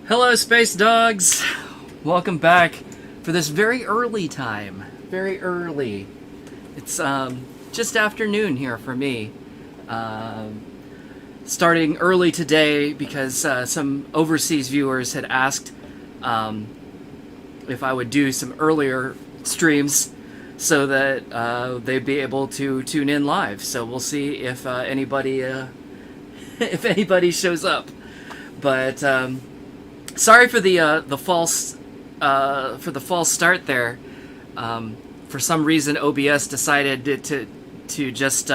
Hello, Space Dogs! Welcome back for this very early time. Very early. It's just afternoon here for me. Starting early today because some overseas viewers had asked if I would do some earlier streams so that they'd be able to tune in live. So we'll see if anybody if anybody shows up. But sorry for the false start there. For some reason, OBS decided to just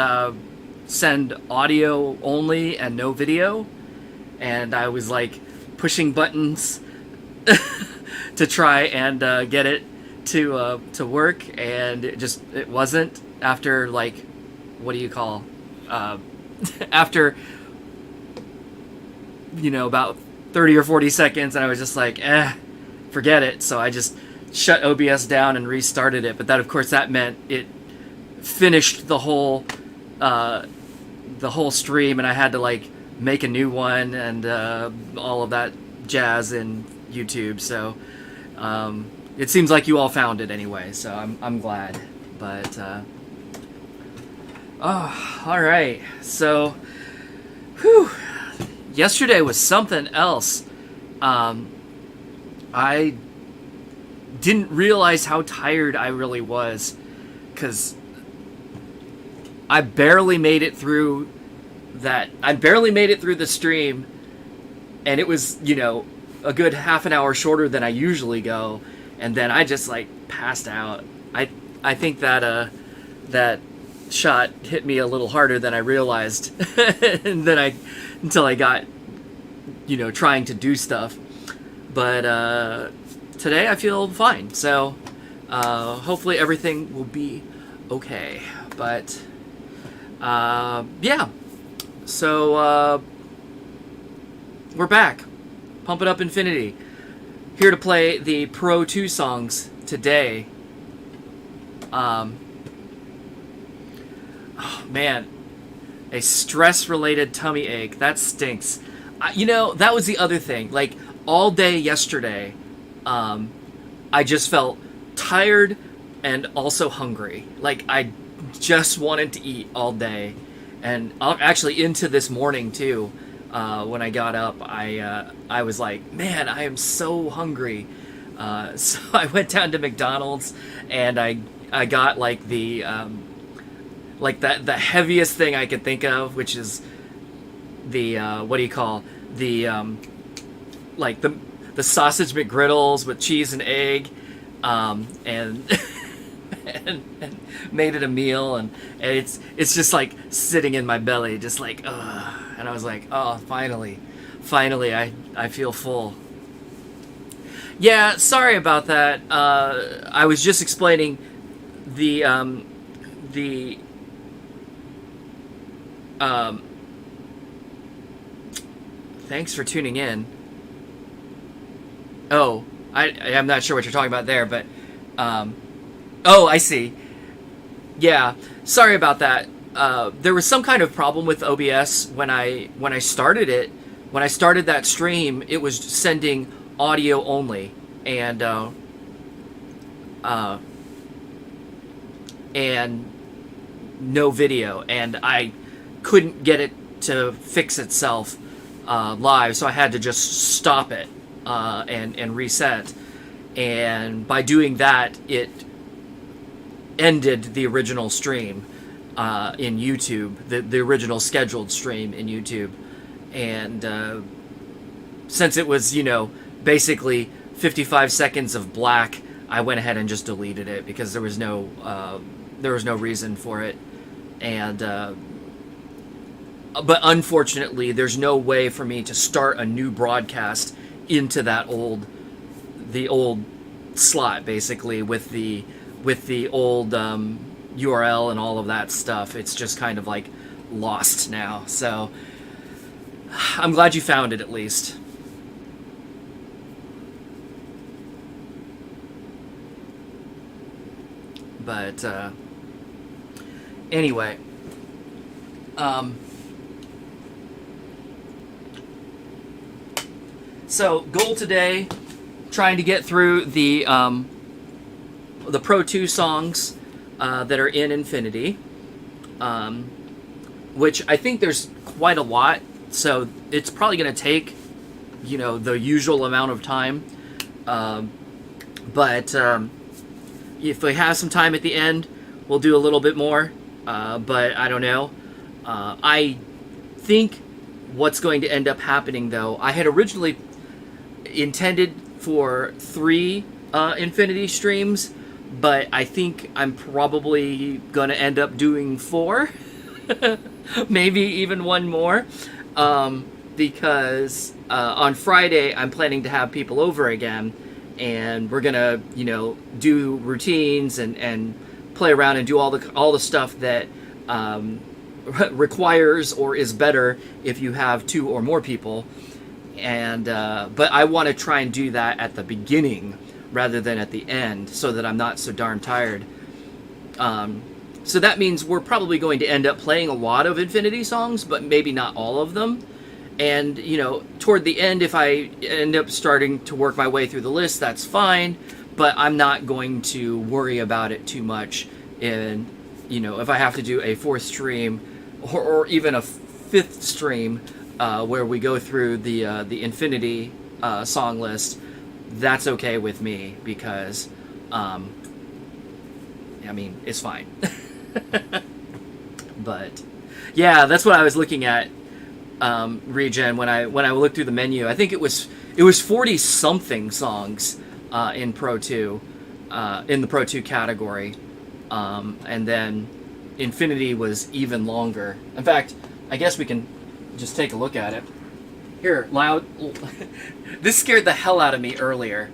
send audio only and no video, and I was like pushing buttons to try and get it to work, and it wasn't. After like, what do you call? After about 30 or 40 seconds, and I was just like, forget it. So I just shut OBS down and restarted it. But that, of course, that meant it finished the whole stream, and I had to like make a new one and all of that jazz in YouTube. So it seems like you all found it anyway. So I'm glad. But all right. So, whew. Yesterday was something else. I didn't realize how tired I really was, because I barely made it through the stream, and it was, a good half an hour shorter than I usually go, and then I just like passed out. I think that that shot hit me a little harder than I realized, and then until I got, trying to do stuff. But today I feel fine, so hopefully everything will be okay. But yeah, so we're back. Pump It Up Infinity. Here to play the Pro 2 songs today. Oh man, a stress-related tummy ache. That stinks. That was the other thing. Like, all day yesterday, I just felt tired and also hungry. Like, I just wanted to eat all day. And actually into this morning, too, when I got up, I was like, man, I am so hungry. So I went down to McDonald's, and I got, like, the heaviest thing I could think of, which is the what do you call the like the sausage McGriddles with cheese and egg, and, and made it a meal, and it's just like sitting in my belly, just like and I was like, oh, finally I feel full. Yeah, sorry about that. I was just explaining the thanks for tuning in. Oh, I'm not sure what you're talking about there, but oh, I see. Yeah, sorry about that. There was some kind of problem with OBS when I started it. When I started that stream, it was sending audio only, and no video, and I couldn't get it to fix itself live, so I had to just stop it and reset. And by doing that, it ended the original stream in YouTube, the original scheduled stream in YouTube. And since it was, basically 55 seconds of black, I went ahead and just deleted it because there was no reason for it. And but unfortunately, there's no way for me to start a new broadcast into the old slot, basically, with the old URL and all of that stuff. It's just kind of like lost now. So I'm glad you found it, at least. But anyway, So goal today, trying to get through the Pro 2 songs that are in Infinity, which I think there's quite a lot. So it's probably going to take, the usual amount of time. But if we have some time at the end, we'll do a little bit more. But I don't know. I think what's going to end up happening, though, I had originally intended for 3 Infinity streams, but I think I'm probably going to end up doing 4. Maybe even 1 more. Because on Friday I'm planning to have people over again, and we're gonna do routines and play around and do all the stuff that requires or is better if you have 2 or more people. And but I want to try and do that at the beginning rather than at the end, so that I'm not so darn tired. So that means we're probably going to end up playing a lot of Infinity songs, but maybe not all of them. And, toward the end, if I end up starting to work my way through the list, that's fine. But I'm not going to worry about it too much. And, if I have to do a 4th stream or even a 5th stream where we go through the Infinity song list, that's okay with me, because, it's fine. But yeah, that's what I was looking at, Regen, when I looked through the menu. I think it was 40 something songs in Pro 2, in the Pro 2 category, and then Infinity was even longer. In fact, I guess we can just take a look at it here. Loud. This scared the hell out of me earlier,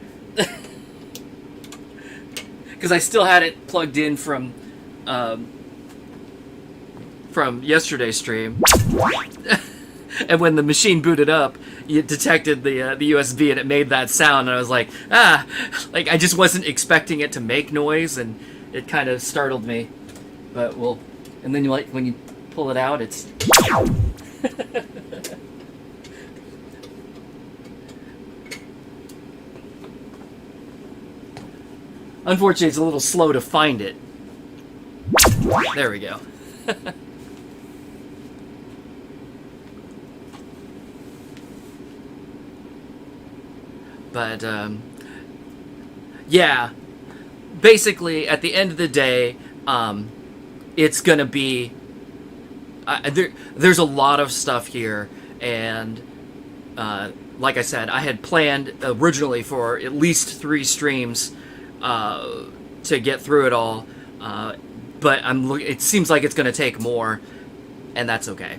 because I still had it plugged in from yesterday's stream. And when the machine booted up, it detected the USB, and it made that sound, and I was like, I just wasn't expecting it to make noise, and it kind of startled me. But and then when you pull it out, it's unfortunately, it's a little slow to find it. There we go. But, yeah, basically, at the end of the day, it's going to be, there's a lot of stuff here, and, like I said, I had planned originally for at least 3 streams to get through it all, but it seems like it's going to take more, and that's okay.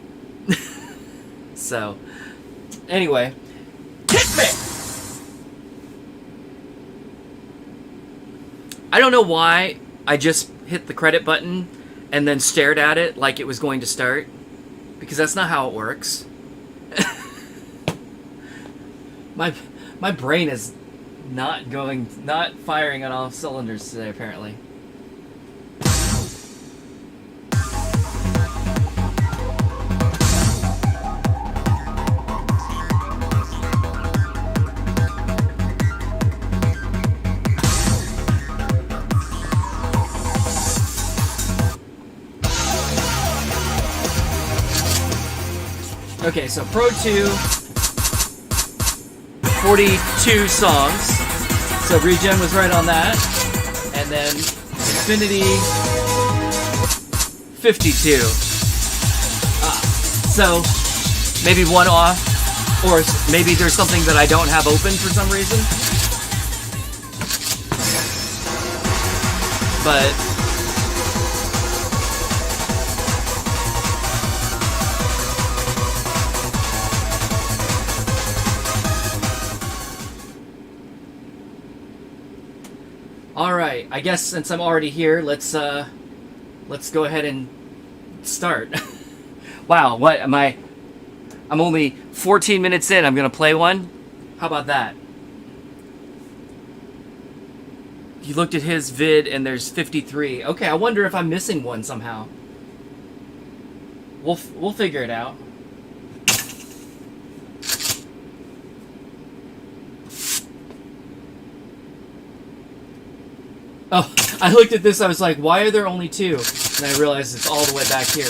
So, anyway, hit me! I don't know why I just hit the credit button and then stared at it like it was going to start, because that's not how it works. My brain is not firing on all cylinders today, apparently. Okay, so Pro 2, 42 songs. So Regen was right on that. And then Infinity, 52. So maybe 1 off, or maybe there's something that I don't have open for some reason. But all right, I guess since I'm already here, let's go ahead and start. Wow, what am I? I'm only 14 minutes in. I'm gonna play one. How about that? You looked at his vid and there's 53. Okay, I wonder if I'm missing one somehow. We'll figure it out. Oh, I looked at this, I was like, why are there only two? And I realized it's all the way back here.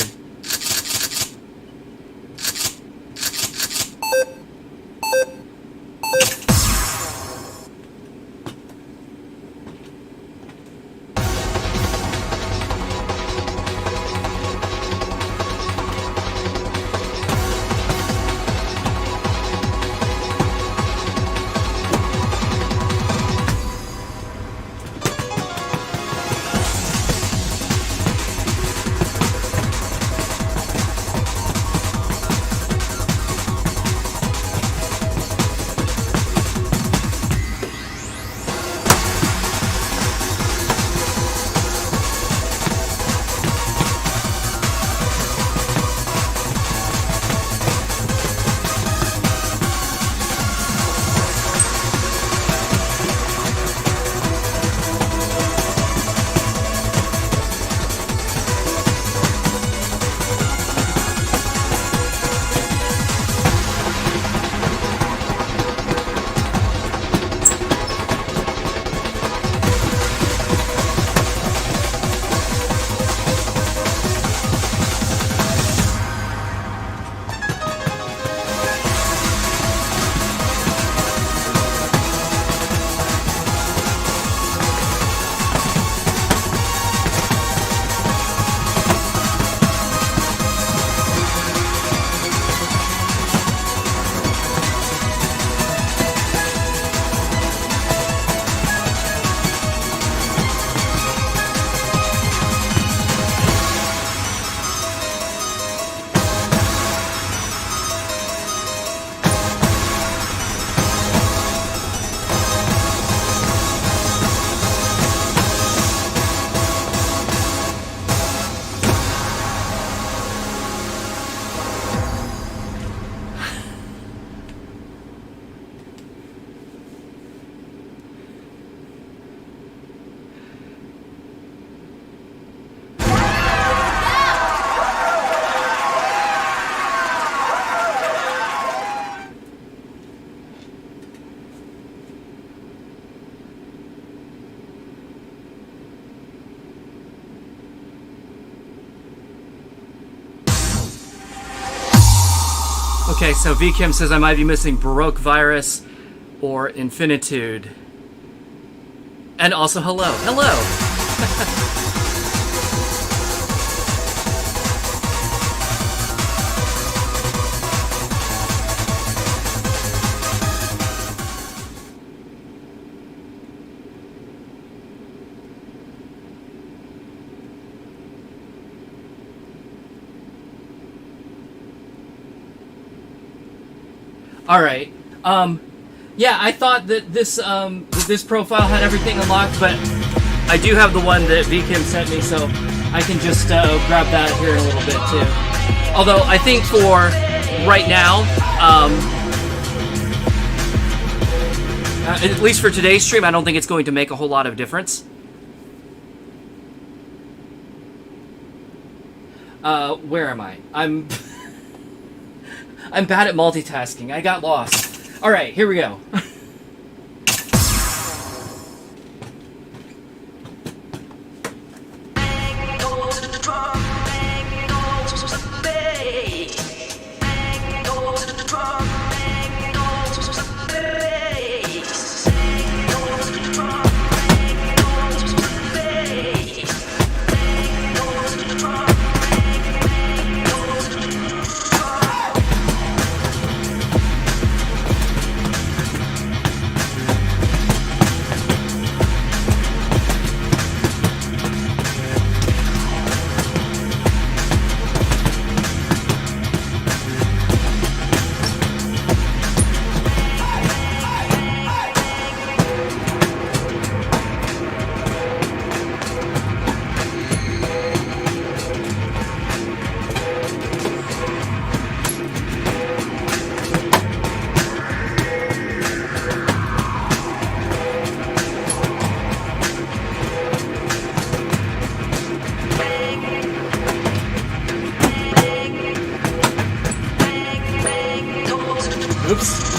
Okay, so VKim says I might be missing Baroque Virus or Infinitude. And also hello. Hello! All right. Yeah, I thought that this profile had everything unlocked, but I do have the one that VKim sent me, so I can just grab that here in a little bit too. Although I think for right now, at least for today's stream, I don't think it's going to make a whole lot of difference. Where am I? I'm bad at multitasking. I got lost. All right, here we go. Oops.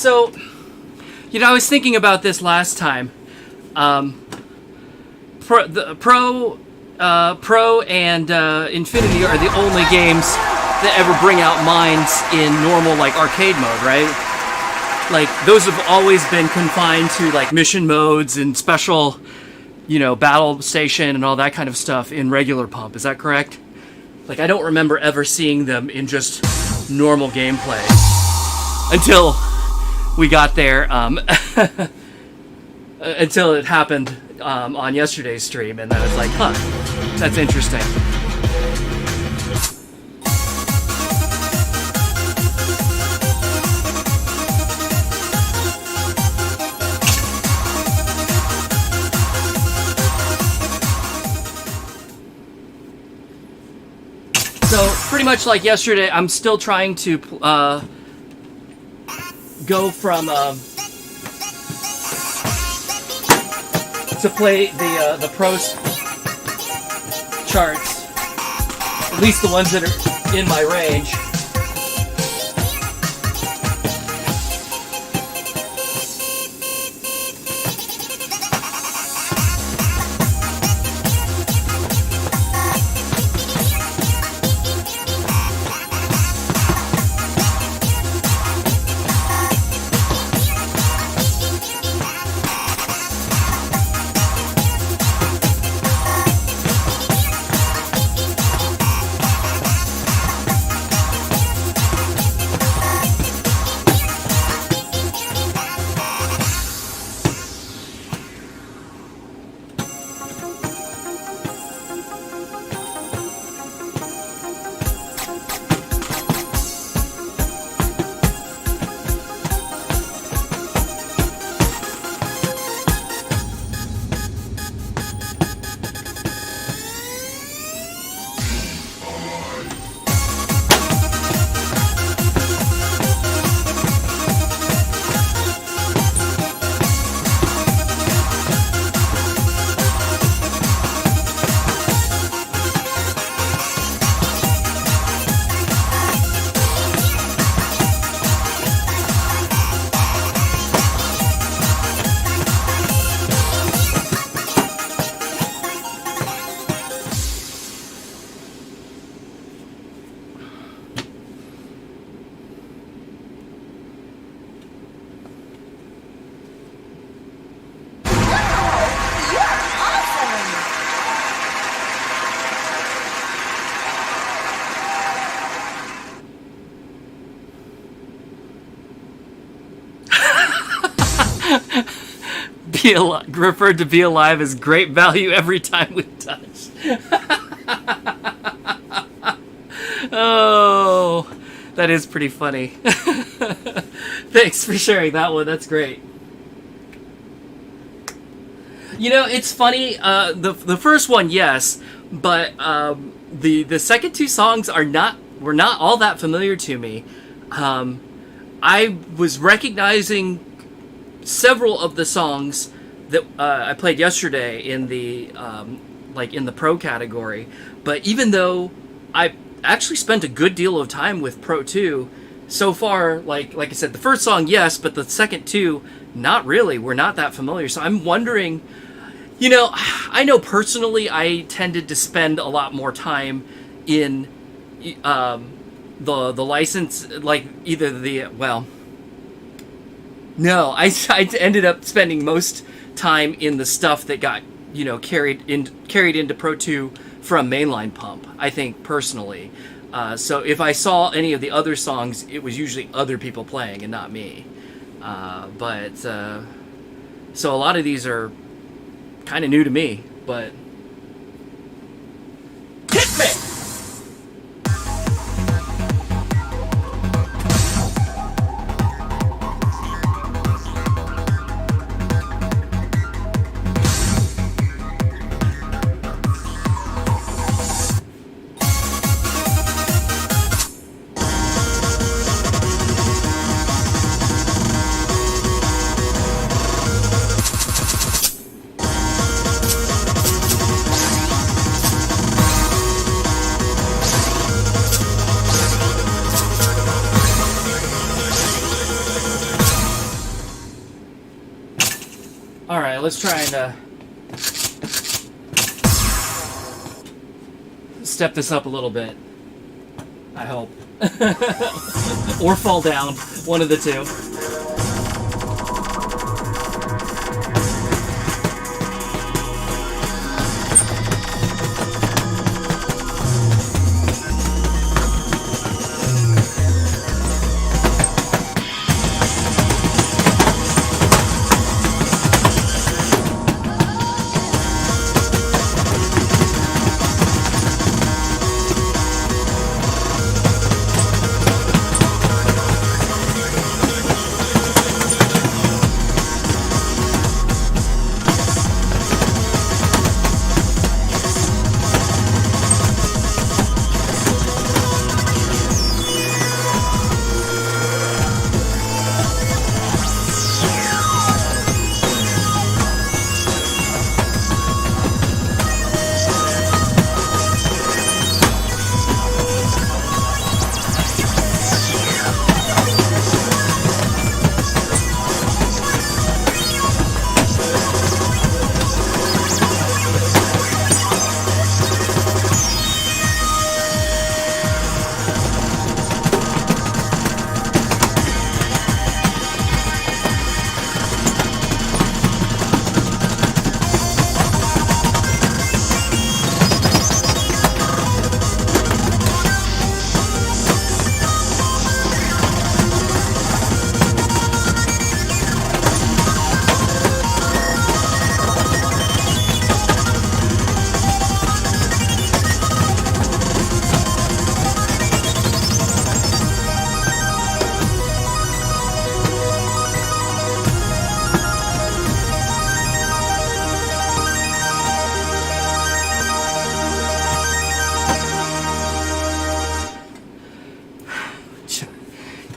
So, I was thinking about this last time. Pro and Infinity are the only games that ever bring out mines in normal, like, arcade mode, right? Like, those have always been confined to, like, mission modes and special, battle station and all that kind of stuff in regular Pump. Is that correct? Like, I don't remember ever seeing them in just normal gameplay until we got there, until it happened on yesterday's stream, and then it's like, huh, that's interesting. So, pretty much like yesterday, I'm still trying to go from to play the pro charts, at least the ones that are in my range. Referred to Be Alive as great value every time we touch. Oh, that is pretty funny. Thanks for sharing that one. That's great. It's funny. The first one, yes, but the second two songs were not all that familiar to me. I was recognizing several of the songs that I played yesterday in the in the pro category, but even though I actually spent a good deal of time with Pro 2 so far, like I said, the first song yes, but the second two not really. We're not that familiar, so I'm wondering. I know personally I tended to spend a lot more time in the license, like either no, I ended up spending most time in the stuff that got carried into Pro 2 from mainline Pump, I think personally. So if I saw any of the other songs, it was usually other people playing and not me. So a lot of these are kind of new to me, but hit me. let's try and step this up a little bit. I hope. Or fall down. One of the two.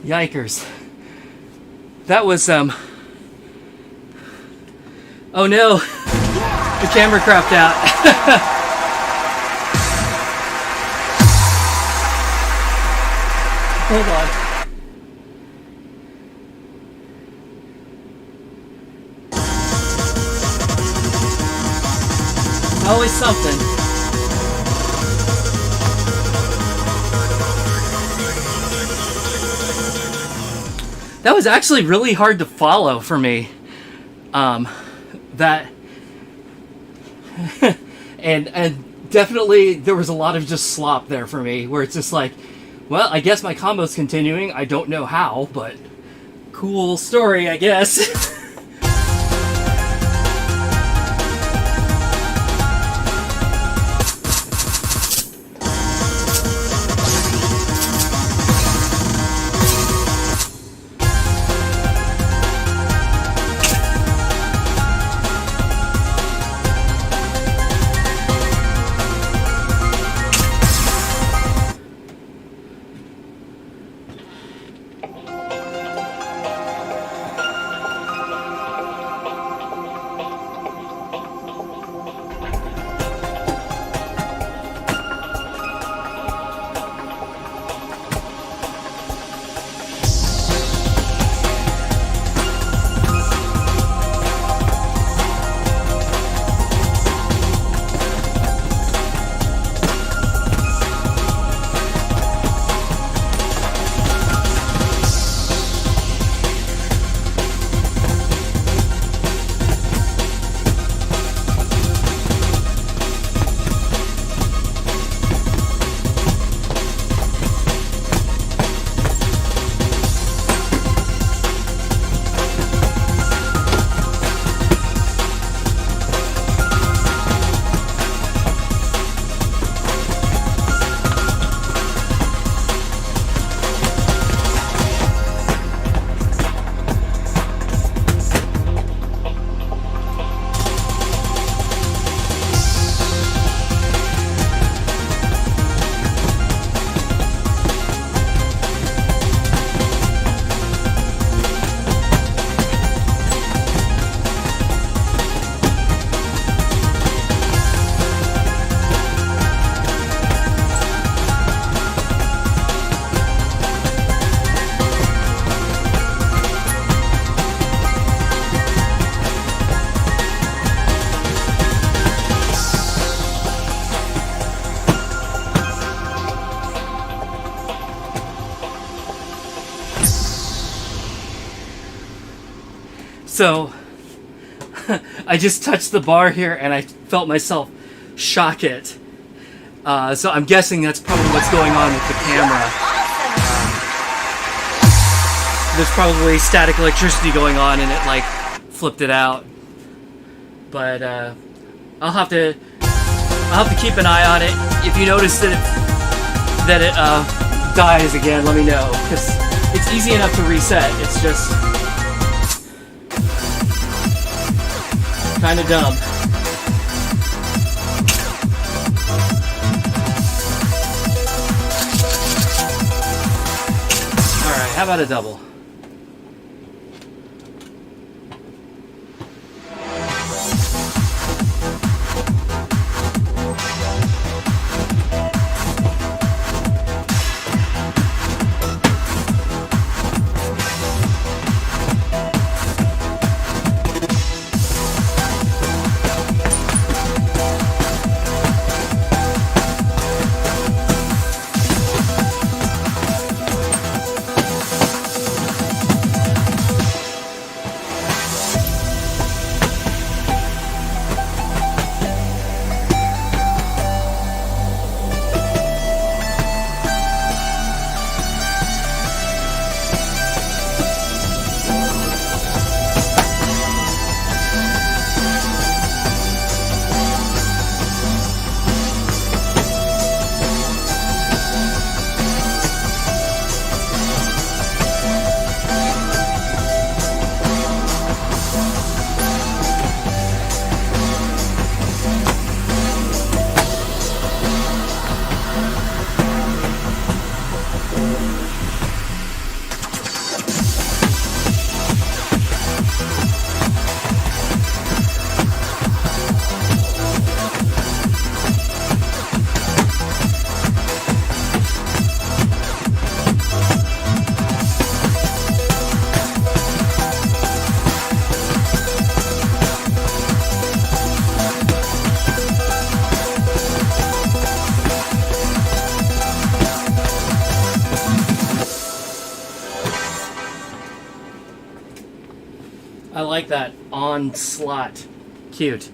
Yikers. That was, oh no. The camera crapped out. Hold on. Always something. That was actually really hard to follow for me. That and definitely there was a lot of just slop there for me, where it's just like, well, I guess my combo's continuing. I don't know how, but cool story, I guess. So I just touched the bar here and I felt myself shock it. So I'm guessing that's probably what's going on with the camera. There's probably static electricity going on and it like flipped it out. But I'll have to keep an eye on it. If you notice that it dies again, let me know, because it's easy enough to reset. It's just kind of dumb. All right, how about a double? I like that onslaught. Cute.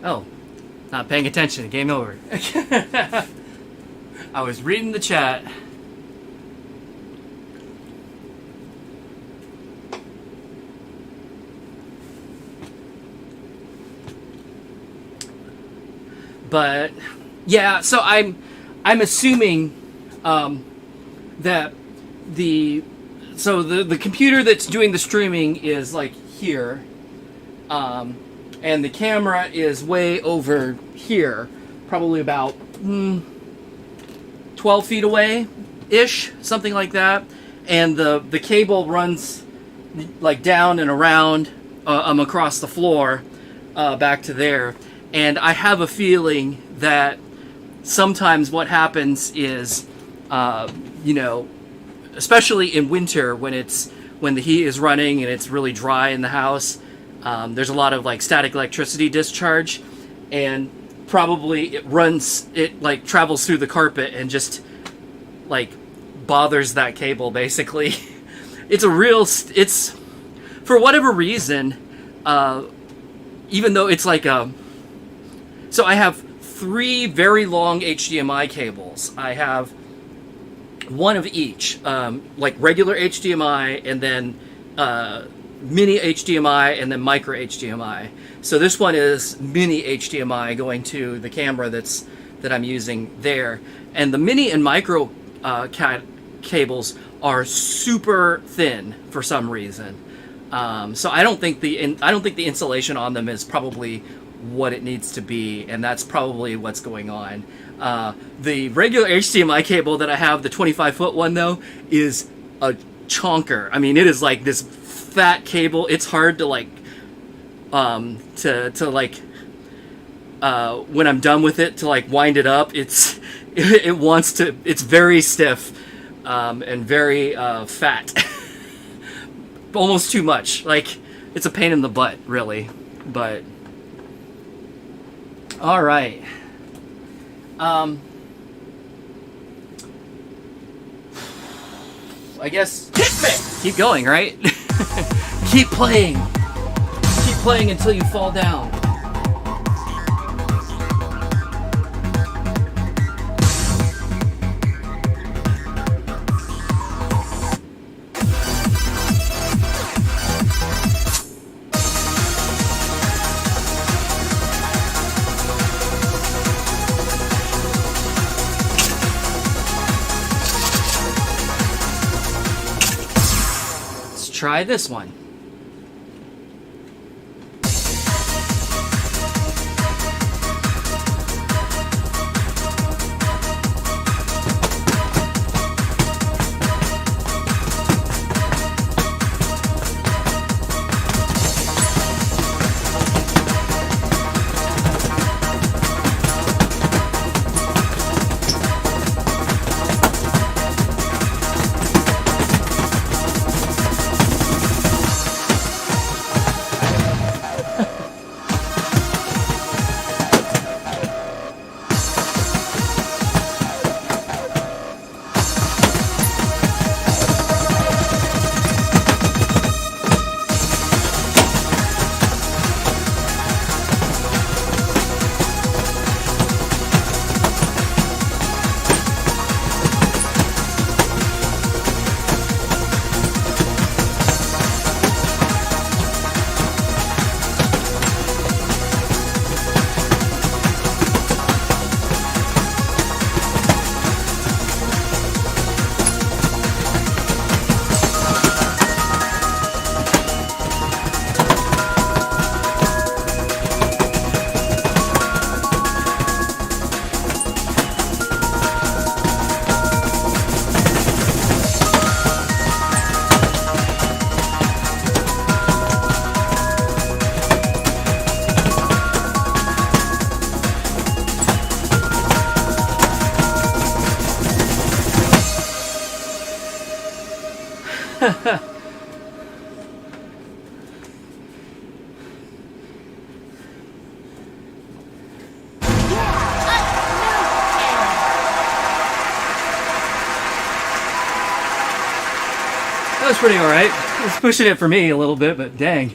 Oh, not paying attention. Game over. I was reading the chat. But yeah, so I'm assuming that the computer that's doing the streaming is like here, and the camera is way over here, probably about 12 feet away ish, something like that, and the cable runs like down and around across the floor back to there. And I have a feeling that sometimes what happens is, especially in winter when the heat is running and it's really dry in the house, there's a lot of like static electricity discharge, and probably it like travels through the carpet and just like bothers that cable basically. It's for whatever reason, even though it's like so I have 3 very long HDMI cables. I have one of each, like regular HDMI, and then mini HDMI, and then micro HDMI. So this one is mini HDMI going to the camera that I'm using there. And the mini and micro cables are super thin for some reason. So I don't think the insulation on them is probably what it needs to be, and that's probably what's going on. The regular HDMI cable that I have, the 25-foot one though, is a chonker. I mean, it is like this fat cable. It's hard to like when I'm done with it to like wind it up. It's very stiff. and very fat. Almost too much. Like, it's a pain in the butt, really. But all right. I guess hit me. Keep going, right? Keep playing. Keep playing until you fall down. Try this one. That was pretty alright. It was pushing it for me a little bit, but dang.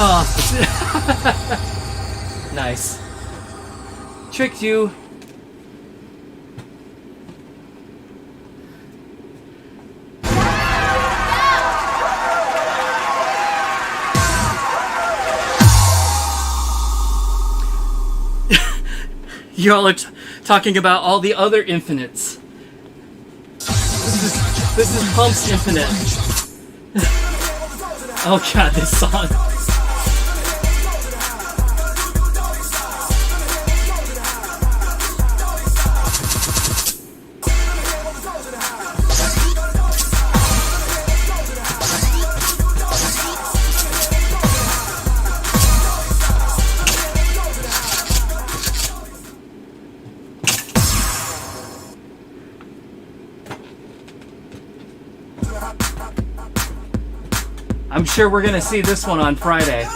Oh, nice. Tricked you. Y'all are talking about all the other infinites. This is Pump's Infinite. Oh god, this song. I'm sure we're gonna see this one on Friday.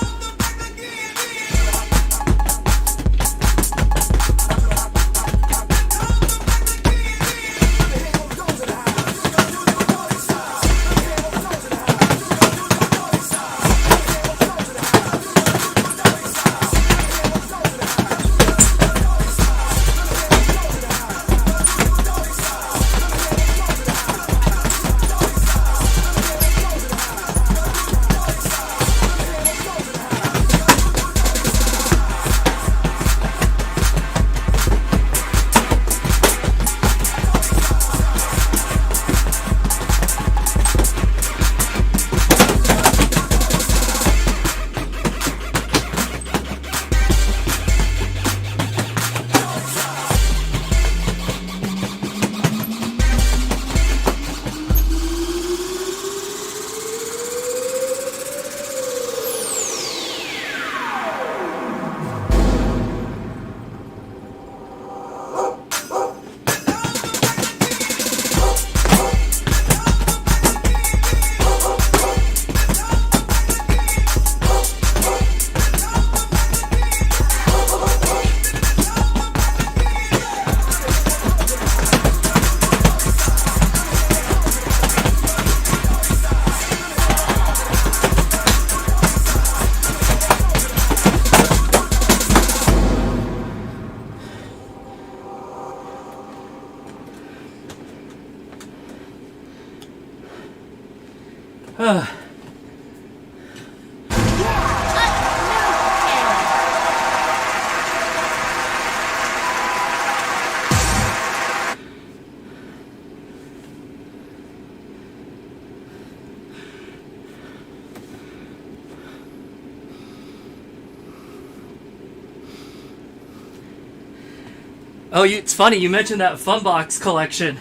Oh, it's funny you mentioned that Funbox collection.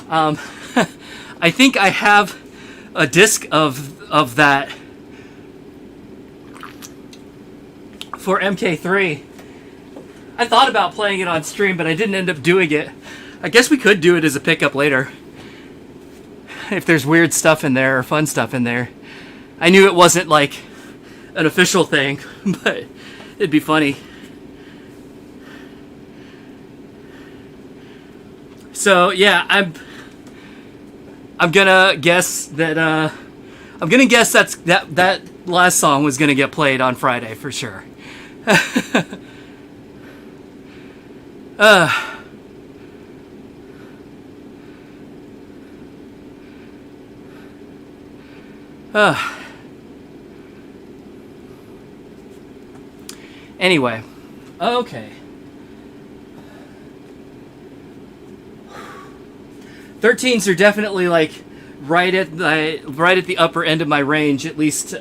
I think I have a disc of that for MK3. I thought about playing it on stream, but I didn't end up doing it. I guess we could do it as a pickup later, if there's weird stuff in there or fun stuff in there. I knew it wasn't like an official thing, but it'd be funny. So yeah, I'm gonna guess that that last song was gonna get played on Friday for sure. Anyway, okay. 13s are definitely like right at the upper end of my range, at least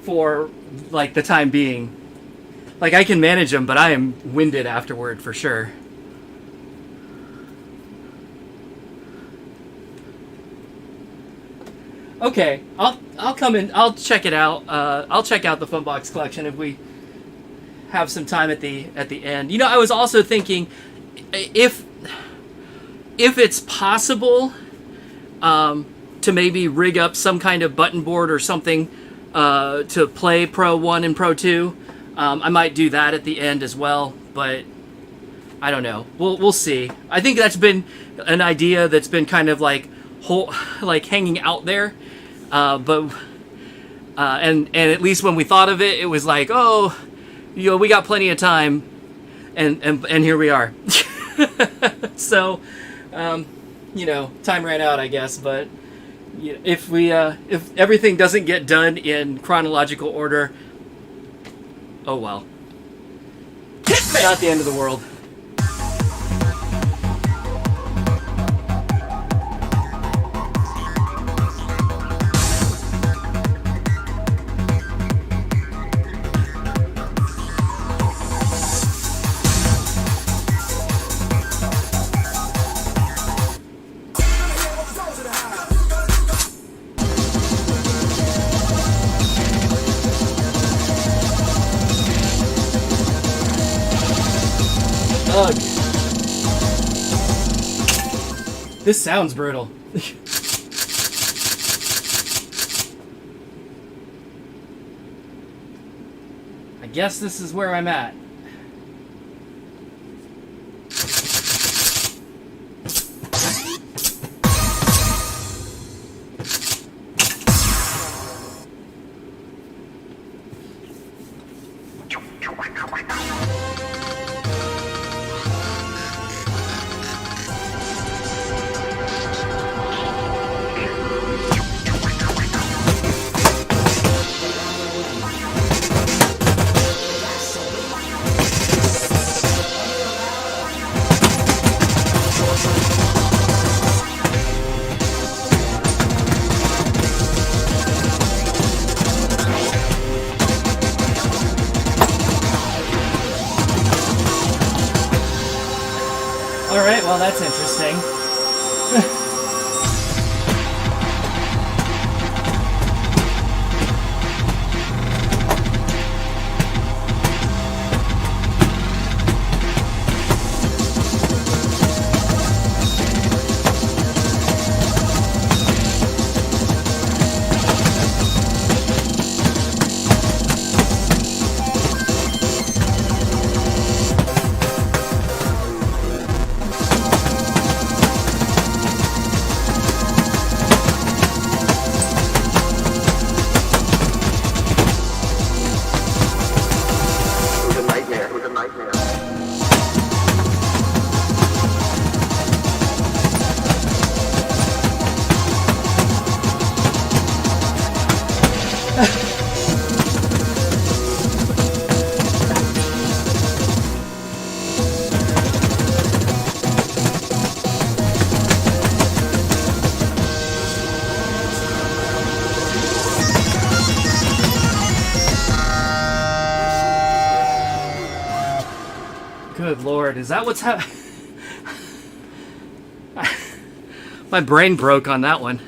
for like the time being. Like I can manage them, but I am winded afterward for sure. Okay, I'll come in. I'll check it out. I'll check out the Funbox collection if we have some time at the end. You know, I was also thinking if it's possible to maybe rig up some kind of button board or something to play Pro 1 and Pro 2, I might do that at the end as well, but I don't know. We'll see. I think that's been an idea that's been kind of like hanging out there, but And at least when we thought of it, it was like, oh, we got plenty of time, and here we are. So, time ran out, I guess. But if everything doesn't get done in chronological order, oh well. Not the end of the world. Ugh. This sounds brutal. I guess this is where I'm at. Alright, well that's interesting. Good Lord, is that what's happening? My brain broke on that one.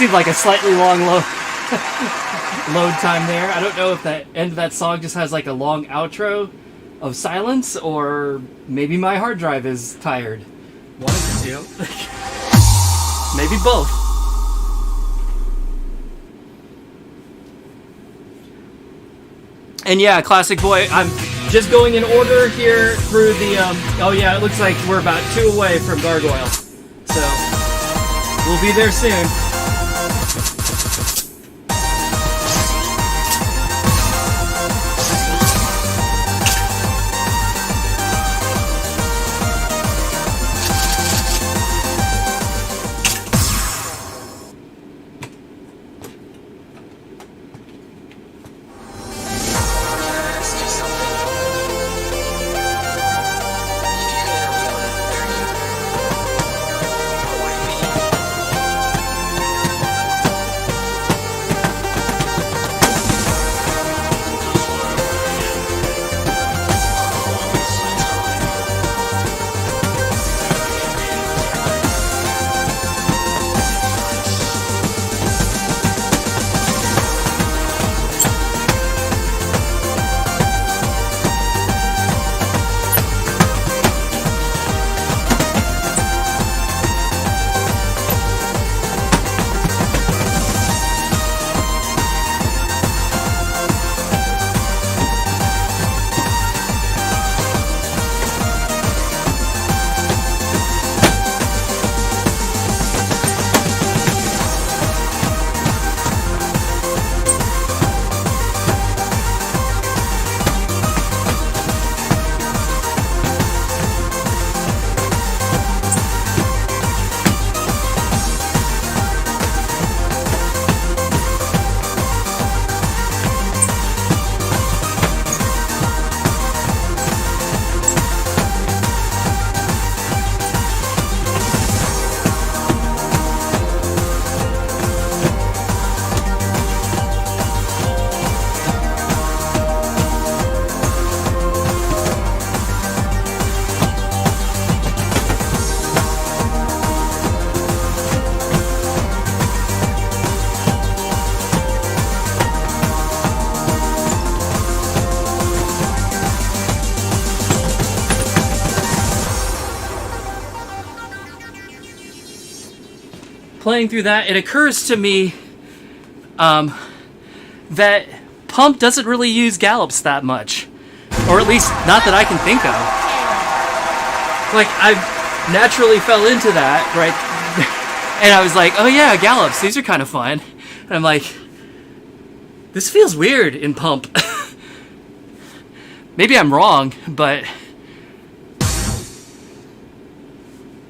seemed like a slightly long load time there. I don't know if that end of that song just has like a long outro of silence, or maybe my hard drive is tired. One of the two. Maybe both. And yeah, Classic Boy, I'm just going in order here through the, oh yeah, it looks like we're about 2 away from Gargoyle. So, we'll be there soon. Playing through that, it occurs to me that Pump doesn't really use gallops that much. Or at least, not that I can think of. Like, I naturally fell into that, right? And I was like, oh yeah, gallops, these are kind of fun. And I'm like, this feels weird in Pump. Maybe I'm wrong, but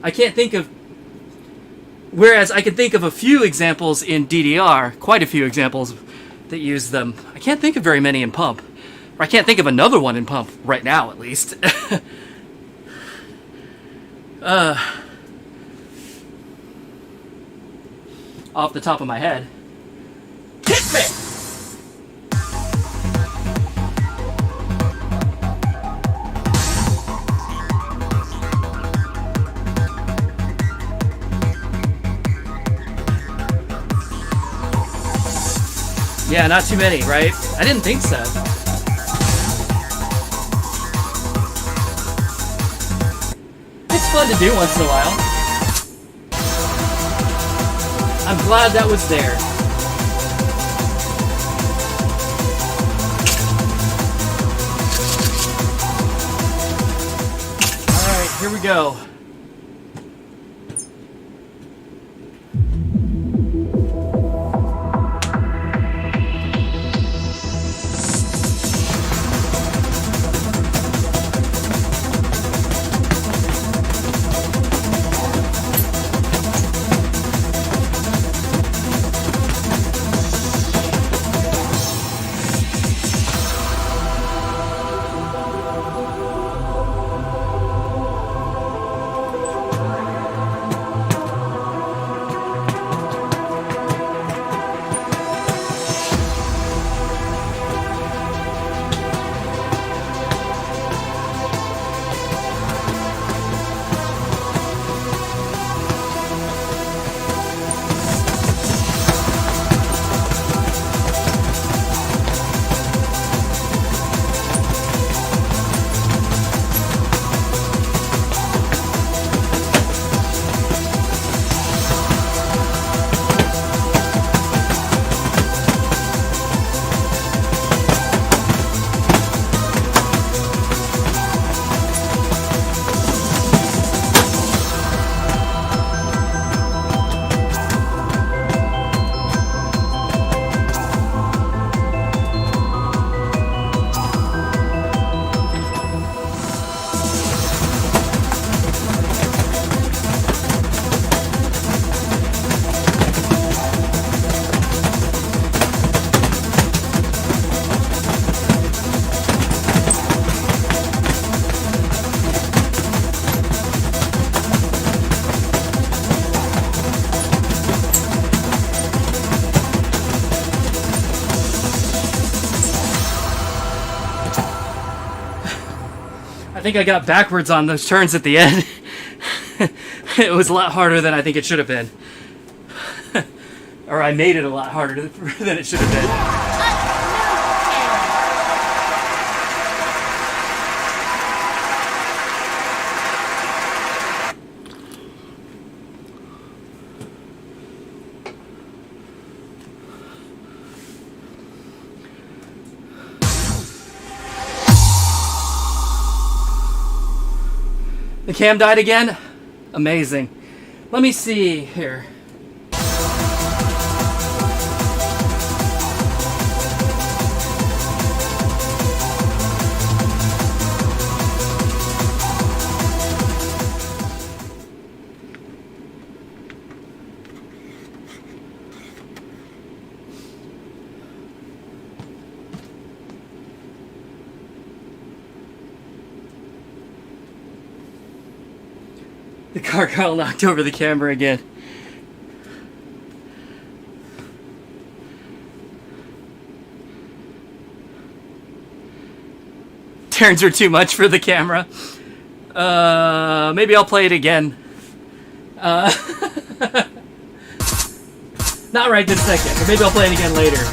I can't think of... Whereas I can think of a few examples in DDR, quite a few examples that use them. I can't think of very many in Pump. Or I can't think of another one in Pump, right now at least. Off the top of my head. Hit me! Yeah, not too many, right? I didn't think so. It's fun to do once in a while. I'm glad that was there. Alright, here we go. think I got backwards on those turns at the end. It was a lot harder than I think it should have been. Or I made it a lot harder than it should have been. The cam died again? Amazing. Let me see here. The gargoyle knocked over the camera again. Turns are too much for the camera. Maybe I'll play it again. Not right this second, but maybe I'll play it again later.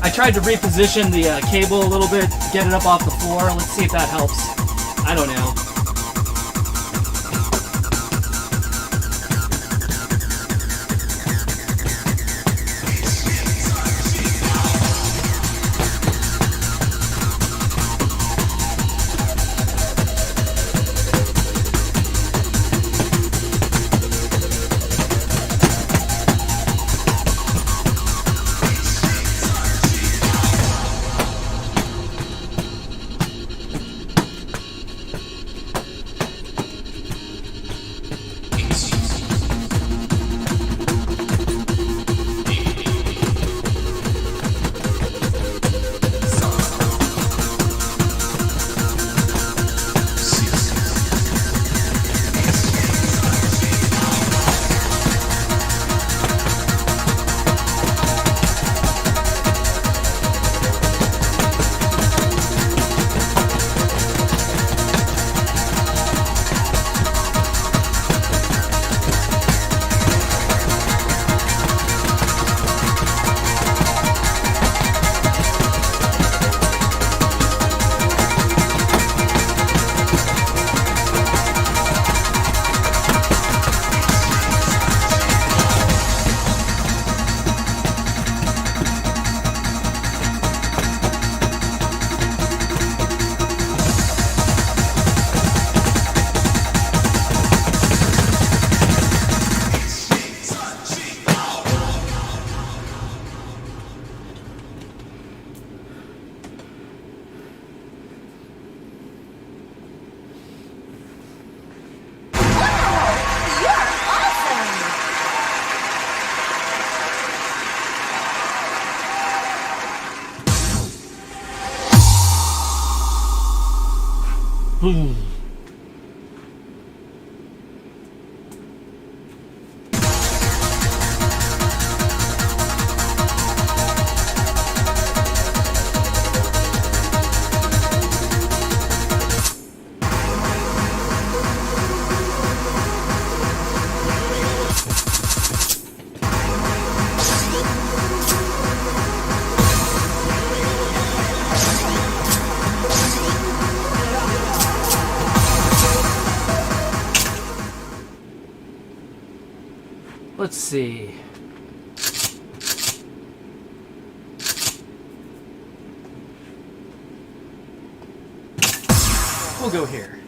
I tried to reposition the cable a little bit, get it up off the floor. Let's see if that helps. I don't know. Let's see. We'll go here.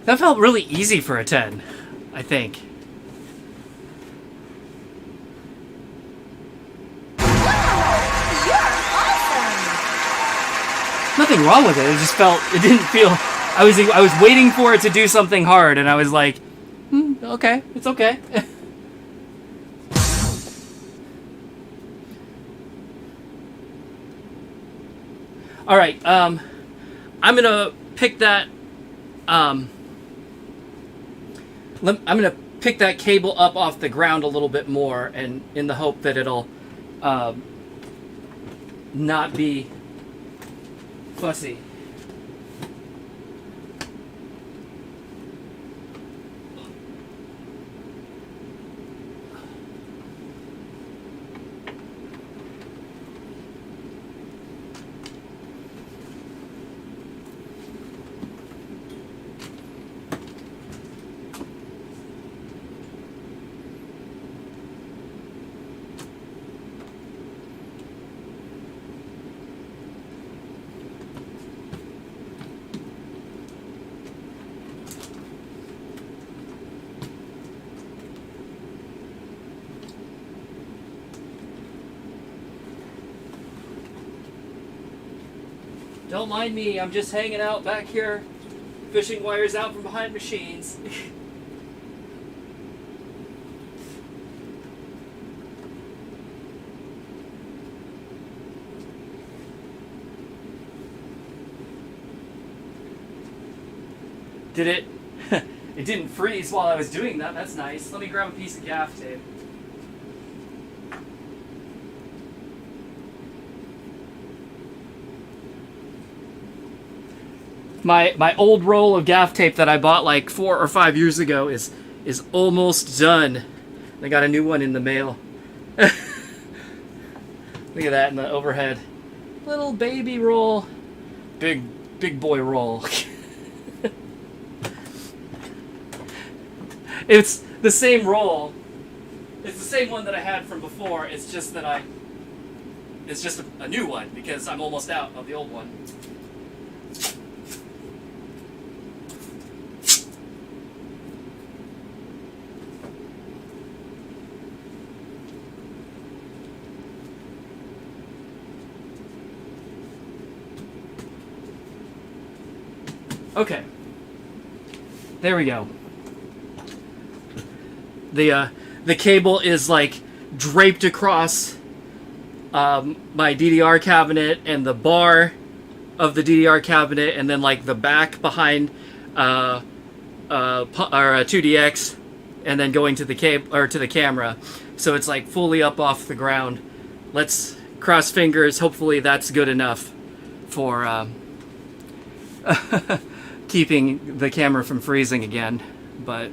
That felt really easy for a 10, I think. Wow, you're awesome. Nothing wrong with it. It didn't feel. I was waiting for it to do something hard, and I was like, okay, it's okay. All right, I'm gonna pick that. I'm gonna pick that cable up off the ground a little bit more, and in the hope that it'll not be fussy. Don't mind me, I'm just hanging out back here, fishing wires out from behind machines. Did it? It didn't freeze while I was doing that, that's nice. Let me grab a piece of gaff tape. My old roll of gaff tape that I bought like 4 or 5 years ago is almost done. I got a new one in the mail. Look at that in the overhead. Little baby roll. Big boy roll. It's the same roll. It's the same one that I had from before. It's just that it's just a new one because I'm almost out of the old one. Okay. There we go. The cable is like draped across my DDR cabinet and the bar of the DDR cabinet, and then like the back behind our 2DX, and then going to the to the camera. So it's like fully up off the ground. Let's cross fingers. Hopefully that's good enough for keeping the camera from freezing again. But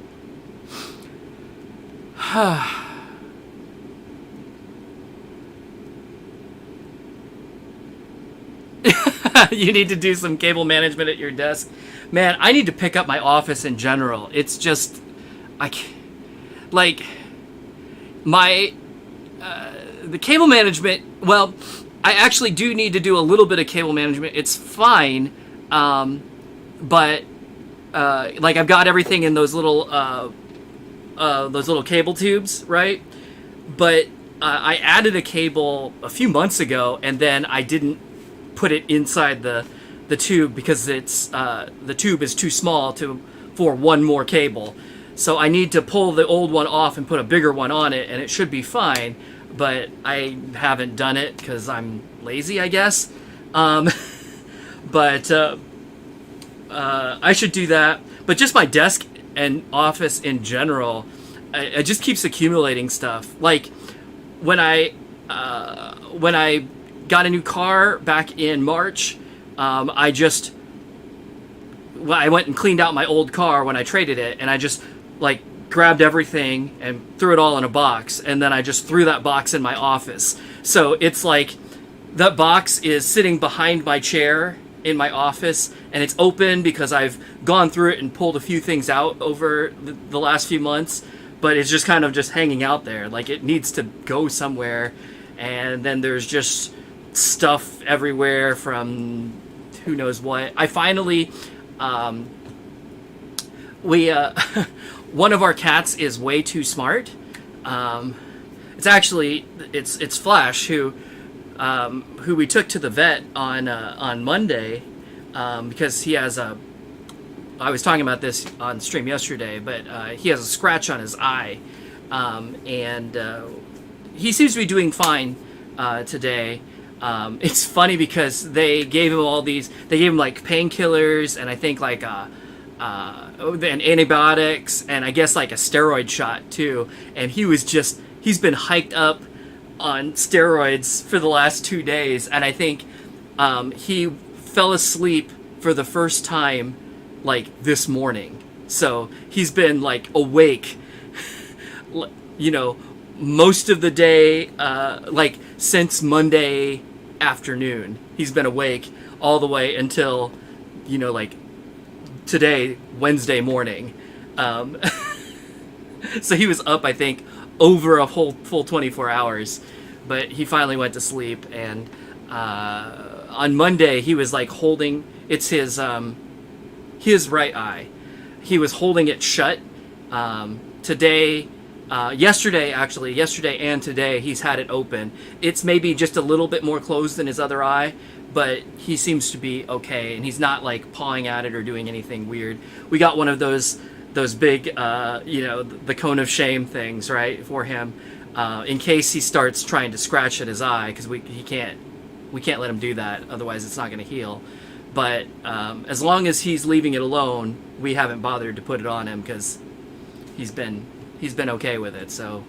you need to do some cable management at your desk. Man, I need to pick up my office in general. It's just, I can't, like, the cable management, well, I actually do need to do a little bit of cable management. It's fine, but, like, I've got everything in those little cable tubes, right? But I added a cable a few months ago, and then I didn't put it inside the tube because it's the tube is too small for one more cable. So I need to pull the old one off and put a bigger one on it, and it should be fine. But I haven't done it because I'm lazy, I guess. But I should do that. But just my desk and office in general, it just keeps accumulating stuff. Like when I got a new car back in March, I went and cleaned out my old car when I traded it, and I just like grabbed everything and threw it all in a box, and then I just threw that box in my office. So it's like that box is sitting behind my chair in my office, and it's open because I've gone through it and pulled a few things out over the last few months, but it's just kind of just hanging out there. Like it needs to go somewhere, and then there's just stuff everywhere from who knows what. I finally we one of our cats is way too smart. It's actually it's Flash who we took to the vet on Monday because he has a. I was talking about this on stream yesterday, but he has a scratch on his eye, and he seems to be doing fine today. It's funny because they gave him all these. They gave him like painkillers and I think like and antibiotics and I guess like a steroid shot too. And he's been hiked up on steroids for the last 2 days, and I think he fell asleep for the first time like this morning. So he's been like awake, most of the day, like since Monday afternoon. He's been awake all the way until, like today, Wednesday morning. So he was up, I think, over a whole full 24 hours, but he finally went to sleep. And on Monday, he was like holding, it's his right eye. He was holding it shut. Yesterday and today, he's had it open. It's maybe just a little bit more closed than his other eye, but he seems to be okay, and he's not like pawing at it or doing anything weird. We got one of those big, the cone of shame things, right, for him, in case he starts trying to scratch at his eye, because we can't let him do that, otherwise it's not going to heal. But as long as he's leaving it alone, we haven't bothered to put it on him because he's been okay with it. So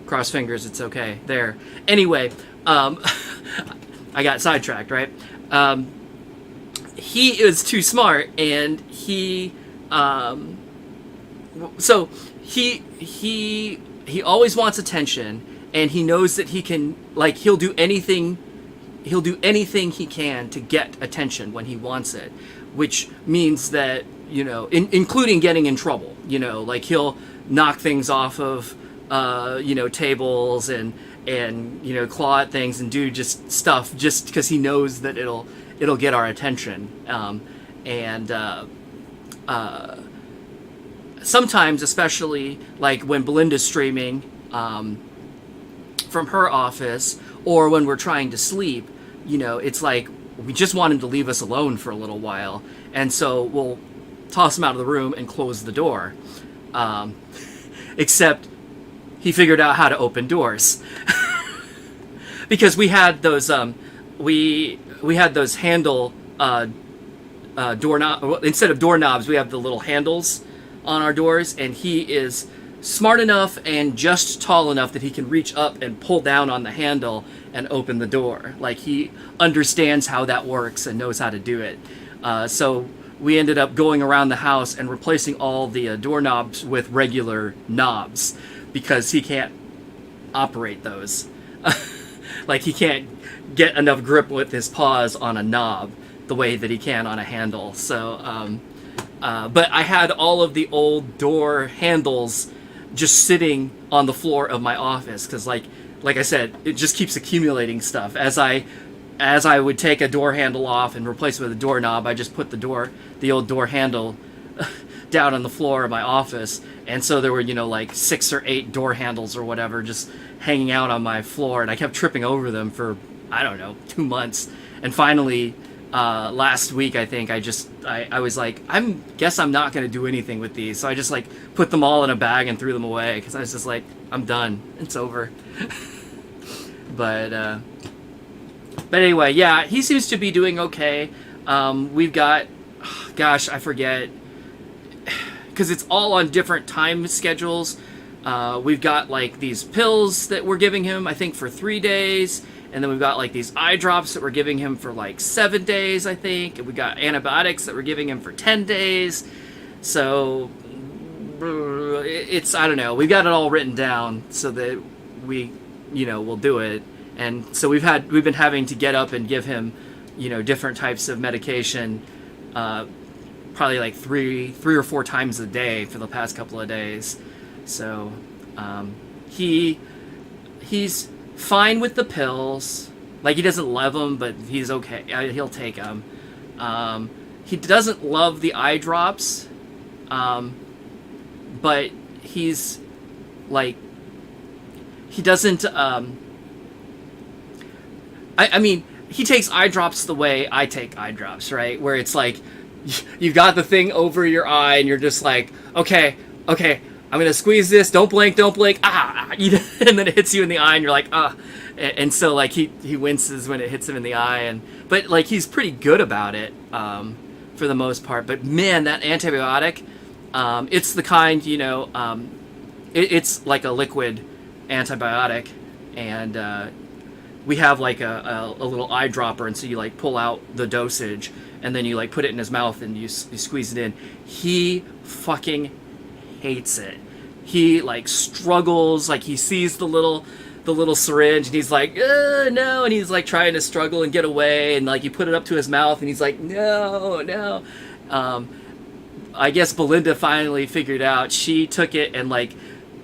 cross fingers, it's okay there. Anyway, I got sidetracked, right? He is too smart, and he always wants attention, and he knows that he can, like, he'll do anything he can to get attention when he wants it, which means that, including getting in trouble, like he'll knock things off of, tables and claw at things and do just stuff just because he knows that it'll get our attention. Sometimes, especially like when Belinda's streaming from her office, or when we're trying to sleep, it's like we just want him to leave us alone for a little while, and so we'll toss him out of the room and close the door. Except he figured out how to open doors. Because we had those we had those handle doorknob, instead of doorknobs we have the little handles on our doors, and he is smart enough and just tall enough that he can reach up and pull down on the handle and open the door. Like, he understands how that works and knows how to do it. So we ended up going around the house and replacing all the doorknobs with regular knobs because he can't operate those. Like, he can't get enough grip with his paws on a knob the way that he can on a handle. So, but I had all of the old door handles just sitting on the floor of my office because, like I said, it just keeps accumulating stuff. As I would take a door handle off and replace it with a doorknob, I just put the old door handle down on the floor of my office, and so there were, like 6 or 8 door handles or whatever just hanging out on my floor, and I kept tripping over them for, I don't know, 2 months. And finally, last week, I think I was like, guess I'm not going to do anything with these. So I just like put them all in a bag and threw them away because I was just like, I'm done. It's over. But anyway, yeah, he seems to be doing okay. We've got, gosh, I forget, because it's all on different time schedules. We've got like these pills that we're giving him, I think, for 3 days. And then we've got like these eye drops that we're giving him for like 7 days, I think. And we got antibiotics that we're giving him for 10 days. So it's, I don't know. We've got it all written down so that we, we'll do it. And so we've been having to get up and give him, different types of medication, probably like three or 4 times a day for the past couple of days. So he's fine with the pills. Like, he doesn't love them, but he's okay. He'll take them. He doesn't love the eye drops, but he's like, he doesn't. I mean, he takes eye drops the way I take eye drops, right? Where it's like, you've got the thing over your eye, and you're just like, okay, I'm gonna squeeze this. Don't blink, ah, and then it hits you in the eye, and you're like, ah, and so like he winces when it hits him in the eye, but like he's pretty good about it for the most part. But man, that antibiotic, it's the kind, it's like a liquid antibiotic, and we have like a little eyedropper, and so you like pull out the dosage, and then you like put it in his mouth, and you squeeze it in. He fucking hates it. He like struggles, like he sees the little syringe, and he's like, no, and he's like trying to struggle and get away, and like you put it up to his mouth, and he's like, no. I guess Belinda finally figured out. She took it and like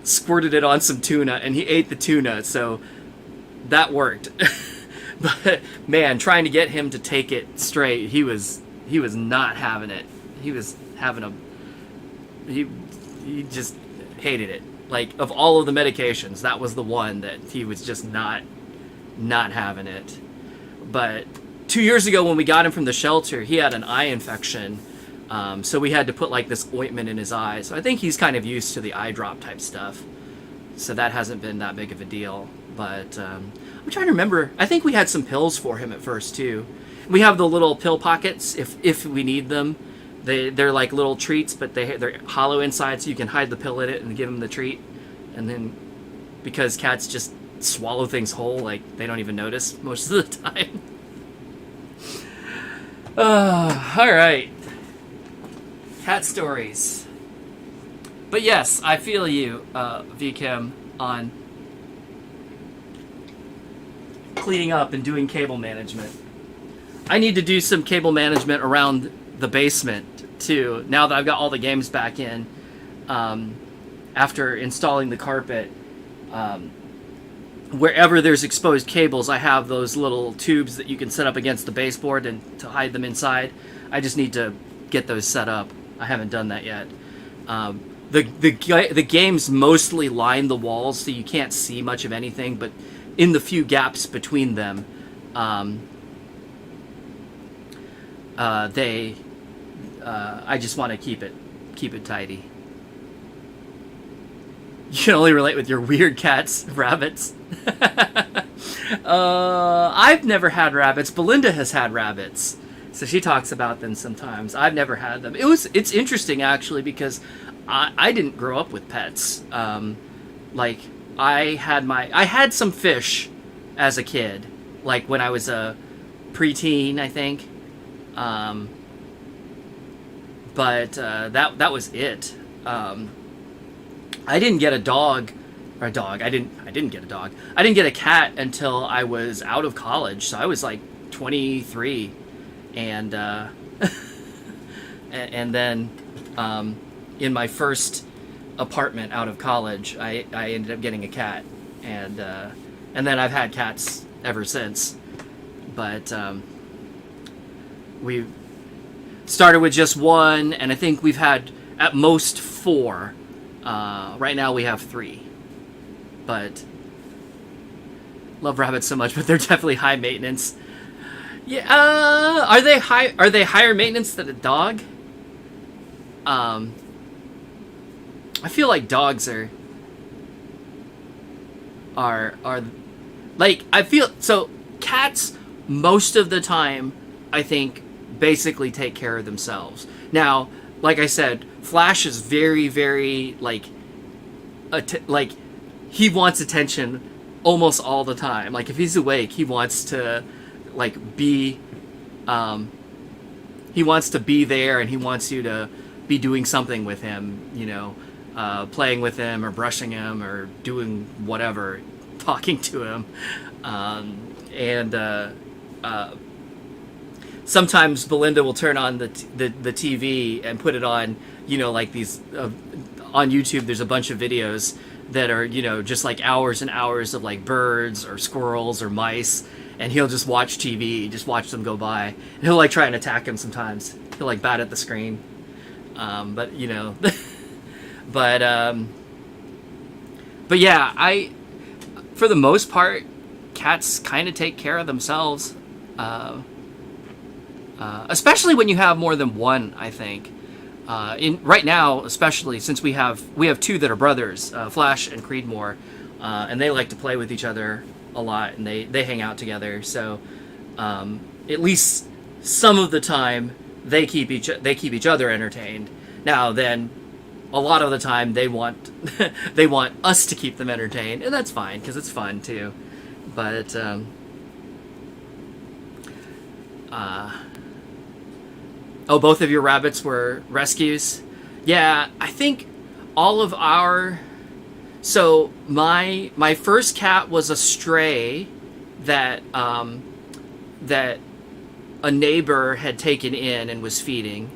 squirted it on some tuna, and he ate the tuna, so that worked. But man, trying to get him to take it straight, he was not having it. He was having he just hated it. Like, of all of the medications, that was the one that he was just not having it. But 2 years ago, when we got him from the shelter, he had an eye infection, so we had to put like this ointment in his eye. So I think he's kind of used to the eye drop type stuff, so that hasn't been that big of a deal. But I'm trying to remember. I think we had some pills for him at first too. We have the little pill pockets if we need them. They're like little treats, but they're hollow inside, so you can hide the pill in it and give him the treat. And then, because cats just swallow things whole, like they don't even notice most of the time. All right, cat stories. But yes, I feel you, VChem, on cleaning up and doing cable management. I need to do some cable management around the basement too, now that I've got all the games back in. After installing the carpet, wherever there's exposed cables, I have those little tubes that you can set up against the baseboard and to hide them inside. I just need to get those set up. I haven't done that yet. The games mostly line the walls, so you can't see much of anything, but in the few gaps between them, I just want to keep it tidy. You can only relate with your weird cats, rabbits. I've never had rabbits. Belinda has had rabbits, so she talks about them sometimes. I've never had them. It's interesting actually, because I didn't grow up with pets. Like I had some fish as a kid, like when I was a preteen, I think. But that was it. I didn't get a dog. I didn't get a dog. I didn't get a cat until I was out of college. So I was like 23, and and then in my first apartment out of college, I ended up getting a cat, and then I've had cats ever since. But we started with just one, and I think we've had at most 4. Right now we have 3. But love rabbits so much, but they're definitely high maintenance. Yeah, are they higher maintenance than a dog? I feel like dogs are like, I feel so. Cats most of the time, I think, basically take care of themselves. Now, like I said, Flash is very, very like he wants attention almost all the time. Like if he's awake, he wants to like be he wants to be there, and he wants you to be doing something with him, playing with him or brushing him or doing whatever, talking to him. Sometimes Belinda will turn on the TV and put it on, like these on YouTube. There's a bunch of videos that are, just like hours and hours of like birds or squirrels or mice, and he'll just watch TV, just watch them go by, and he'll like try and attack him sometimes. He'll like bat at the screen, but But but yeah, for the most part, cats kind of take care of themselves. Especially when you have more than one, I think. In right now, especially since we have two that are brothers, Flash and Creedmoor, and they like to play with each other a lot, and they hang out together. So at least some of the time they keep each other entertained. Now then, a lot of the time they want they want us to keep them entertained, and that's fine because it's fun too. But oh, both of your rabbits were rescues? Yeah, I think all of our... So, my first cat was a stray that that a neighbor had taken in and was feeding.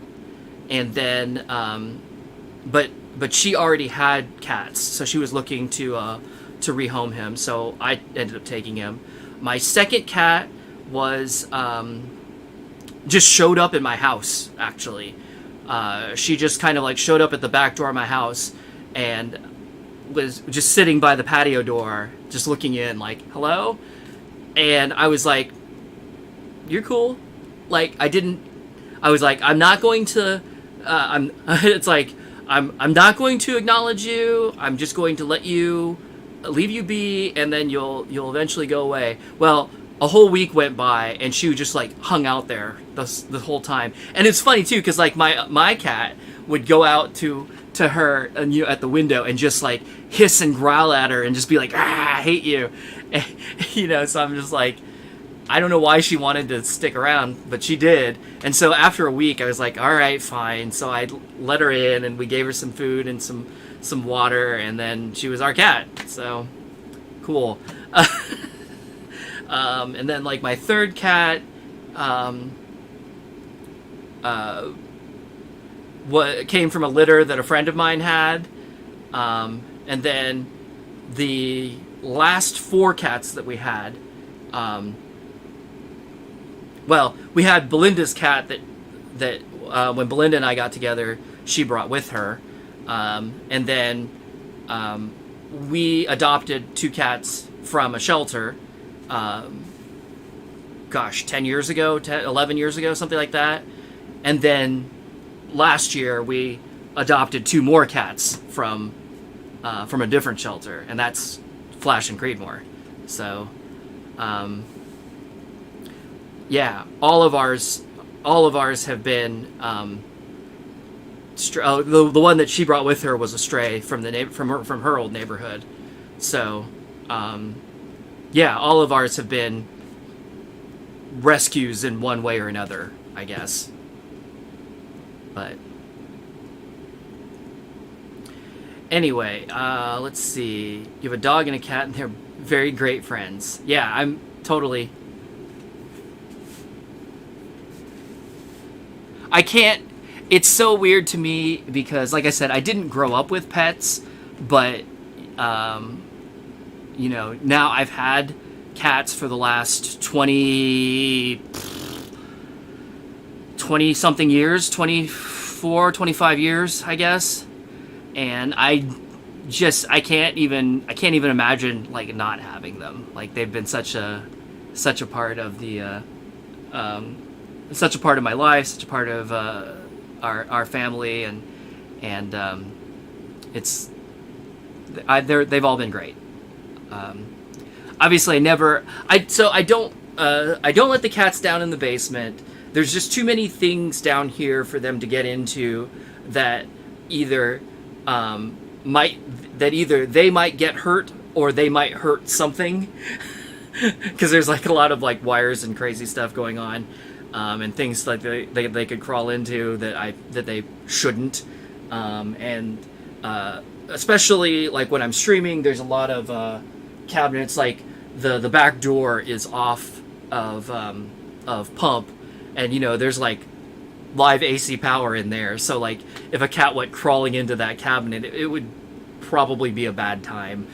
And then... but she already had cats, so she was looking to rehome him, so I ended up taking him. My second cat was... just showed up in my house, actually. She just kind of like showed up at the back door of my house and was just sitting by the patio door, just looking in like, hello? And I was like, you're cool. Like, I was like, I'm not going to, it's like, I'm not going to acknowledge you. I'm just going to leave you be, and then you'll eventually go away. Well, a whole week went by, and she just like hung out there the whole time. And it's funny too, because like my cat would go out to her and at the window and just like hiss and growl at her and just be like, I hate you, and, so I'm just like, I don't know why she wanted to stick around, but she did. And so after a week, I was like, all right, fine. So I let her in, and we gave her some food and some water, and then she was our cat. So cool. And then like my third cat came from a litter that a friend of mine had, and then the last 4 cats that we had, well, we had Belinda's cat that when Belinda and I got together, she brought with her, and then we adopted 2 cats from a shelter. 10 years ago, 11 years ago, something like that. And then last year we adopted 2 more cats from a different shelter, and that's Flash and Creedmoor. So, yeah, all of ours have been, the one that she brought with her was a stray from her old neighborhood. So, yeah, all of ours have been rescues in one way or another, I guess. But anyway, let's see. You have a dog and a cat, and they're very great friends. Yeah, I'm totally... I can't... It's so weird to me because, like I said, I didn't grow up with pets, but... now I've had cats for the last 20 something years, 24, 25 years, I guess. And I can't even imagine like not having them. Like they've been such a part of the, such a part of my life, such a part of, our family, and they've all been great. Obviously, I don't let the cats down in the basement. There's just too many things down here for them to get into that either they might get hurt or they might hurt something, because there's like a lot of like wires and crazy stuff going on, and things like they could crawl into that they shouldn't, and especially like when I'm streaming, there's a lot of cabinets, like the back door is off of pump, and there's like live AC power in there, so like if a cat went crawling into that cabinet, it would probably be a bad time.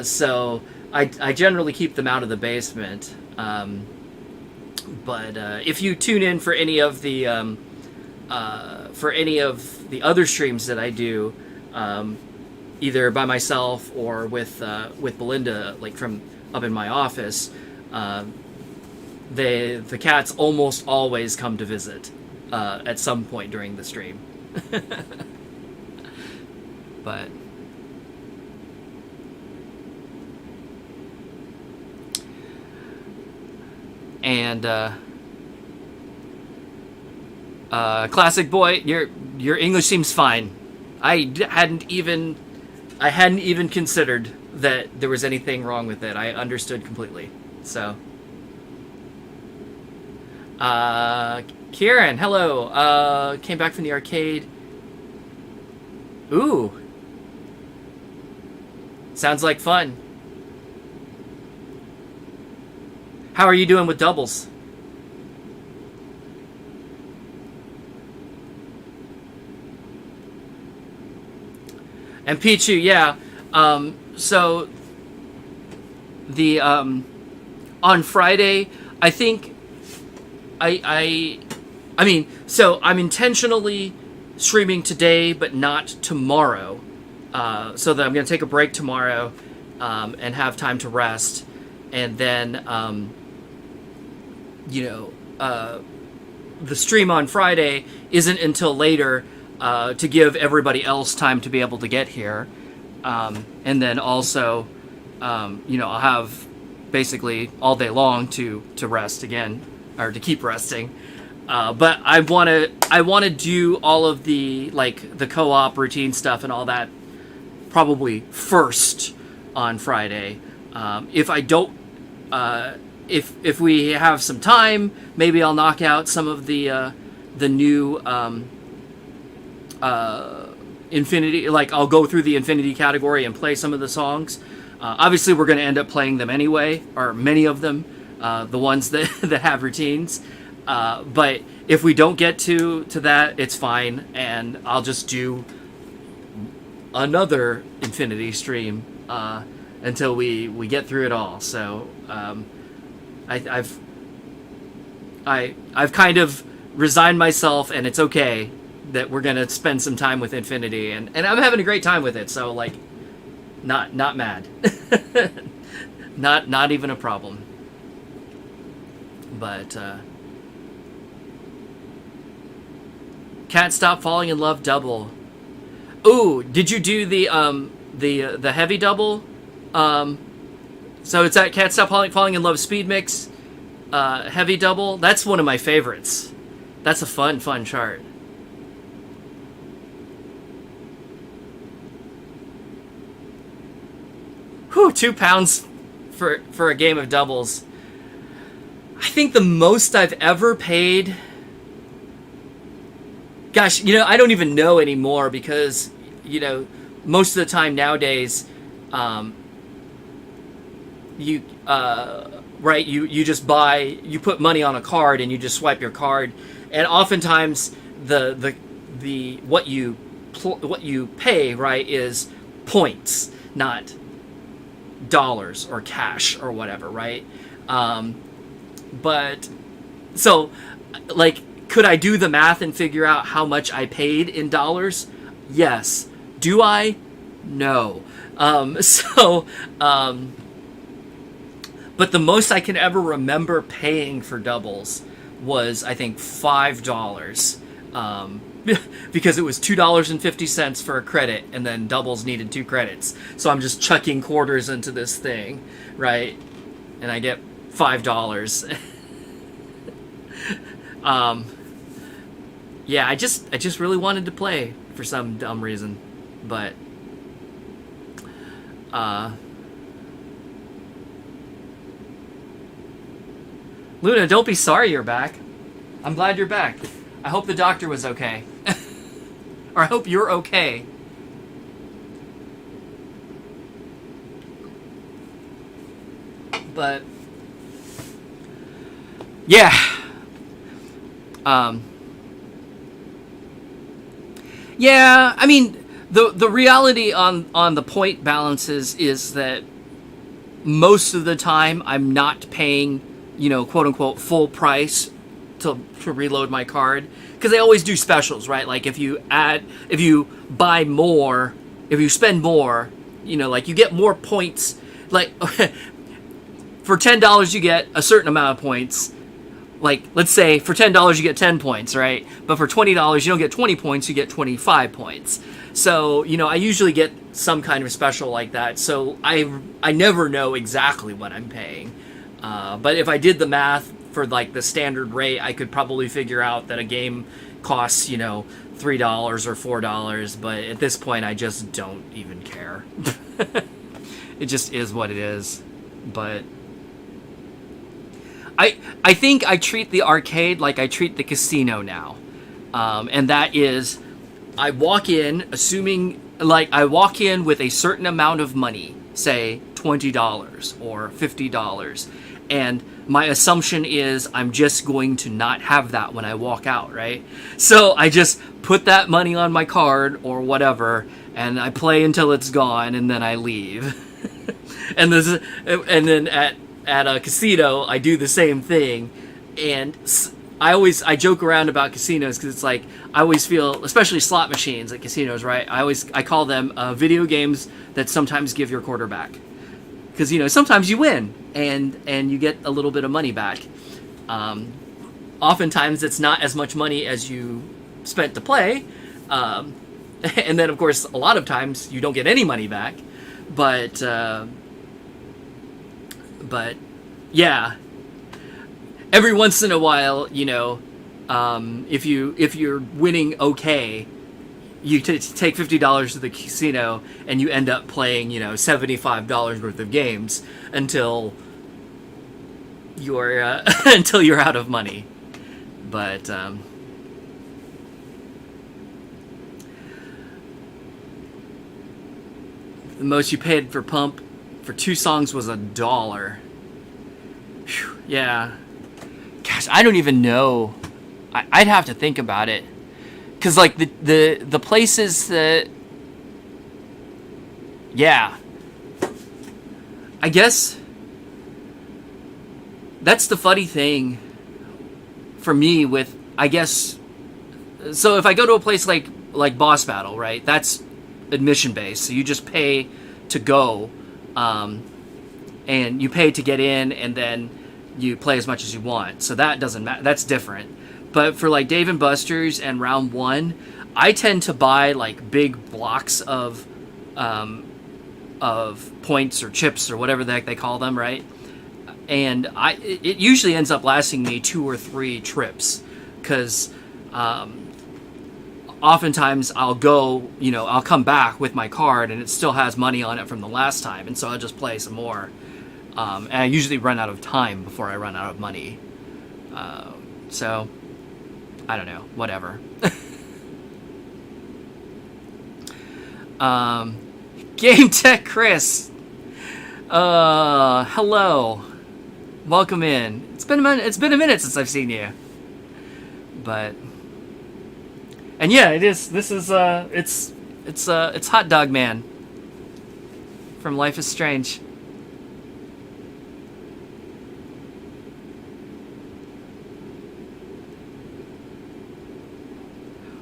So I generally keep them out of the basement, but if you tune in for any of the for any of the other streams that I do, either by myself or with Belinda, like from up in my office, the cats almost always come to visit at some point during the stream. But and Classic Boy, your English seems fine. I hadn't even considered that there was anything wrong with it. I understood completely. So, Kieran, hello. Came back from the arcade. Ooh, sounds like fun. How are you doing with doubles? And Pichu, yeah. So the on Friday, I think I mean, so I'm intentionally streaming today, but not tomorrow. So that I'm going to take a break tomorrow and have time to rest, and then the stream on Friday isn't until later. To give everybody else time to be able to get here. And then also, I'll have basically all day long to rest again, or to keep resting. But I want to do all of the, like, the co-op routine stuff and all that probably first on Friday. If I don't, if we have some time, maybe I'll knock out some of the new, Infinity, like I'll go through the Infinity category and play some of the songs. Obviously, we're going to end up playing them anyway, or many of them, the ones that that have routines. But if we don't get to that, it's fine, and I'll just do another Infinity stream until we get through it all. So I've kind of resigned myself, and it's okay that we're gonna spend some time with Infinity, and I'm having a great time with it. So, like, not mad, not even a problem. But Can't Stop Falling in Love double. Ooh, did you do the heavy double? So it's that Can't Stop Falling in Love speed mix heavy double. That's one of my favorites. That's a fun chart. Whew, £2 for a game of doubles. I think the most I've ever paid... Gosh, I don't even know anymore because, most of the time nowadays, you just buy, you put money on a card and you just swipe your card, and oftentimes what you pay, right, is points, not dollars or cash or whatever, right? But so, like, could I do the math and figure out how much I paid in dollars? Yes. Do I? No. But the most I can ever remember paying for doubles was, I think, $5. Because it was $2.50 for a credit, and then doubles needed 2 credits. So I'm just chucking quarters into this thing, right? And I get $5. Yeah, I just really wanted to play for some dumb reason, but Luna, don't be sorry you're back. I'm glad you're back. I hope the doctor was okay. Or I hope you're okay. But yeah. Yeah, I mean, the reality on the point balances is that most of the time I'm not paying, quote unquote, full price to reload my card, because they always do specials, right? Like if you buy more, if you spend more, like you get more points. Like for $10 you get a certain amount of points. Like let's say for $10 you get 10 points, right? But for $20 you don't get 20 points, you get 25 points. So I usually get some kind of special like that. So I never know exactly what I'm paying. But if I did the math for like the standard rate, I could probably figure out that a game costs, $3 or $4. But at this point, I just don't even care. It just is what it is. But I think I treat the arcade like I treat the casino now. And that is, I walk in with a certain amount of money, say $20 or $50. And my assumption is I'm just going to not have that when I walk out, right? So I just put that money on my card or whatever, and I play until it's gone, and then I leave. and then at a casino, I do the same thing. And I joke around about casinos because it's like I always feel, especially slot machines at casinos, right? I call them video games that sometimes give your quarter back. Because, sometimes you win and you get a little bit of money back. Oftentimes it's not as much money as you spent to play. And then, of course, a lot of times you don't get any money back. But yeah. Every once in a while, if you're winning okay, you take $50 to the casino and you end up playing, $75 worth of games until you're out of money. But the most you paid for Pump for 2 songs was $1. Whew, yeah. Gosh, I don't even know. I'd have to think about it. Because, like, the places that... Yeah. I guess that's the funny thing for me with, I guess... So if I go to a place like Boss Battle, right? That's admission-based. So you just pay to go. And you pay to get in, and then you play as much as you want. So that doesn't matter. That's different. But for like Dave & Buster's and Round 1, I tend to buy like big blocks of points or chips or whatever the heck they call them, right? And it usually ends up lasting me 2 or 3 trips, because oftentimes I'll go, I'll come back with my card and it still has money on it from the last time, and so I'll just play some more. And I usually run out of time before I run out of money. So, I don't know. Whatever. Game Tech Chris. Hello. Welcome in. It's been a minute since I've seen you. But, and yeah, it's Hot Dog Man from Life is Strange.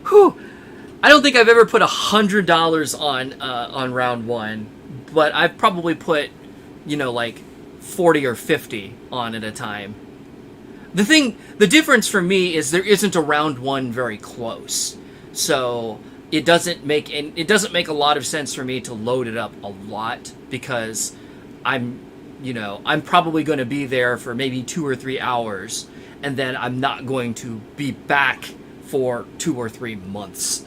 Whew. I don't think I've ever put $100 on Round 1, but I've probably put, like 40 or 50 on at a time. The difference for me is there isn't a Round 1 very close, so it doesn't make a lot of sense for me to load it up a lot, because I'm probably going to be there for maybe 2 or 3 hours, and then I'm not going to be back for 2 or 3 months.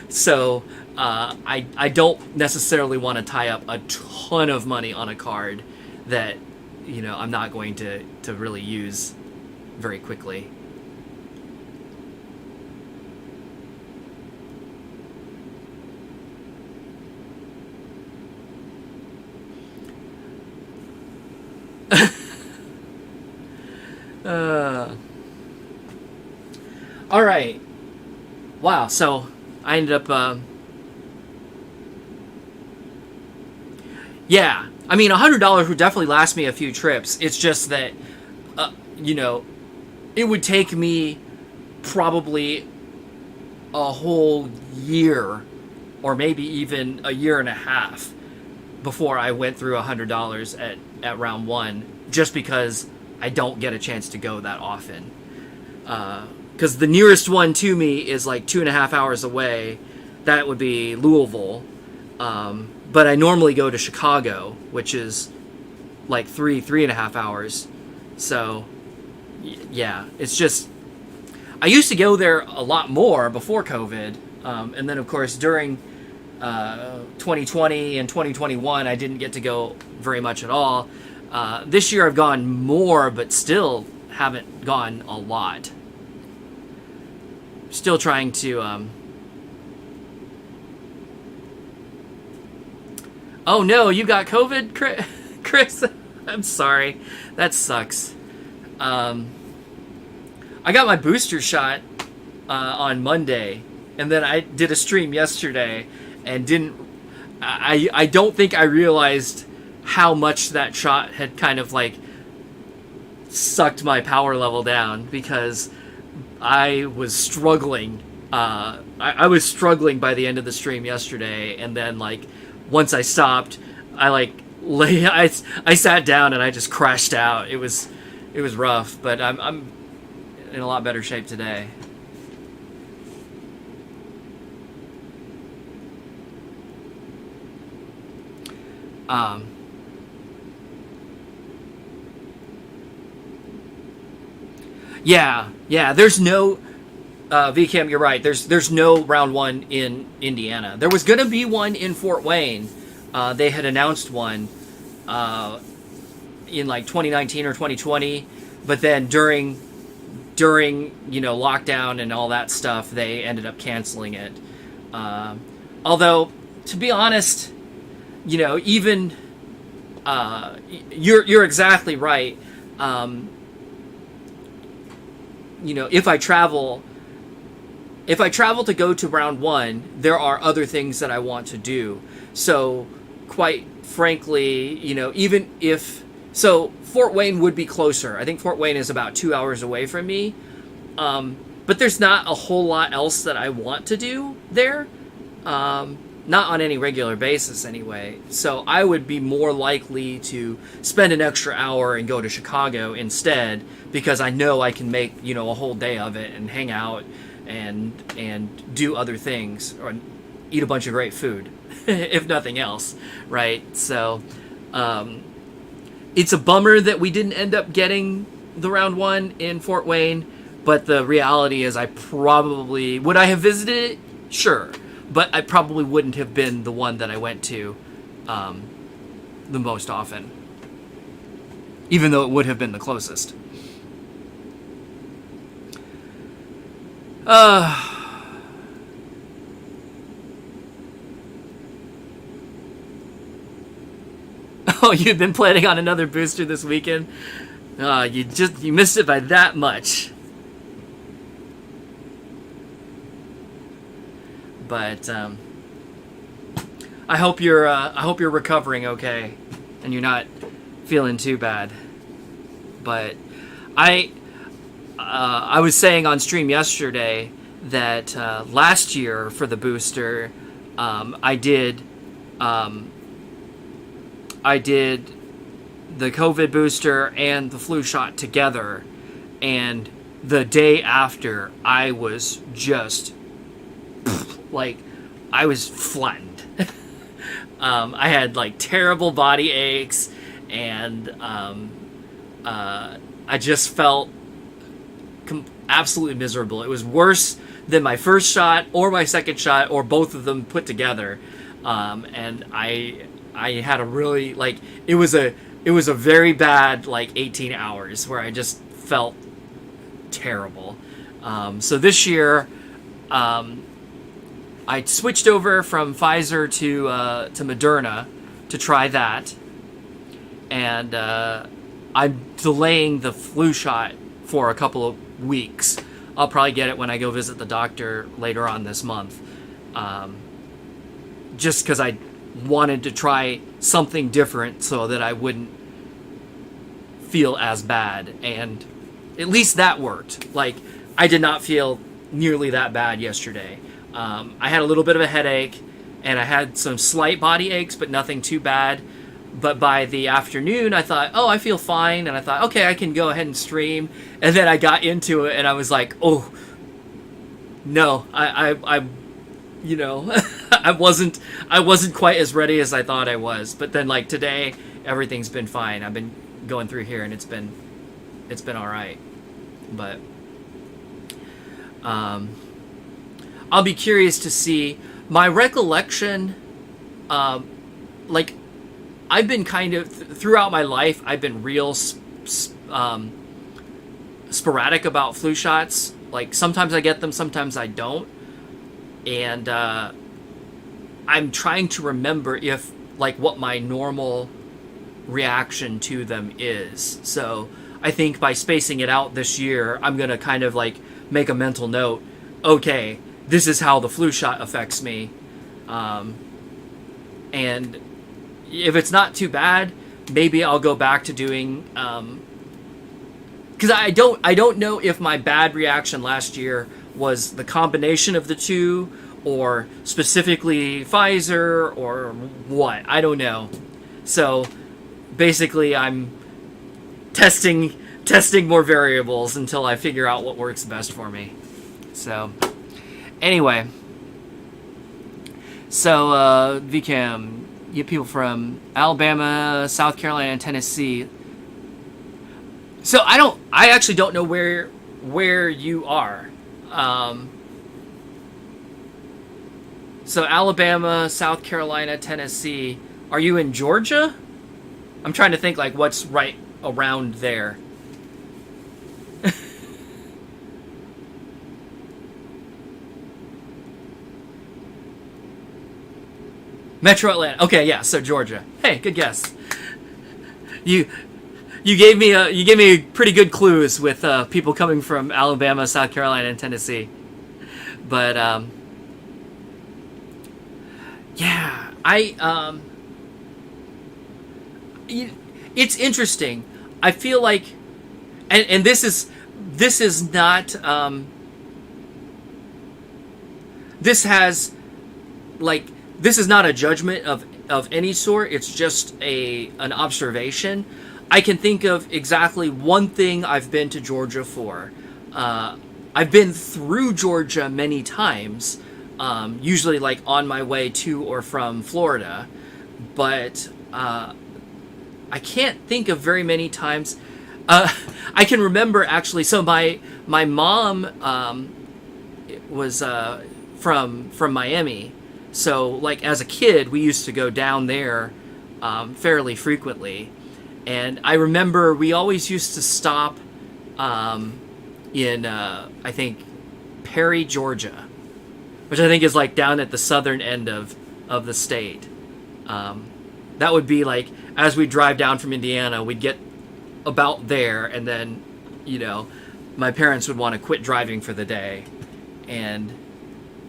So I don't necessarily want to tie up a ton of money on a card that I'm not going to really use very quickly. All right. Wow. So I ended up. Yeah. I mean, $100 would definitely last me a few trips. It's just that, it would take me probably a whole year, or maybe even a year and a half, before I went through $100 at round one, just because I don't get a chance to go that often. Because the nearest one to me is like 2.5 hours away. That would be Louisville. But I normally go to Chicago, which is like 3.5 hours. So, yeah, it's just... I used to go there a lot more before COVID. And then, of course, during 2020 and 2021, I didn't get to go very much at all. This year I've gone more, but still haven't gone a lot. Still trying to... Oh no, you got COVID, Chris? I'm sorry. That sucks. I got my booster shot on Monday, and then I did a stream yesterday, and I don't think I realized how much that shot had kind of like sucked my power level down, because I was struggling. I was struggling by the end of the stream yesterday, and then like once I stopped, I sat down and I just crashed out. It was rough, but I'm in a lot better shape today. Yeah. There's no VCam. You're right. There's no round one in Indiana. There was gonna be one in Fort Wayne. They had announced one in like 2019 or 2020, but then during lockdown and all that stuff, they ended up canceling it. Although, to be honest, even you're exactly right. If I travel to go to round one, there are other things that I want to do. So, quite frankly, even if... So, Fort Wayne would be closer. I think Fort Wayne is about 2 hours away from me. But there's not a whole lot else that I want to do there. Not on any regular basis, anyway. So, I would be more likely to spend an extra hour and go to Chicago instead, because I know I can make, a whole day of it and hang out and do other things, or eat a bunch of great food, if nothing else, right? So, it's a bummer that we didn't end up getting the round one in Fort Wayne, but the reality is would I have visited it? Sure, but I probably wouldn't have been the one that I went to the most often, even though it would have been the closest. Oh, you've been planning on another booster this weekend? You missed it by that much. But I hope you're recovering okay, and you're not feeling too bad. But I was saying on stream yesterday that last year for the booster, I did the COVID booster and the flu shot together, and the day after, I was just I was flattened. I had terrible body aches, and I just felt absolutely miserable. It was worse than my first shot or my second shot or both of them put together. And I had a really it was a very bad 18 hours where I just felt terrible. So this year, I switched over from Pfizer to Moderna to try that, and I'm delaying the flu shot for a couple of weeks. I'll probably get it when I go visit the doctor later on this month, just because I wanted to try something different so that I wouldn't feel as bad. And at least that worked. Like, I did not feel nearly that bad yesterday. I had a little bit of a headache, and I had some slight body aches, but nothing too bad. But by the afternoon, I thought, oh, I feel fine. And I thought, okay, I can go ahead and stream. And then I got into it, and I was like, oh, no, I you know, I wasn't quite as ready as I thought I was. But then, like, today, everything's been fine. I've been going through here, and it's been all right. But I'll be curious to see. My recollection, like, I've been kind of, throughout my life, I've been real sporadic about flu shots. Like, sometimes I get them, sometimes I don't. And I'm trying to remember if, like, what my normal reaction to them is. So I think by spacing it out this year, I'm going to kind of, like, make a mental note. Okay, this is how the flu shot affects me. And if it's not too bad, maybe I'll go back to doing, because I don't know if my bad reaction last year was the combination of the two, or specifically Pfizer, or what. I don't know. So basically, I'm testing more variables until I figure out what works best for me. So anyway, so VCAM. You people from Alabama, South Carolina, and Tennessee. So I actually don't know where you are. So Alabama, South Carolina, Tennessee. Are you in Georgia? I'm trying to think, like, what's right around there. Metro Atlanta. Okay, yeah, so Georgia. Hey, good guess. You gave me pretty good clues with people coming from Alabama, South Carolina, and Tennessee. But yeah, it's interesting. I feel like, and this is not this has, like, this is not a judgment of any sort. It's just an observation. I can think of exactly one thing I've been to Georgia for. I've been through Georgia many times, usually, like, on my way to or from Florida. But I can't think of very many times. I can remember, actually, so my mom was from Miami. So, like, as a kid, we used to go down there fairly frequently. And I remember we always used to stop in, I think, Perry, Georgia, which I think is, like, down at the southern end of the state. That would be, like, as we drive down from Indiana, we'd get about there, and then, you know, my parents would want to quit driving for the day. And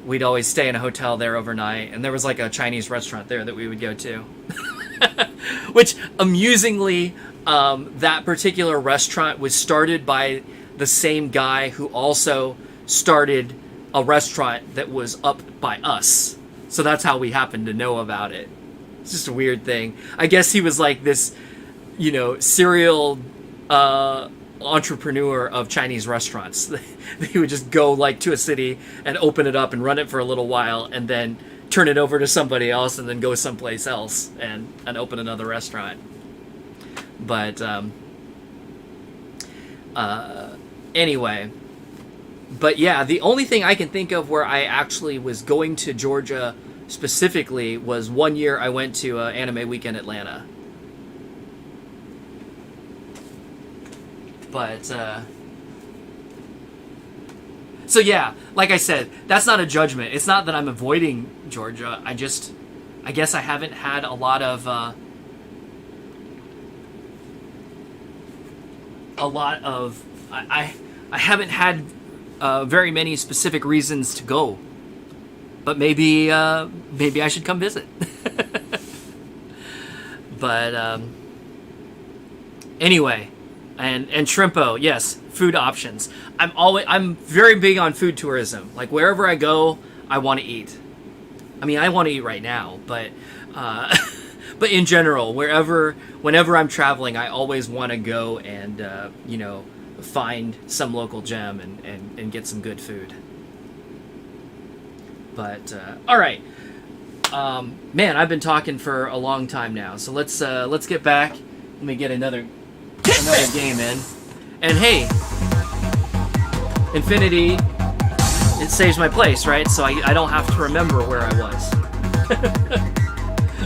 we'd always stay in a hotel there overnight, and there was, like, a Chinese restaurant there that we would go to. Which, amusingly, that particular restaurant was started by the same guy who also started a restaurant that was up by us. So that's how we happened to know about it. It's just a weird thing. I guess he was, like, this, you know, serial entrepreneur of Chinese restaurants. He would just go, like, to a city and open it up and run it for a little while, and then turn it over to somebody else, and then go someplace else and open another restaurant. But anyway, but yeah, the only thing I can think of where I actually was going to Georgia specifically was one year I went to Anime Weekend Atlanta. But so yeah, like I said, that's not a judgment. It's not that I'm avoiding Georgia. I guess I haven't had a lot of I haven't had very many specific reasons to go. But maybe I should come visit. But anyway, And Shrimpo, yes, food options. I'm very big on food tourism. Like wherever I go, I want to eat. I mean, I want to eat right now, but but in general, whenever I'm traveling, I always want to go and find some local gem and get some good food. But all right, man, I've been talking for a long time now, so let's get back. Let me get another game in. And hey, Infinity, it saves my place, right? So I don't have to remember where I was.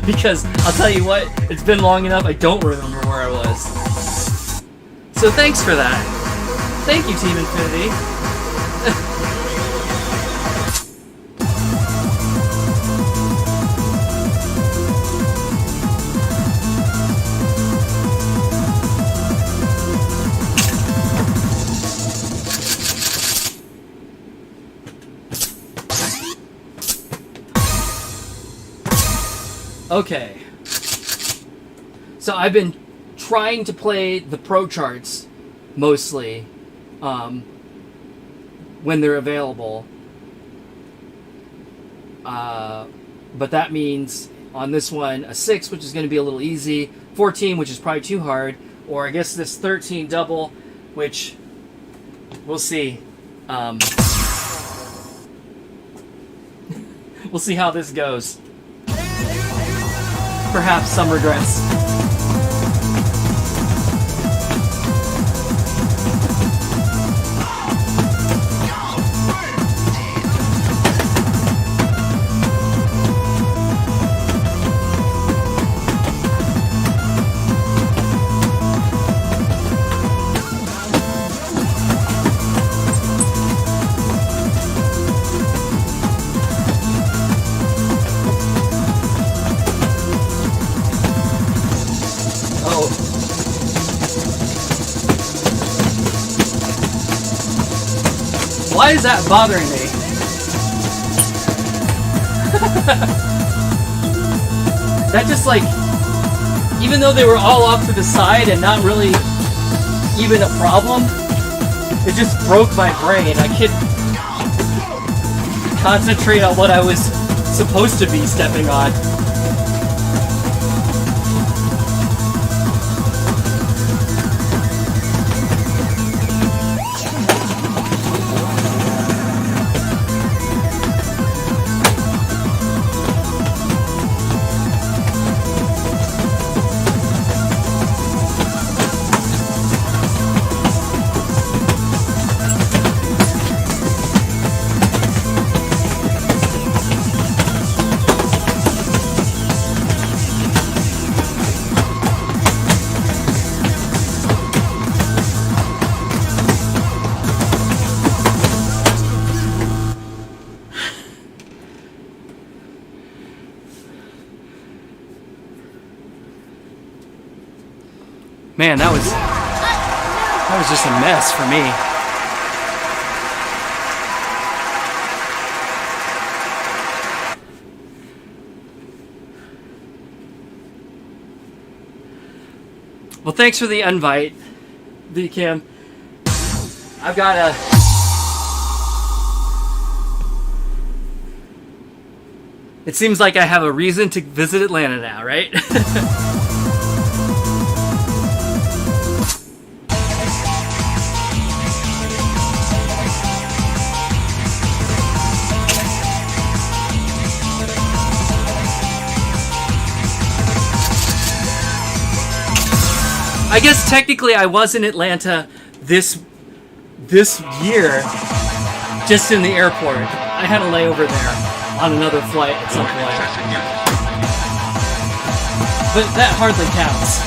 Because I'll tell you what, it's been long enough, I don't remember where I was. So thanks for that. Thank you, Team Infinity. Okay, so I've been trying to play the pro charts mostly when they're available, but that means on this one a 6, which is going to be a little easy, 14, which is probably too hard, or I guess this 13 double, which we'll see. We'll see how this goes. Perhaps some regrets. Why is that bothering me? That just like, even though they were all off to the side and not really even a problem, it just broke my brain. I couldn't concentrate on what I was supposed to be stepping on. Man, that was just a mess for me. Well, thanks for the invite, VCam. I've got a... It seems like I have a reason to visit Atlanta now, right? I guess technically I was in Atlanta this year, just in the airport. I had a layover there on another flight at some point. But that hardly counts.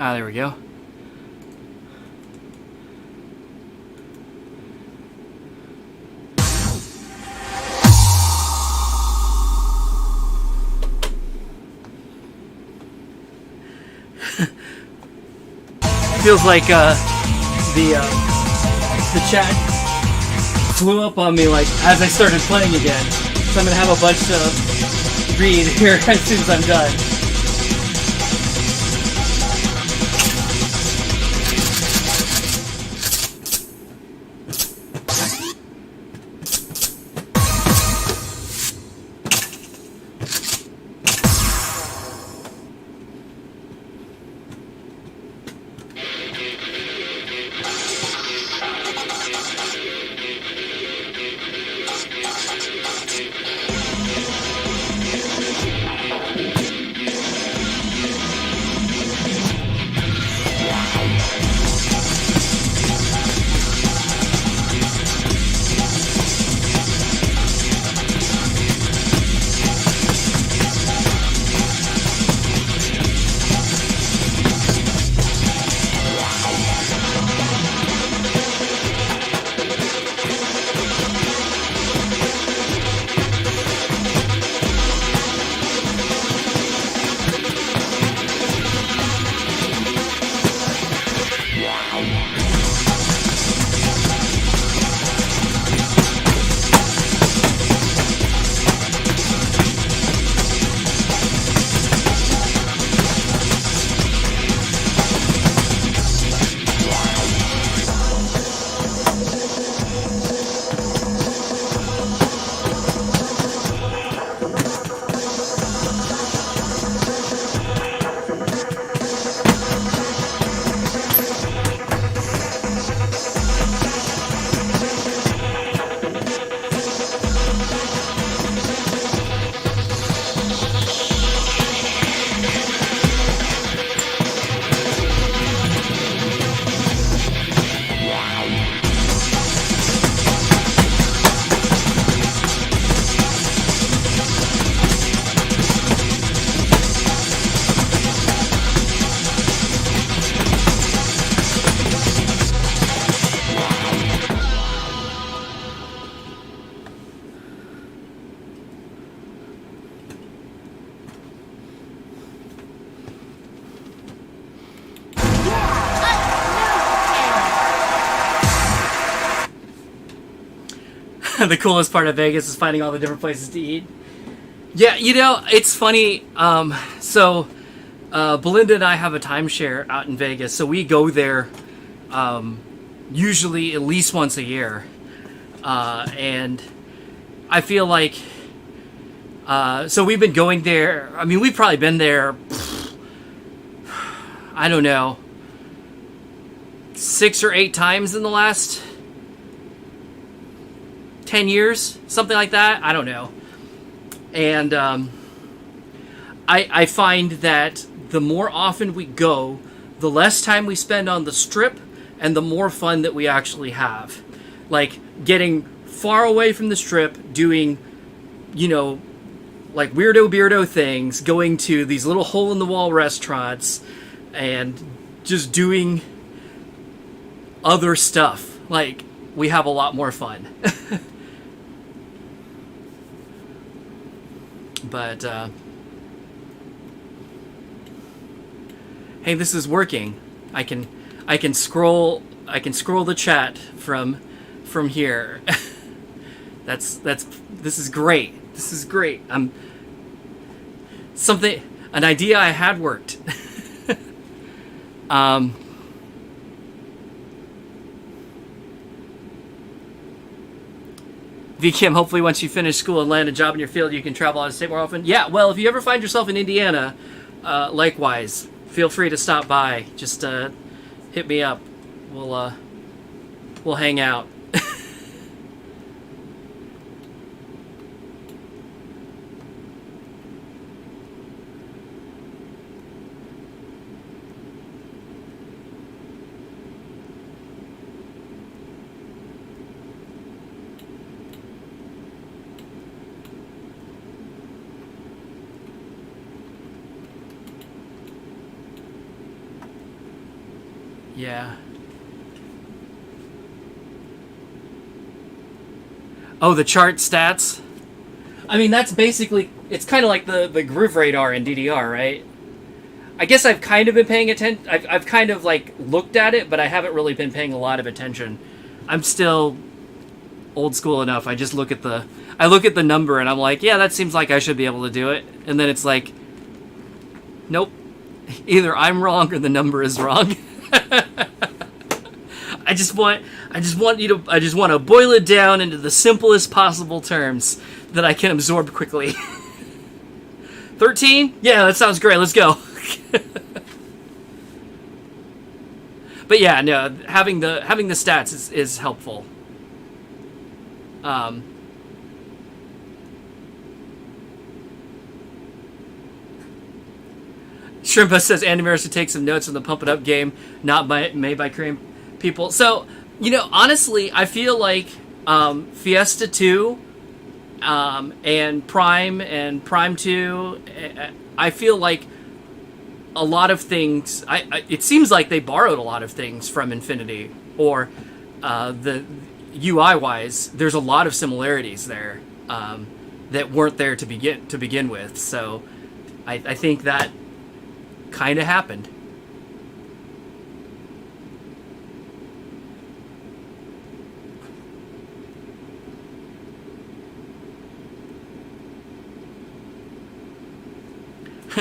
Ah, there we go. Feels like the chat flew up on me like as I started playing again. So I'm gonna have a bunch to read here as soon as I'm done. The coolest part of Vegas is finding all the different places to eat. Yeah, you know, it's funny. Belinda and I have a timeshare out in Vegas, so we go there usually at least once a year. And I feel like... so we've been going there... I mean, we've probably been there... I don't know... 6 or 8 times in the last... 10 years, something like that. I don't know. And I find that the more often we go, the less time we spend on the strip and the more fun that we actually have. Like getting far away from the strip, doing, you know, like weirdo things, going to these little hole-in-the-wall restaurants and just doing other stuff. Like, we have a lot more fun. But hey, this is working. I can scroll the chat from here. This is great. This is great. An idea I had worked. VKM, hopefully once you finish school and land a job in your field, you can travel out of state more often. Yeah, well, if you ever find yourself in Indiana, likewise, feel free to stop by. Just hit me up. We'll hang out. Yeah. Oh, the chart stats? I mean, that's basically... It's kind of like the Groove Radar in DDR, right? I guess I've kind of been paying attention. I've kind of, like, looked at it, but I haven't really been paying a lot of attention. I'm still old school enough. I just look at the... I look at the number, and I'm like, yeah, that seems like I should be able to do it. And then it's like, nope. Either I'm wrong or the number is wrong. I just want to boil it down into the simplest possible terms that I can absorb quickly. 13? Yeah, that sounds great. Let's go. But yeah, no, having the stats is helpful. Shrimpa says Andy Maris should take some notes on the Pump It Up game, made by Korean people. So, honestly, I feel like Fiesta 2 and Prime 2, I feel like a lot of things... it seems like they borrowed a lot of things from Infinity, or the UI-wise, there's a lot of similarities there that weren't there to begin with. So I think that kind of happened.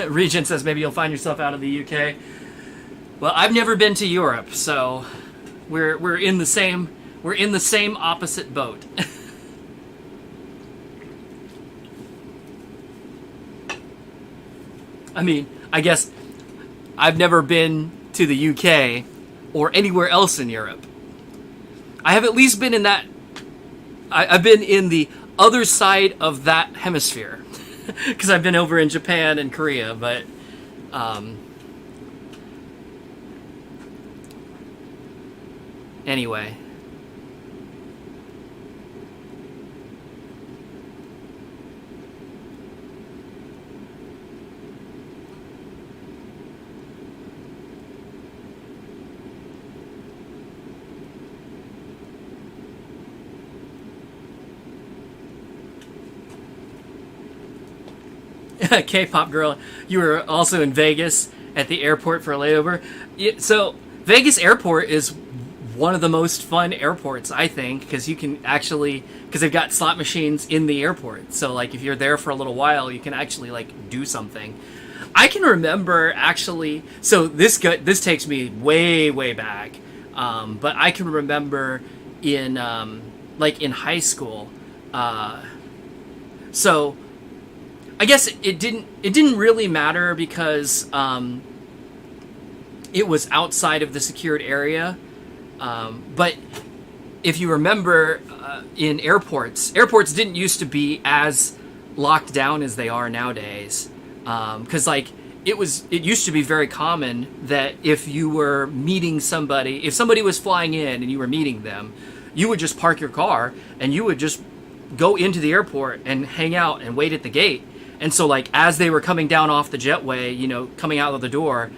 Regent says maybe you'll find yourself out of the UK. Well, I've never been to Europe, so we're in the same opposite boat. I mean, I guess I've never been to the UK or anywhere else in Europe. I have at least been in that... I've been in the other side of that hemisphere. Because I've been over in Japan and Korea, but... Anyway... K-pop girl, you were also in Vegas at the airport for a layover. So Vegas airport is one of the most fun airports, I think, because they've got slot machines in the airport. So like if you're there for a little while, you can actually like do something. I can remember actually. So this takes me way back, but I can remember in in high school. So. I guess it didn't really matter because it was outside of the secured area. But if you remember, in airports didn't used to be as locked down as they are nowadays. Because it used to be very common that if you were meeting somebody, if somebody was flying in and you were meeting them, you would just park your car and you would just go into the airport and hang out and wait at the gate. And so, like, as they were coming down off the jetway, coming out of the door,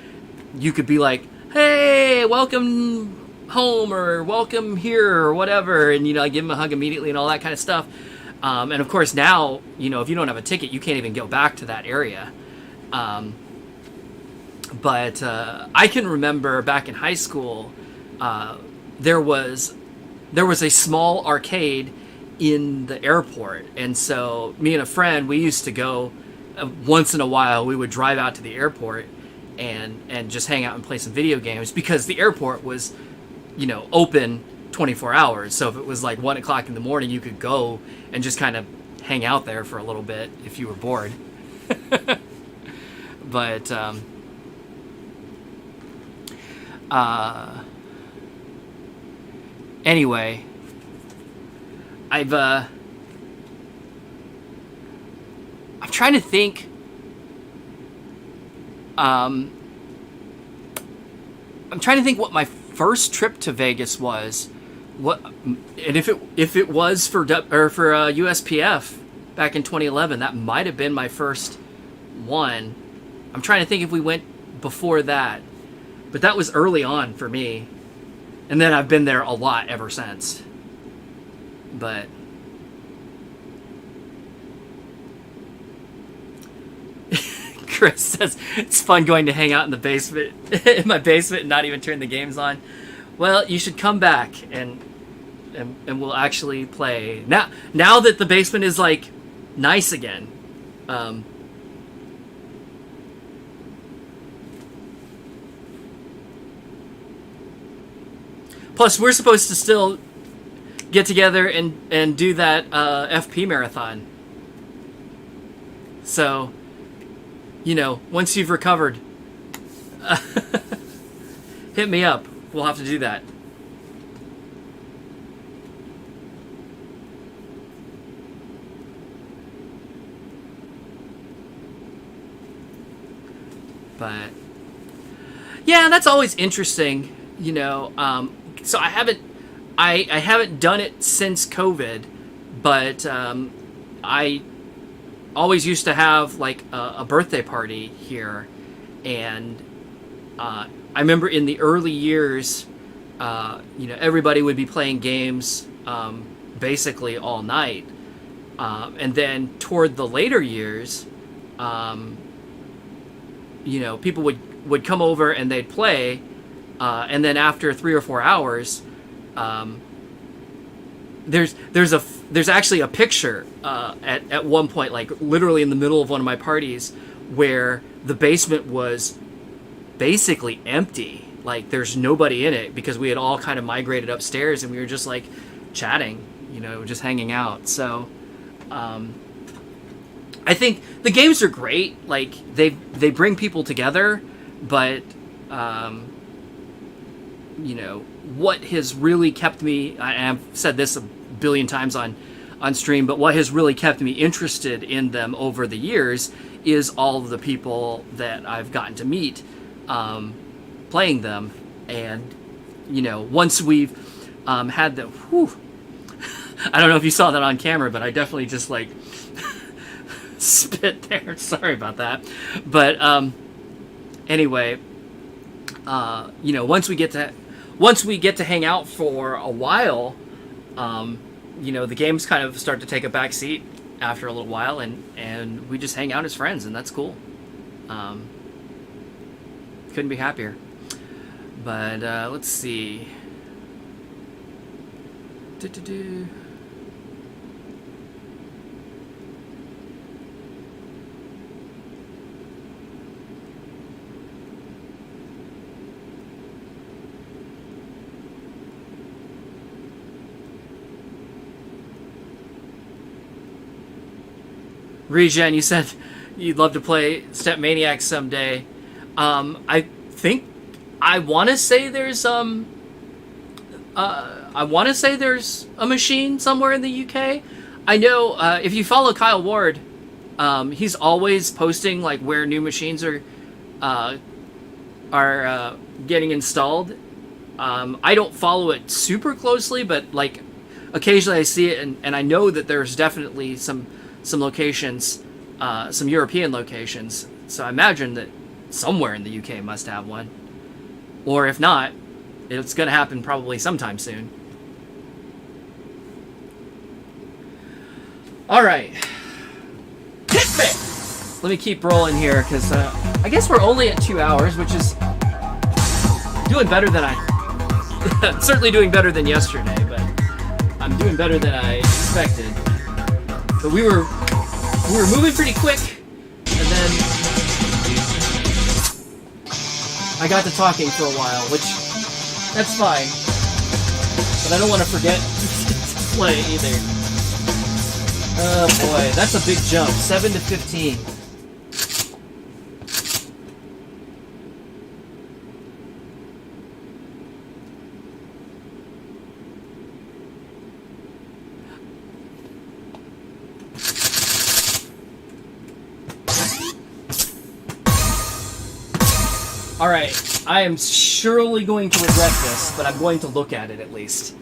you could be like, hey, welcome home, or welcome here, or whatever, and, give them a hug immediately and all that kind of stuff. And, of course, now, if you don't have a ticket, you can't even go back to that area. But I can remember back in high school, there was a small arcade in the airport, and so me and a friend, we used to go once in a while. We would drive out to the airport and just hang out and play some video games, because the airport was open 24 hours. So if it was like 1 o'clock in the morning, you could go and just kind of hang out there for a little bit if you were bored. But anyway, I'm trying to think. I'm trying to think what my first trip to Vegas was. And if it was for USPF back in 2011, that might have been my first one. I'm trying to think if we went before that. But that was early on for me. And then I've been there a lot ever since. But Chris says it's fun going to hang out in the basement, in my basement, and not even turn the games on. Well, you should come back and we'll actually play now that the basement is like nice again. Plus, we're supposed to still get together and do that FP marathon. So, you know, once you've recovered, hit me up. We'll have to do that. But yeah, that's always interesting, you know. So I haven't done it since COVID, but I always used to have like a birthday party here, and I remember in the early years, you know, everybody would be playing games basically all night, and then toward the later years, you know, people would come over and they'd play, and then after 3 or 4 hours, there's actually a picture at one point, like literally in the middle of one of my parties, where the basement was basically empty. Like there's nobody in it because we had all kind of migrated upstairs and we were just like chatting, you know, just hanging out. So I think the games are great. Like they bring people together, but you know, what has really kept me, I've said this a billion times on stream, but what has really kept me interested in them over the years is all of the people that I've gotten to meet playing them. And, you know, once we've had the, I don't know if you saw that on camera, but I definitely just like spit there. Sorry about that. But anyway, you know, once we get to hang out for a while, you know, the games kind of start to take a back seat after a little while, and we just hang out as friends, and that's cool. Couldn't be happier. But let's see. Regen, you said you'd love to play Step Maniac someday. I think I want to say there's a machine somewhere in the UK. I know if you follow Kyle Ward, he's always posting like where new machines are getting installed. I don't follow it super closely, but like occasionally I see it, and I know that there's definitely some locations, some European locations. So I imagine that somewhere in the UK must have one. Or if not, it's going to happen probably sometime soon. All right. Hit me! Let me keep rolling here, because I guess we're only at 2 hours, which is doing better than certainly doing better than yesterday, but I'm doing better than I expected. But we were moving pretty quick, and then I got to talking for a while, which that's fine. But I don't want to forget to play either. Oh boy, that's a big jump. 7 to 15. Alright, I am surely going to regret this, but I'm going to look at it at least.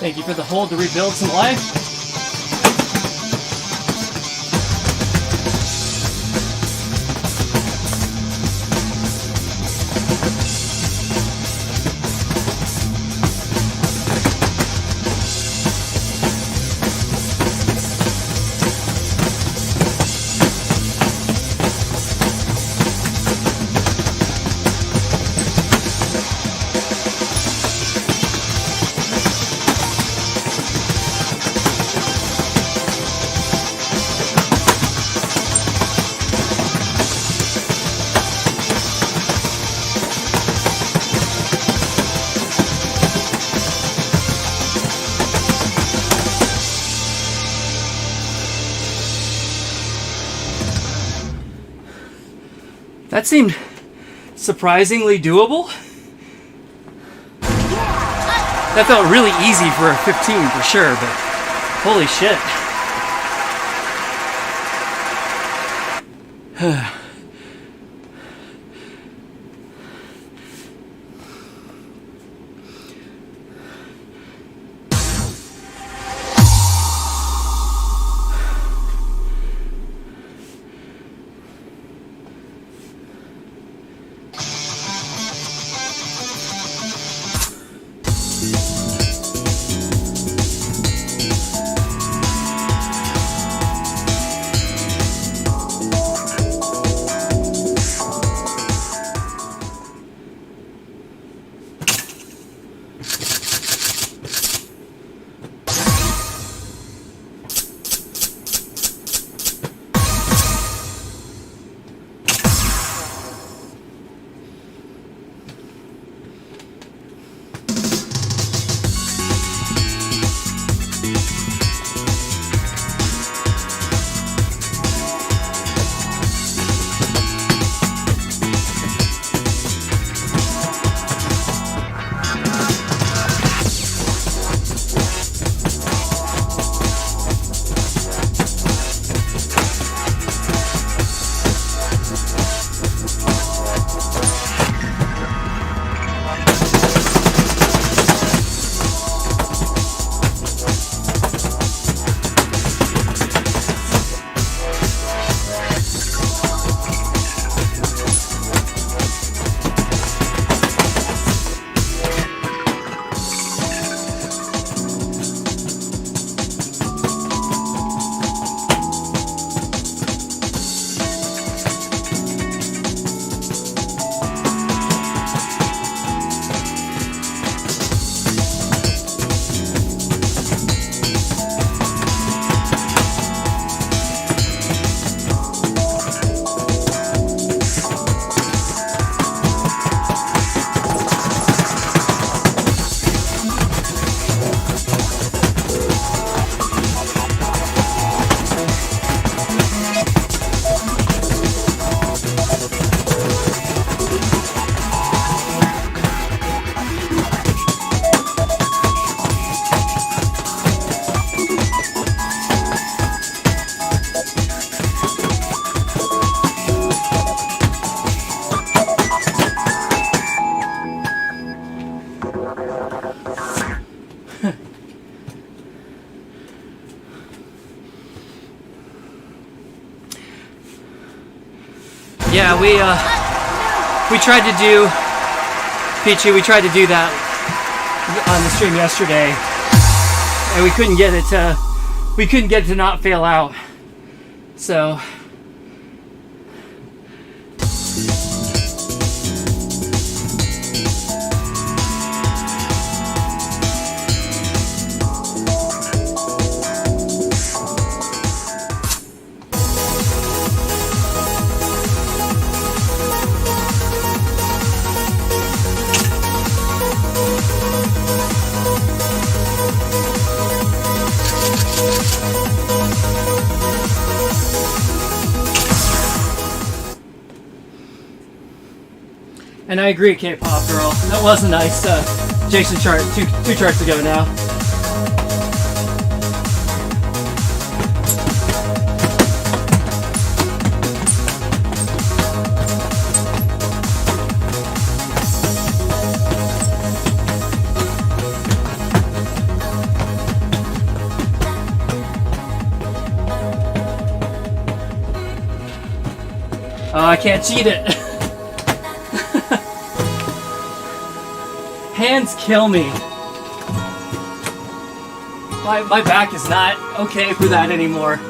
Thank you for the hold to rebuild some life. That seemed surprisingly doable. That felt really easy for a 15 for sure, but holy shit. Yeah, we tried to do, Peachy, we tried to do that on the stream yesterday, and we couldn't get it to not fail out. So and I agree, K-pop girl. That was a nice Jason chart two charts ago now. I can't cheat it. Hands kill me. My back is not okay for that anymore.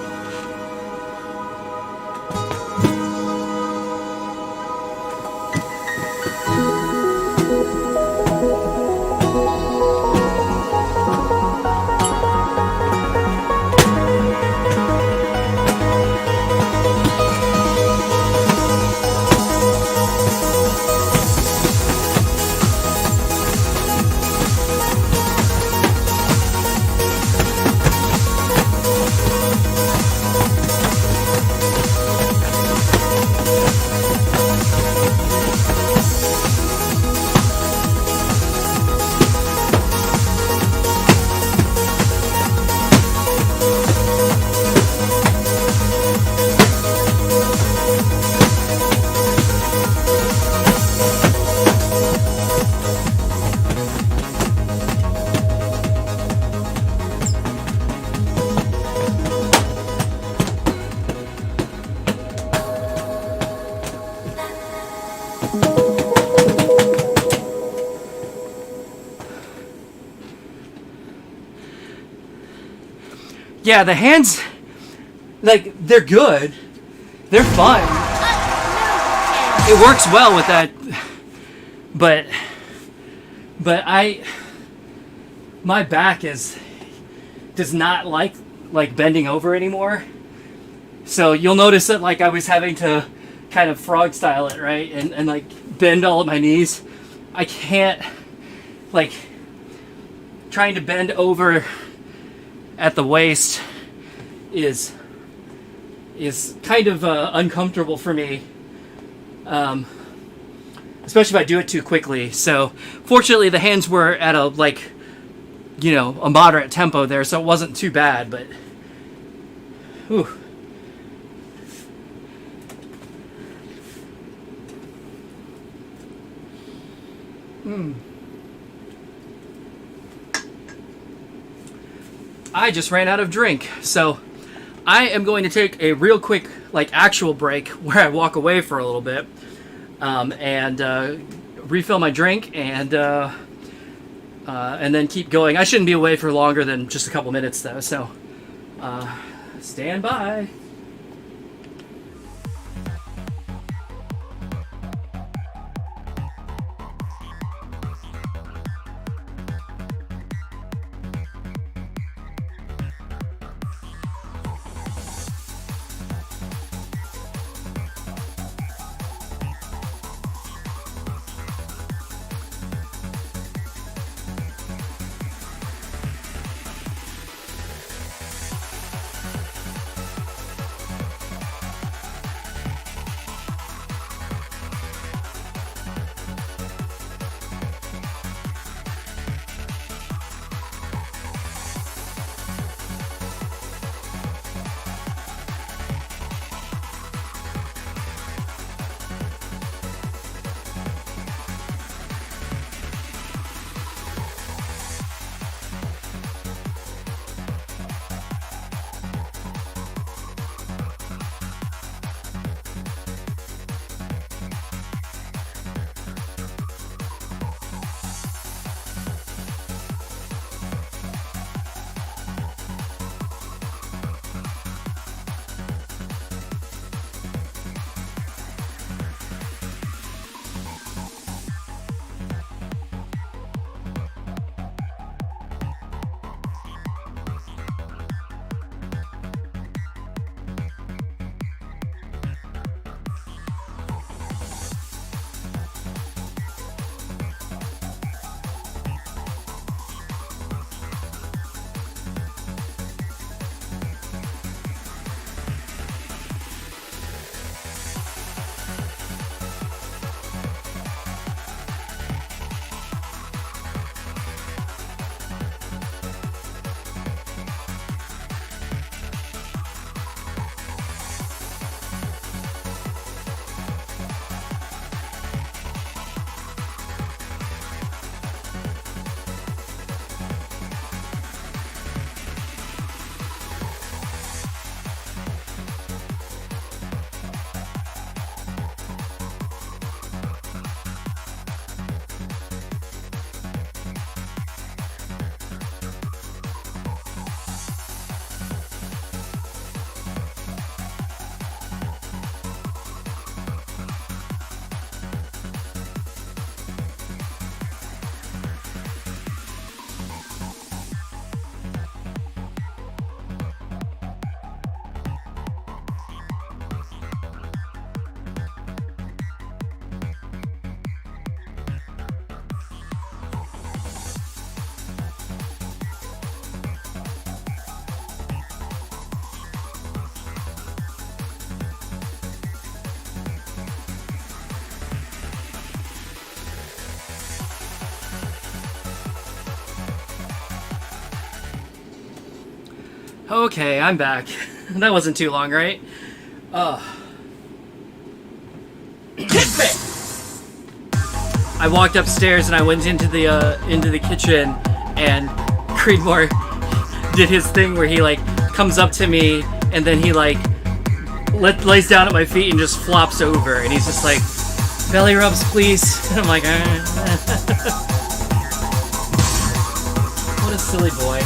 Yeah, the hands, like, they're good. They're fun. It works well with that. But my back does not like bending over anymore. So you'll notice that, like, I was having to kind of frog style it, right? And like bend all of my knees. I can't, like, trying to bend over at the waist is kind of uncomfortable for me, especially if I do it too quickly. So fortunately the hands were at a, like, you know, a moderate tempo there, so it wasn't too bad. But whew. I just ran out of drink, so I am going to take a real quick, like, actual break where I walk away for a little bit, and refill my drink, and then keep going. I shouldn't be away for longer than just a couple minutes, though, so stand by. Okay, I'm back. That wasn't too long, right? I walked upstairs and I went into the kitchen, and Creedmoor did his thing where he like comes up to me and then he like lays down at my feet and just flops over, and he's just like, belly rubs, please. And I'm like, what a silly boy.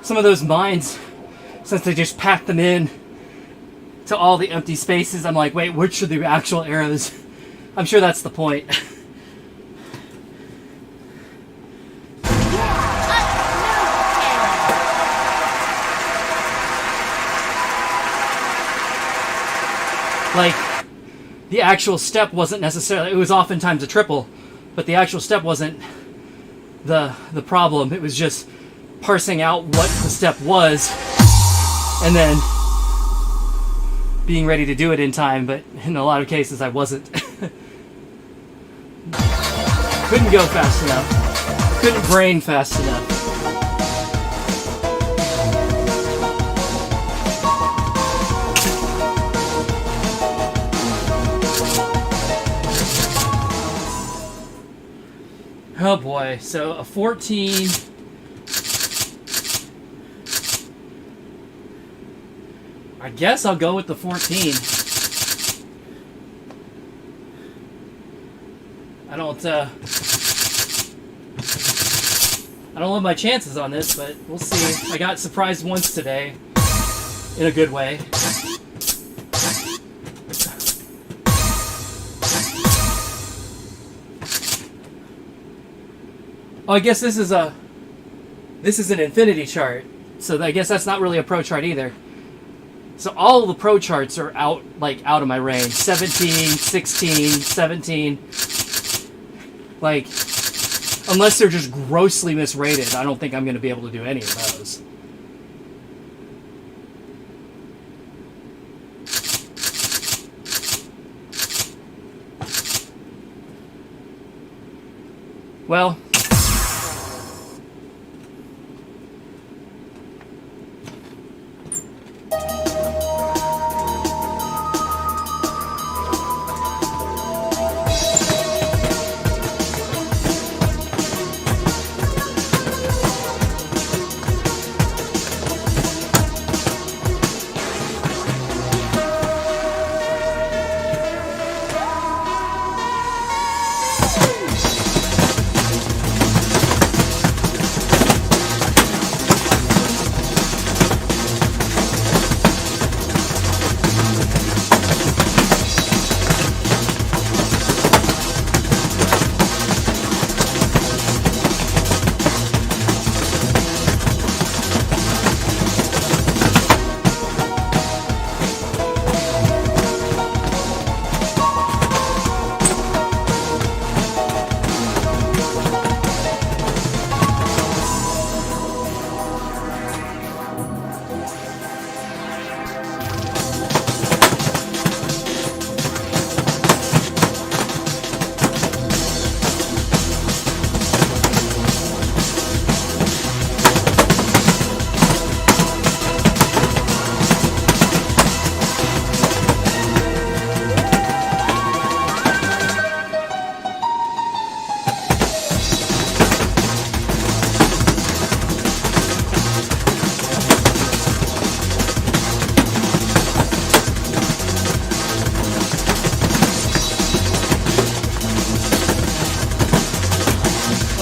Some of those mines, since they just packed them in to all the empty spaces, I'm like, wait, which are the actual arrows? I'm sure that's the point. Like, the actual step wasn't necessarily, it was oftentimes a triple, but the actual step wasn't the problem. It was just parsing out what the step was and then being ready to do it in time, but in a lot of cases I wasn't. Couldn't go fast enough. Couldn't brain fast enough. Oh boy, so a 14. I guess I'll go with the 14. I don't love my chances on this, but we'll see. I got surprised once today, in a good way. Oh, I guess this is an infinity chart, so I guess that's not really a pro chart either. So all of the pro charts are out of my range. 17, 16, 17. Like, unless they're just grossly misrated, I don't think I'm going to be able to do any of those. Well,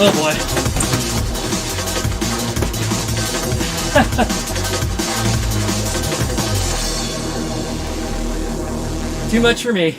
Oh boy. Too much for me.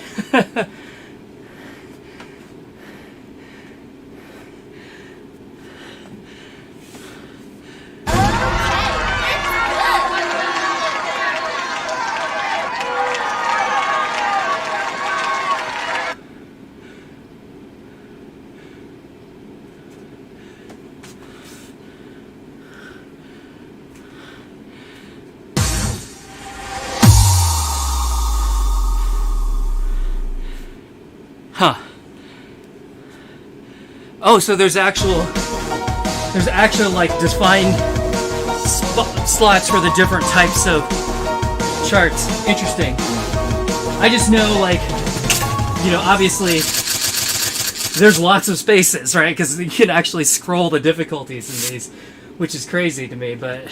Huh. Oh, so there's actual like defined slots for the different types of charts. Interesting. I just know, like, you know, obviously there's lots of spaces, right? Because you can actually scroll the difficulties in these, which is crazy to me, but.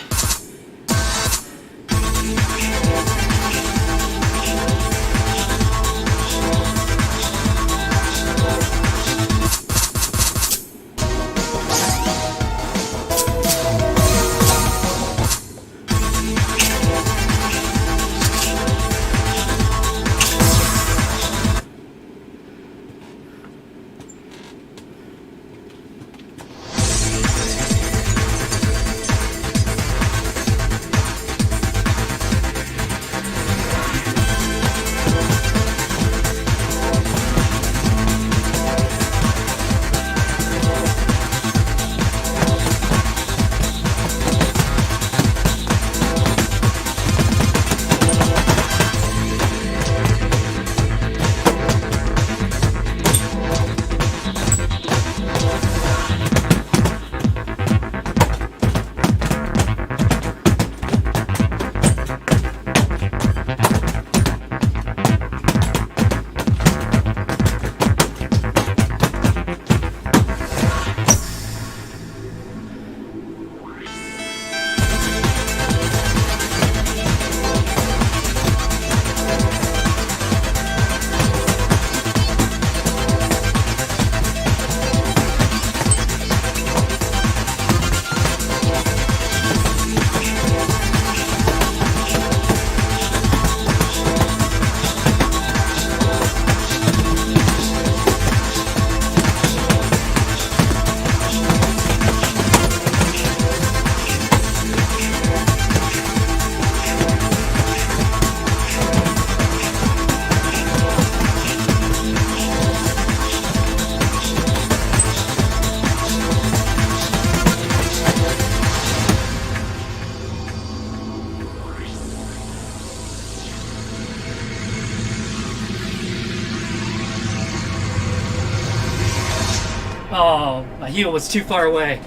Oh, my heel was too far away.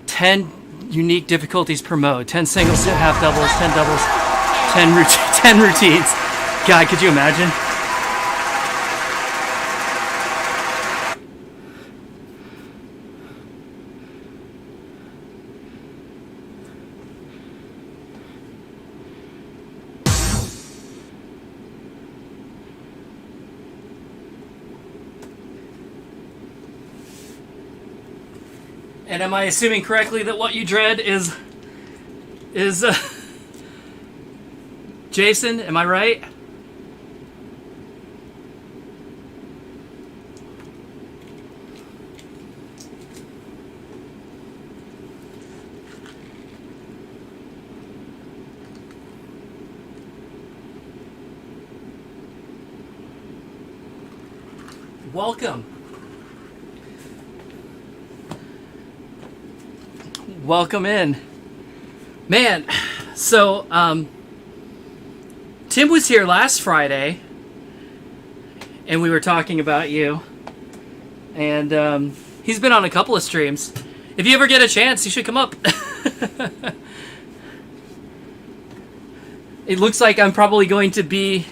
Ten unique difficulties per mode. 10 singles, half doubles, 10 doubles, 10 routines. God, could you imagine? And am I assuming correctly that what you dread is Jason? Am I right? Welcome. Welcome in. Man, so Tim was here last Friday and we were talking about you, and he's been on a couple of streams. If you ever get a chance, you should come up. It looks like I'm probably going to be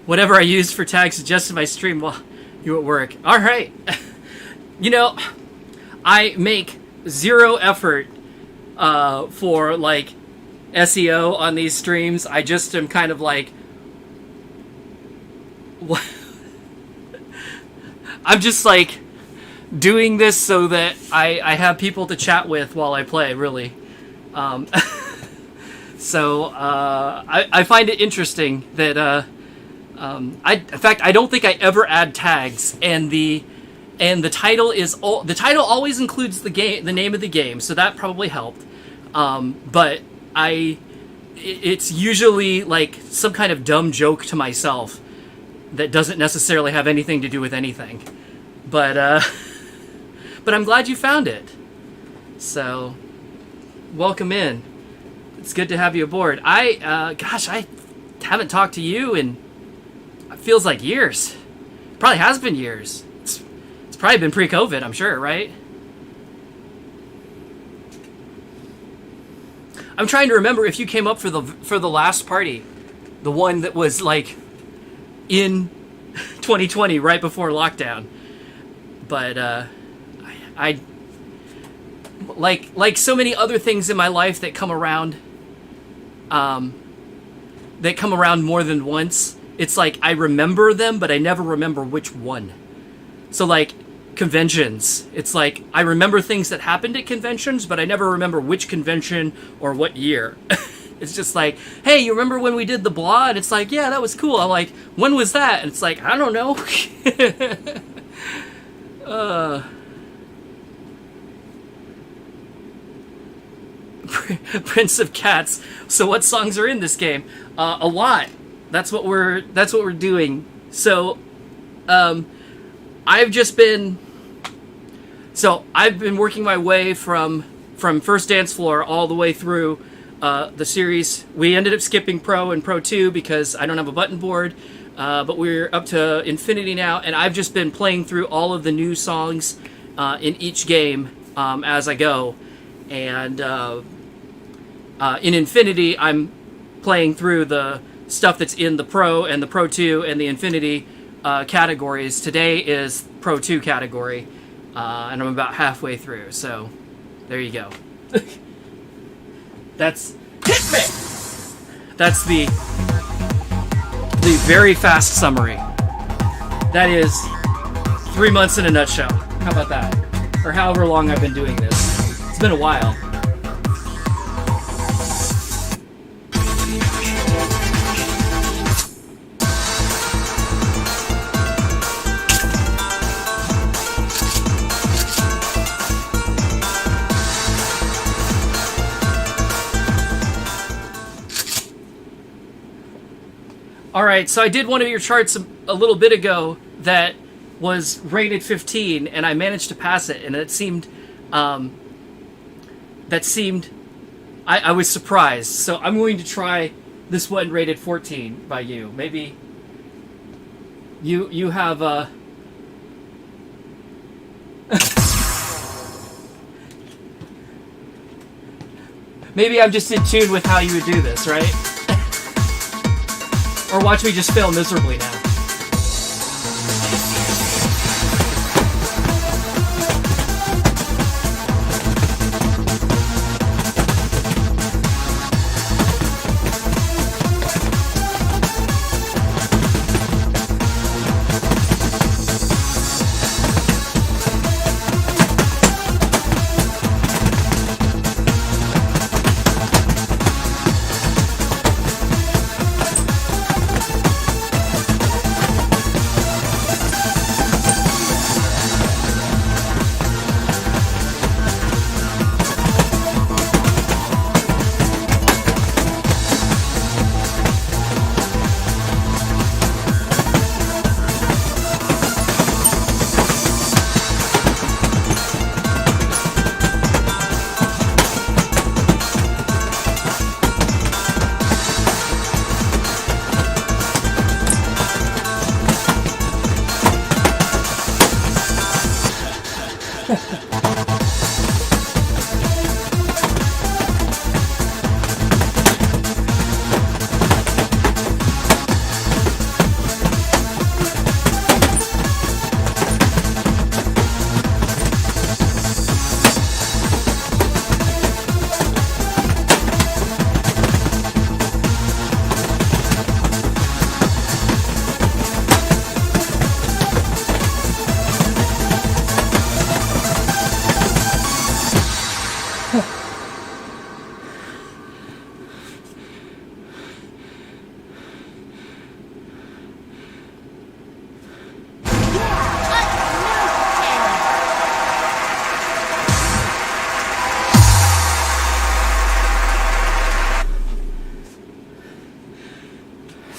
whatever I used for tag suggested my stream while you were at work. All right. You know, I make zero effort for like SEO on these streams. I just am kind of like, what? I'm just like doing this so that I have people to chat with while I play, really. So I find it interesting that in fact, I don't think I ever add tags, and the title the title always includes the name of the game, so that probably helped. But it's usually like some kind of dumb joke to myself that doesn't necessarily have anything to do with anything. But I'm glad you found it. So welcome in. It's good to have you aboard. I haven't talked to you in, it feels like years. Probably has been years. It's probably been pre-COVID, I'm sure, right? I'm trying to remember if you came up for the last party, the one that was like in 2020, right before lockdown. But I like so many other things in my life that come around more than once. It's like I remember them, but I never remember which one. So like conventions, it's like I remember things that happened at conventions, but I never remember which convention or what year. It's just like, hey, you remember when we did the blah? And it's like, yeah, that was cool. I'm like, when was that? And it's like, I don't know. Prince of Cats. So what songs are in this game? A lot. That's what we're doing. So I've been working my way from First Dance Floor all the way through the series. We ended up skipping Pro and Pro 2 because I don't have a button board, but we're up to Infinity now, and I've just been playing through all of the new songs in each game as I go. And in Infinity, I'm playing through the stuff that's in the Pro and the Pro 2 and the Infinity categories. Today is Pro 2 category, and I'm about halfway through, so there you go. That's the very fast summary. That is 3 months in a nutshell. How about that? Or however long I've been doing this. It's been a while. Alright, so I did one of your charts a little bit ago that was rated 15, and I managed to pass it, and it seemed, I was surprised. So I'm going to try this one rated 14 by you. Maybe you have a... Maybe I'm just in tune with how you would do this, right? Or watch me just fail miserably now.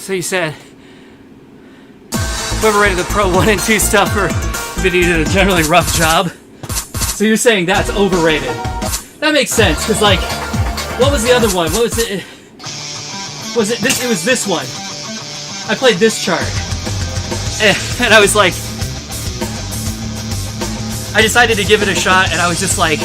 So you said whoever rated the Pro 1 and 2 stuff for video did a generally rough job. So you're saying that's overrated. That makes sense, because like, what was the other one? What was it? Was it this? It was this one. I played this chart. And I was like, I decided to give it a shot, and I was just like,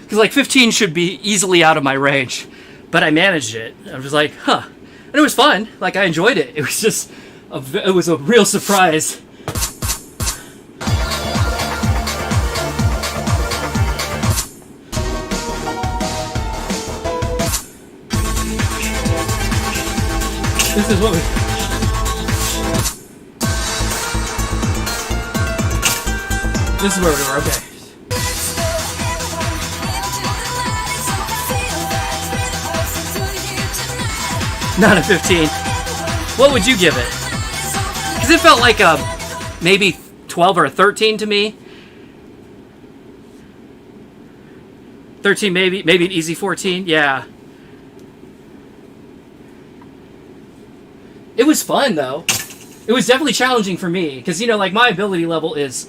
because like 15 should be easily out of my range, but I managed it. I was like, huh. And it was fun. Like, I enjoyed it. It was just, it was a real surprise. This is what we... This is where we were, okay. Not a 15. What would you give it? Because it felt like a maybe 12 or a 13 to me. 13 maybe an easy 14, yeah. It was fun though. It was definitely challenging for me because, you know, like my ability level is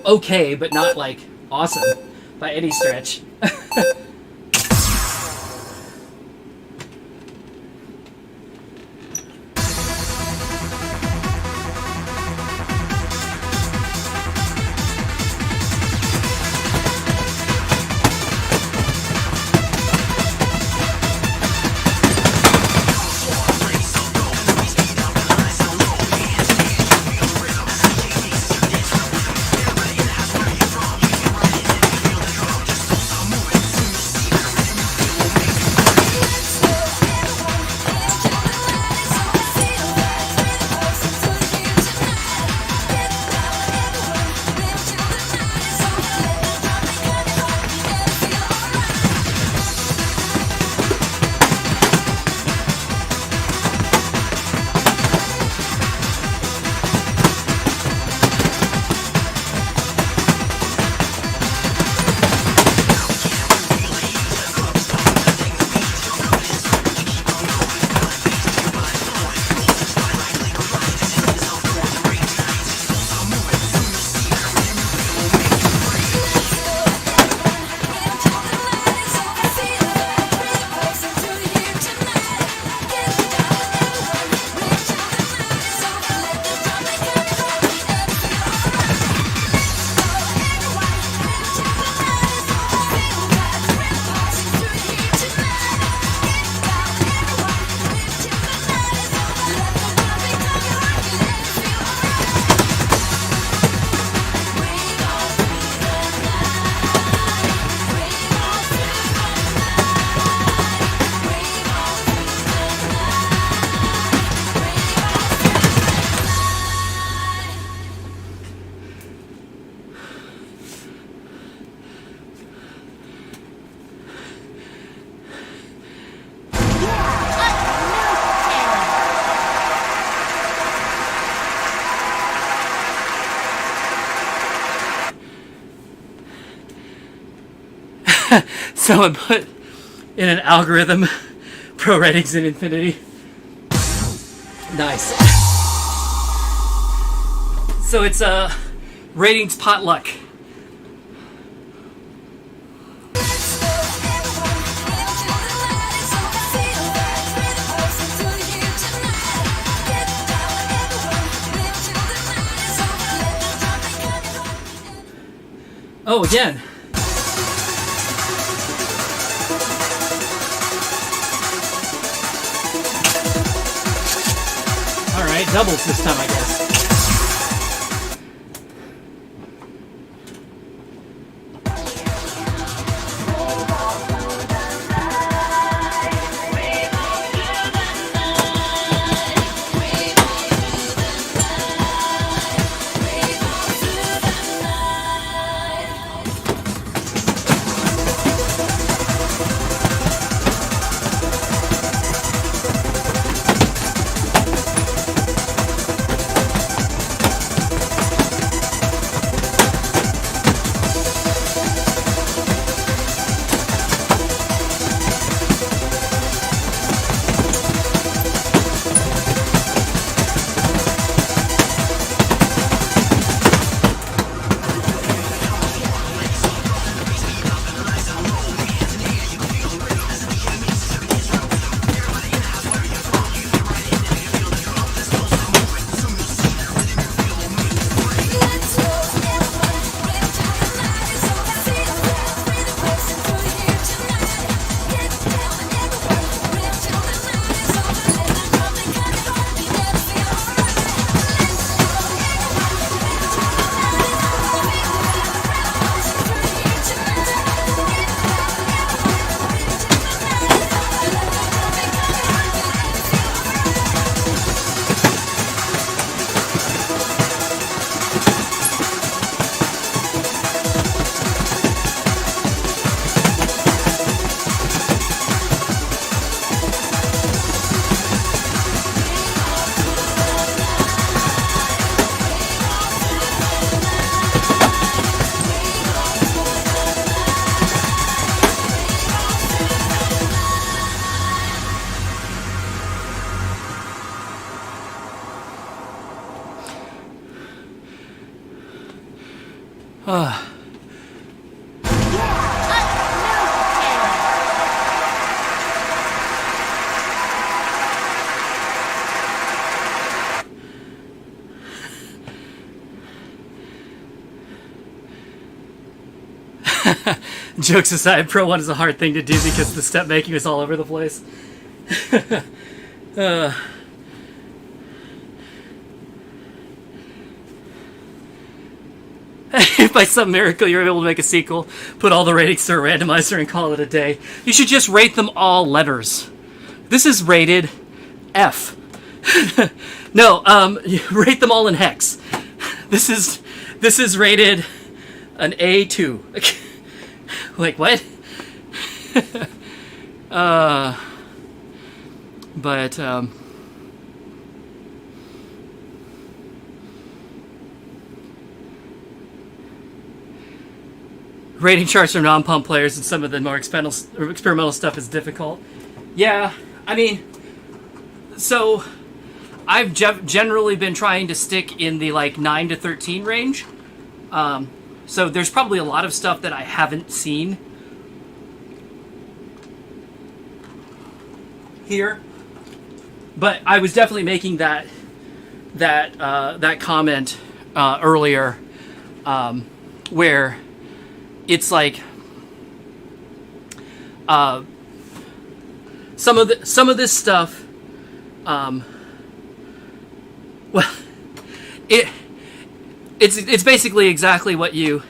okay, but not like awesome by any stretch. Someone put in an algorithm pro ratings in infinity. Nice. So it's a ratings potluck. Oh, again. Alright, doubles this time, I guess. Jokes aside, Pro 1 is a hard thing to do because the step making is all over the place. If by some miracle you're able to make a sequel, put all the ratings to a randomizer and call it a day. You should just rate them all letters. This is rated F. No, rate them all in hex. This is rated an A2. Like what? But rating charts for non-pump players and some of the more experimental stuff is difficult. Yeah, I mean, so I've generally been trying to stick in the like 9 to 13 range. So there's probably a lot of stuff that I haven't seen here, but I was definitely making that comment earlier, where it's like some of this stuff. Well, it's basically exactly what you're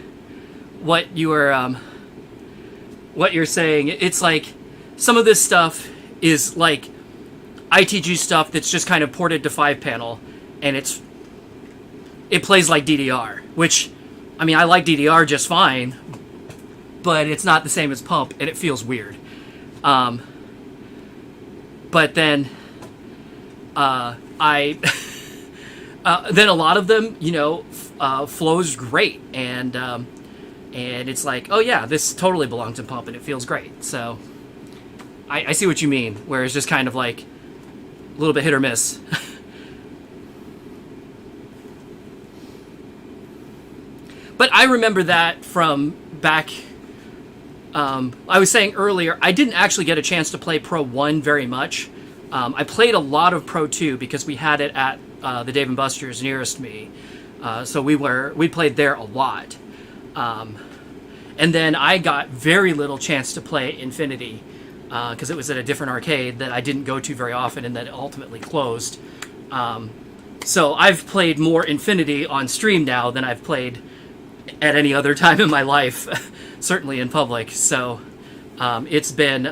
saying. It's like some of this stuff is like ITG stuff that's just kind of ported to 5-panel, and it plays like DDR, which, I mean, I like DDR just fine, but it's not the same as pump, and it feels weird. But then then a lot of them, flows great, and it's like, oh yeah, this totally belongs in pump, and it feels great. So I see what you mean, where it's just kind of like a little bit hit or miss. But I remember that from back. I was saying earlier, I didn't actually get a chance to play Pro 1 very much. I played a lot of Pro 2 because we had it at the Dave & Buster's nearest me. So we played there a lot. And then I got very little chance to play Infinity because it was at a different arcade that I didn't go to very often and that ultimately closed. So I've played more Infinity on stream now than I've played at any other time in my life, certainly in public. So it's been...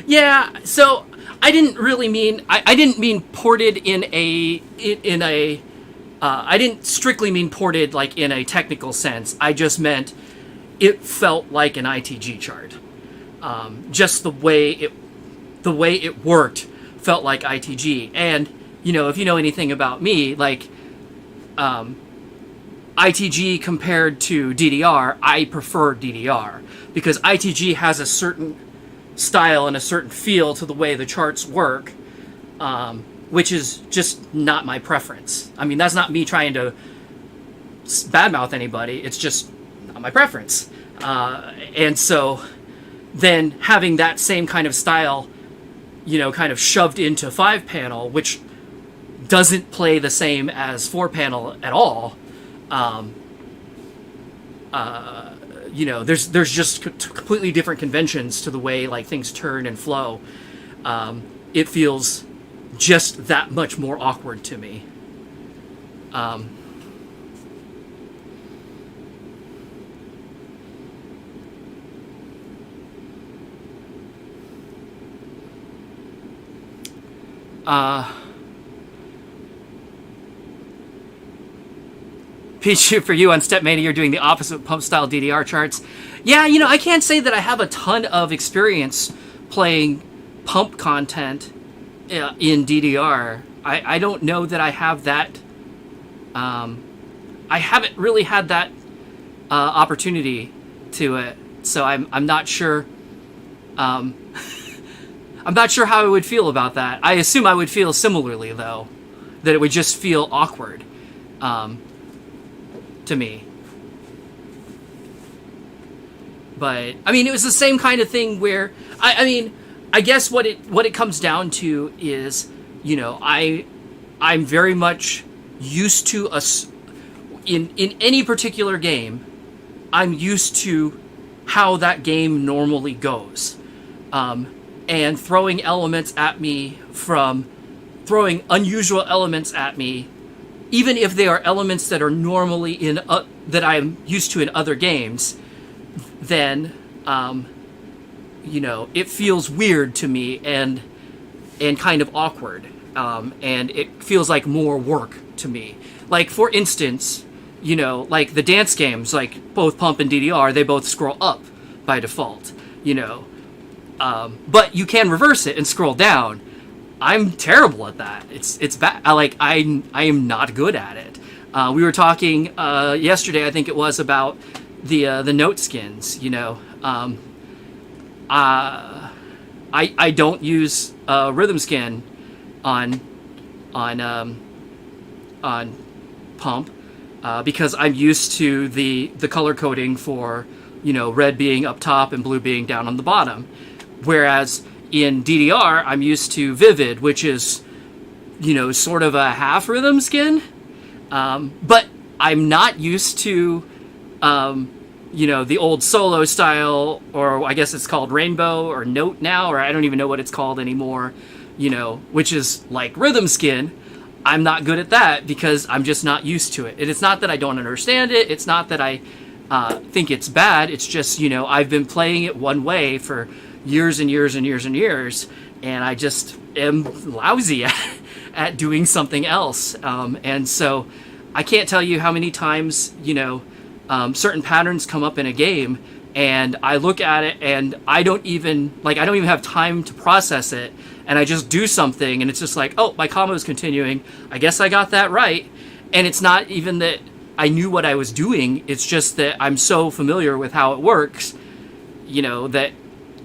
Yeah, so I didn't really mean... I didn't mean ported in a... I didn't strictly mean ported like in a technical sense. I just meant it felt like an ITG chart. Just the way it worked felt like ITG. And, if you know anything about me, like, ITG compared to DDR, I prefer DDR. Because ITG has a certain style and a certain feel to the way the charts work, which is just not my preference. I mean, that's not me trying to badmouth anybody. It's just not my preference. And so then having that same kind of style, kind of shoved into 5-panel, which doesn't play the same as 4-panel at all. There's just completely different conventions to the way like things turn and flow. It feels just that much more awkward to me. Pichu, for you on Stepmania, you're doing the opposite pump style DDR charts. Yeah, I can't say that I have a ton of experience playing pump content in DDR. I don't know that I have that. I haven't really had that opportunity to it, so I'm not sure. I'm not sure how I would feel about that. I assume I would feel similarly, though, that it would just feel awkward. To me. But, I mean, it was the same kind of thing where, I mean, I guess what it comes down to is, I'm very much used to in any particular game, I'm used to how that game normally goes, and throwing unusual elements at me, even if they are elements that are normally that I'm used to in other games, then it feels weird to me and kind of awkward, and it feels like more work to me. Like, for instance, like the dance games, like both Pump and DDR, they both scroll up by default, but you can reverse it and scroll down. I'm terrible at that. It's bad. I am not good at it. We were talking yesterday, I think it was, about the note skins. I don't use rhythm skin on Pump because I'm used to the color coding for red being up top and blue being down on the bottom, whereas in DDR I'm used to Vivid, which is sort of a half rhythm skin, but I'm not used to the old solo style, or I guess it's called Rainbow or Note now, or I don't even know what it's called anymore, which is like rhythm skin. I'm not good at that because I'm just not used to it. And it's not that I don't understand it. It's not that I think it's bad. It's just, I've been playing it one way for years and years and years and years, and I just am lousy at doing something else. And so I can't tell you how many times, certain patterns come up in a game, and I look at it and I don't even have time to process it, and I just do something, and it's just like, oh, my combo is continuing. I guess I got that right. And it's not even that I knew what I was doing. It's just that I'm so familiar with how it works, that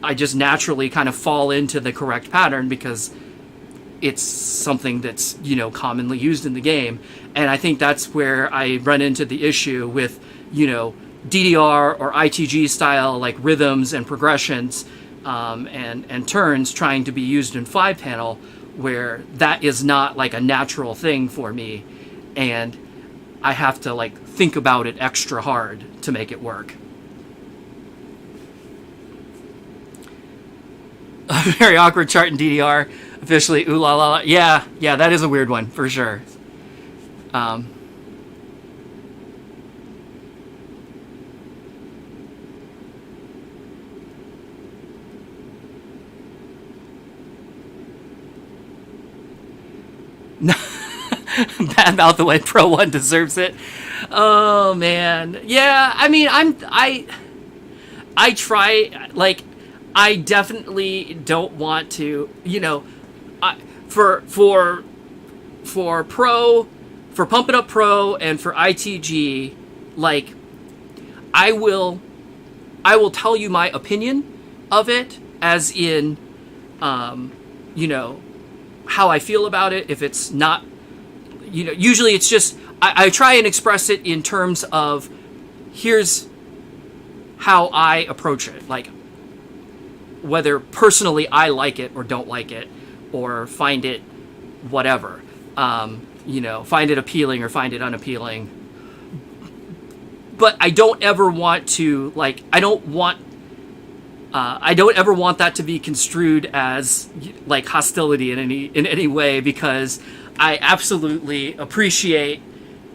I just naturally kind of fall into the correct pattern because it's something that's, commonly used in the game. And I think that's where I run into the issue with, DDR or ITG style, like rhythms and progressions, and turns trying to be used in 5-panel, where that is not like a natural thing for me, and I have to think about it extra hard to make it work. A very awkward chart in DDR, officially. Ooh la la. Yeah, that is a weird one for sure. Badmouth the way Pro 1 deserves it. Oh man. Yeah, I mean, I try, I definitely don't want to, for Pump It Up Pro and for ITG, I will tell you my opinion of it, as in, how I feel about it. If it's not, usually it's just, I try and express it in terms of, here's how I approach it. Whether personally I like it or don't like it, or find it whatever, find it appealing or find it unappealing. But I don't ever want to, I don't ever want that to be construed as hostility in any way, because I absolutely appreciate,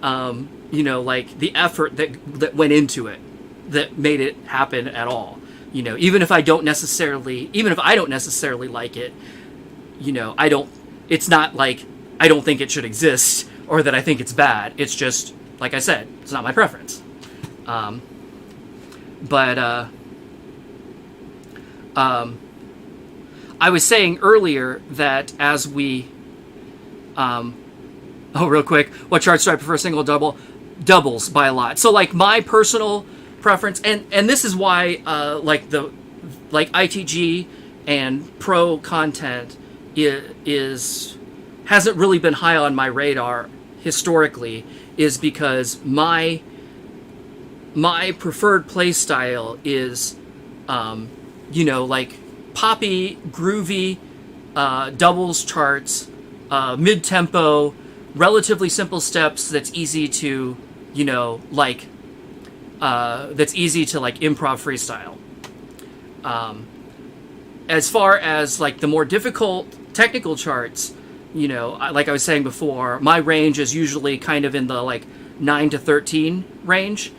the effort that went into it, that made it happen at all. Even if I don't necessarily like it, it's not like I don't think it should exist or that I think it's bad. It's just, like I said, it's not my preference. I was saying earlier that as we, real quick, what charts do I prefer, single, double? Doubles by a lot. So my personal preference, and this is why ITG and Pro content hasn't really been high on my radar historically, is because my preferred play style is poppy, groovy doubles charts, mid-tempo, relatively simple steps that's easy to, that's easy to like improv freestyle. As far as like the more difficult technical charts, like I was saying before, my range is usually kind of in the like 9 to 13 range.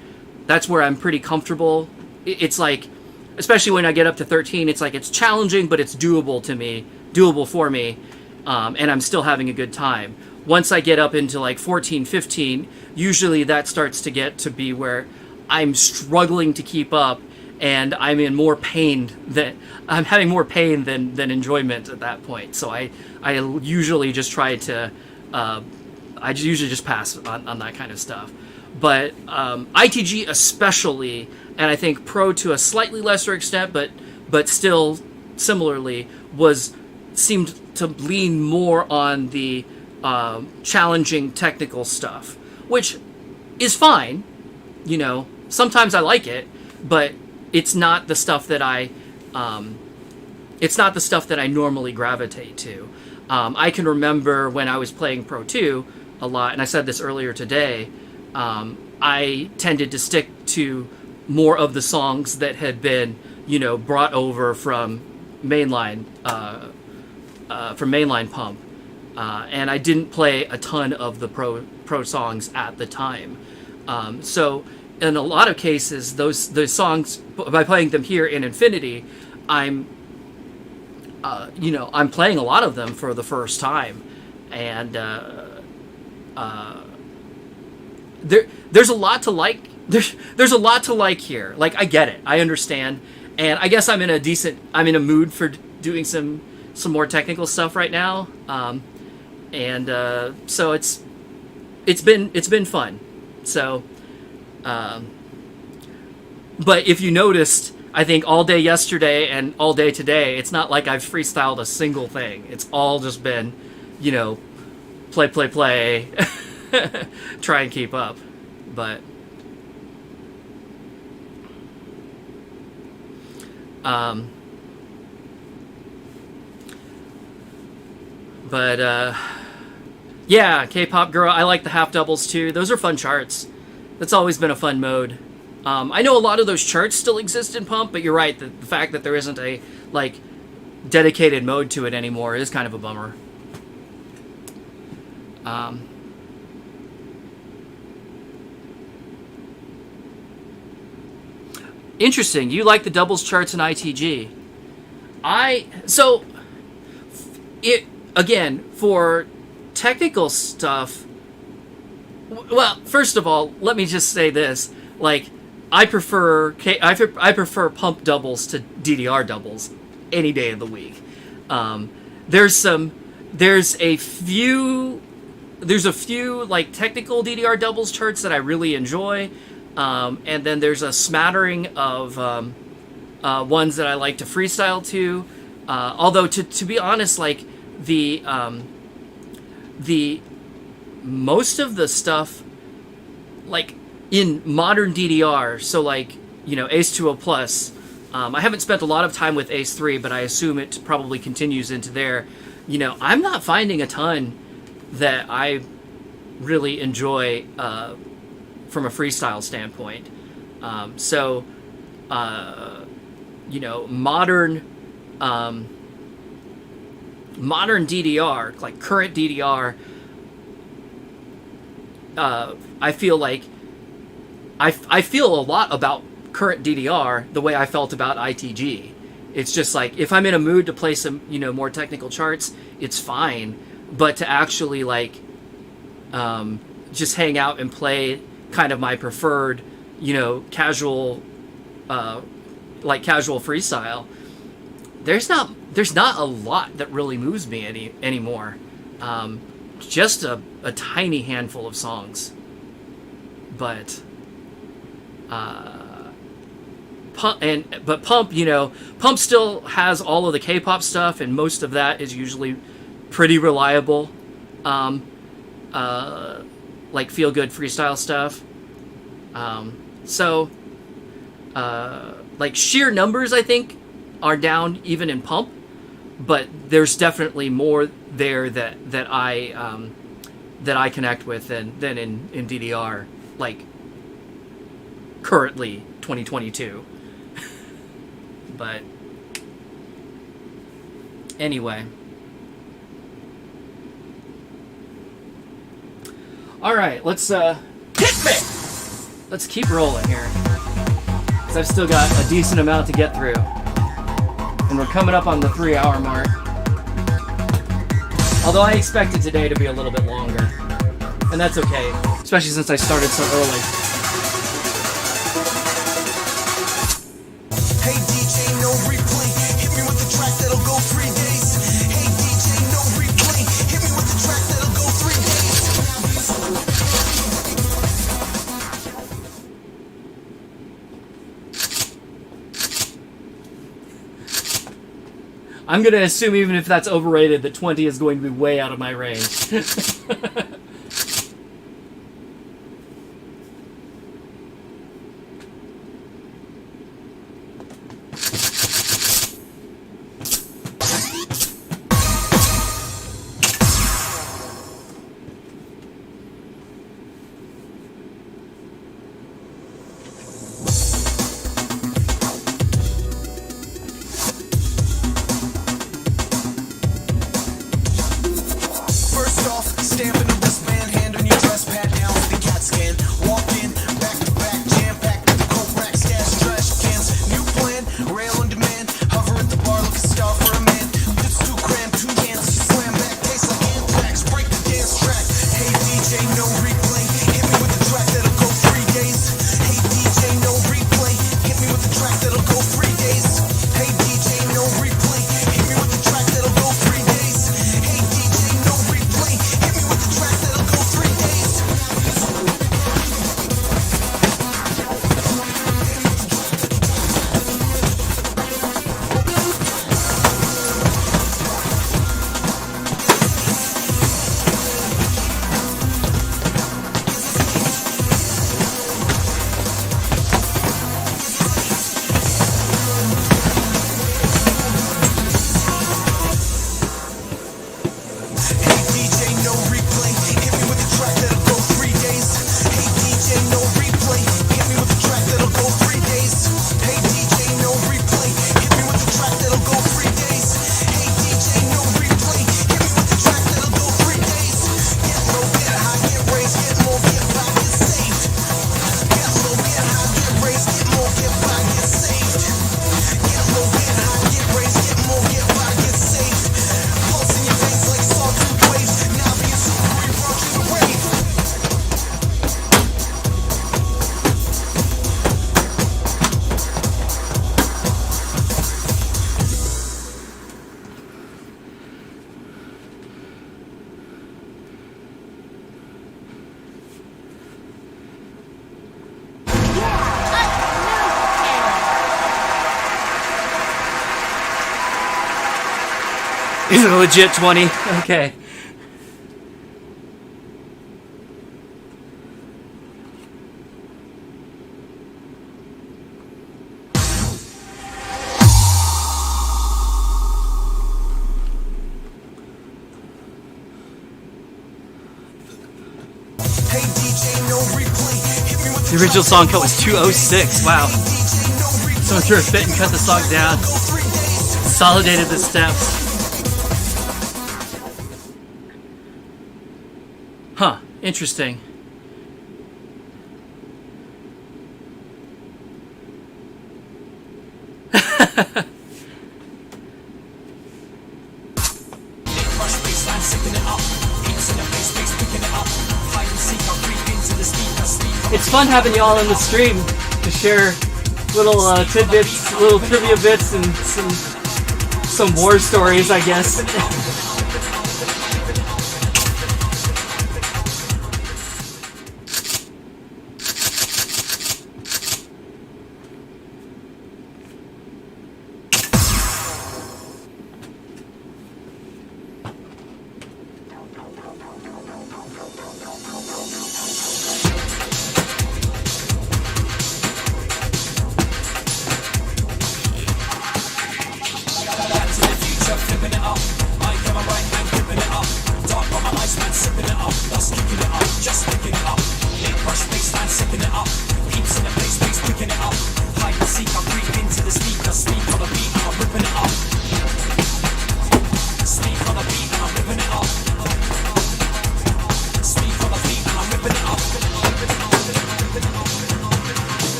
That's where I'm pretty comfortable. It's like, especially when I get up to 13, it's like it's challenging, but it's doable for me, and I'm still having a good time. Once I get up into like 14, 15, usually that starts to get to be where I'm struggling to keep up, and I'm having more pain than enjoyment at that point. So I usually just try to, I usually just pass on that kind of stuff. But ITG especially, and I think Pro to a slightly lesser extent, but still similarly, seemed to lean more on the challenging technical stuff, which is fine. Sometimes I like it, but it's not the stuff that I normally gravitate to. I can remember when I was playing Pro 2 a lot, and I said this earlier today, I tended to stick to more of the songs that had been, brought over from mainline Pump, and I didn't play a ton of the pro songs at the time. So in a lot of cases, those songs, by playing them here in Infinity, I'm playing a lot of them for the first time, and there's a lot to like. There's a lot to like here. Like, I get it, I understand, and I guess I'm in a mood for doing some more technical stuff right now, and so it's been fun. So, but if you noticed, I think all day yesterday and all day today, it's not like I've freestyled a single thing. It's all just been, play, try and keep up. But yeah, K-pop girl, I like the half doubles too. Those are fun charts. That's always been a fun mode. I know a lot of those charts still exist in Pump, but you're right, the fact that there isn't a like dedicated mode to it anymore is kind of a bummer. Interesting. You like the doubles charts in ITG. Again, for technical stuff, well, first of all, let me just say this. Like, I prefer Pump doubles to DDR doubles any day of the week. There's a few like technical DDR doubles charts that I really enjoy. And then there's a smattering of ones that I like to freestyle to. Although to be honest, like the most of the stuff, like in modern DDR, so like Ace 2O Plus. I haven't spent a lot of time with Ace 3, but I assume it probably continues into there. I'm not finding a ton that I really enjoy from a freestyle standpoint. Modern DDR, like current DDR, I feel like I feel a lot about current DDR the way I felt about ITG. It's just like, if I'm in a mood to play some, more technical charts, it's fine. But to actually like, just hang out and play kind of my preferred, casual, casual freestyle, there's not a lot that really moves me anymore. Just a tiny handful of songs. But Pump, Pump still has all of the K-pop stuff, and most of that is usually pretty reliable, like feel-good freestyle stuff. Like sheer numbers, I think are down even in pump, but there's definitely more there that I connect with than in DDR, like currently 2022. But anyway. All right, let's hit me. Let's keep rolling here, because I've still got a decent amount to get through, and we're coming up on the 3-hour mark. Although I expected today to be a little bit longer, and that's okay, especially since I started so early. Hey DJ, no replay. Hit me with the track that'll go 3 days. Hey DJ, no replay. Hit me with the track that'll go 3 days. I'm going to assume, even if that's overrated, that 20 is going to be way out of my range. Stamping the wristband, hand on your dress pad, down with the CAT scan. Walk in, back to back, jam packed with the coke rack, stash trash cans. New plan, rail on demand. Hover at the bar, looking star for a man. It's 2 grand, 2 cans, slam back, taste like anthrax. Break the dance track. Hey DJ, no replay. Hit me with the track that'll go 3 days. Hey DJ, no replay. Hit me with the track that'll go 3 days. Hey DJ, no replay. Hit me with the track that'll go 3 days. Hey DJ, no replay. Hit me with the track that'll go 3 days. Hey DJ, no replay. Hit me with the track that'll go 3 days. Hey DJ, no replay. Hit me with the track that'll go 3 days. Hey DJ, no replay. Hit me with the track that'll go 3 days. Hey DJ, no replay. Hit me with the track that'll go 3 days. Get low, get high, get raised, get more, get by, get saved. Get low, get high, get raised, get more, get by, get saved. Get low, get high, get raised, get more, get by, get saved. Pulse in your veins like sawtooth waves. Now being super reapproach in the wave. Is it a legit 20? Okay. Hey DJ, no replay. Hit me with The original song cut was 2:06. Wow. DJ, no replay. Someone threw a fit and cut the song down. Go 3 days. Consolidated the steps. Huh. Interesting. It's fun having y'all in the stream to share little tidbits, little trivia bits, and some war stories, I guess.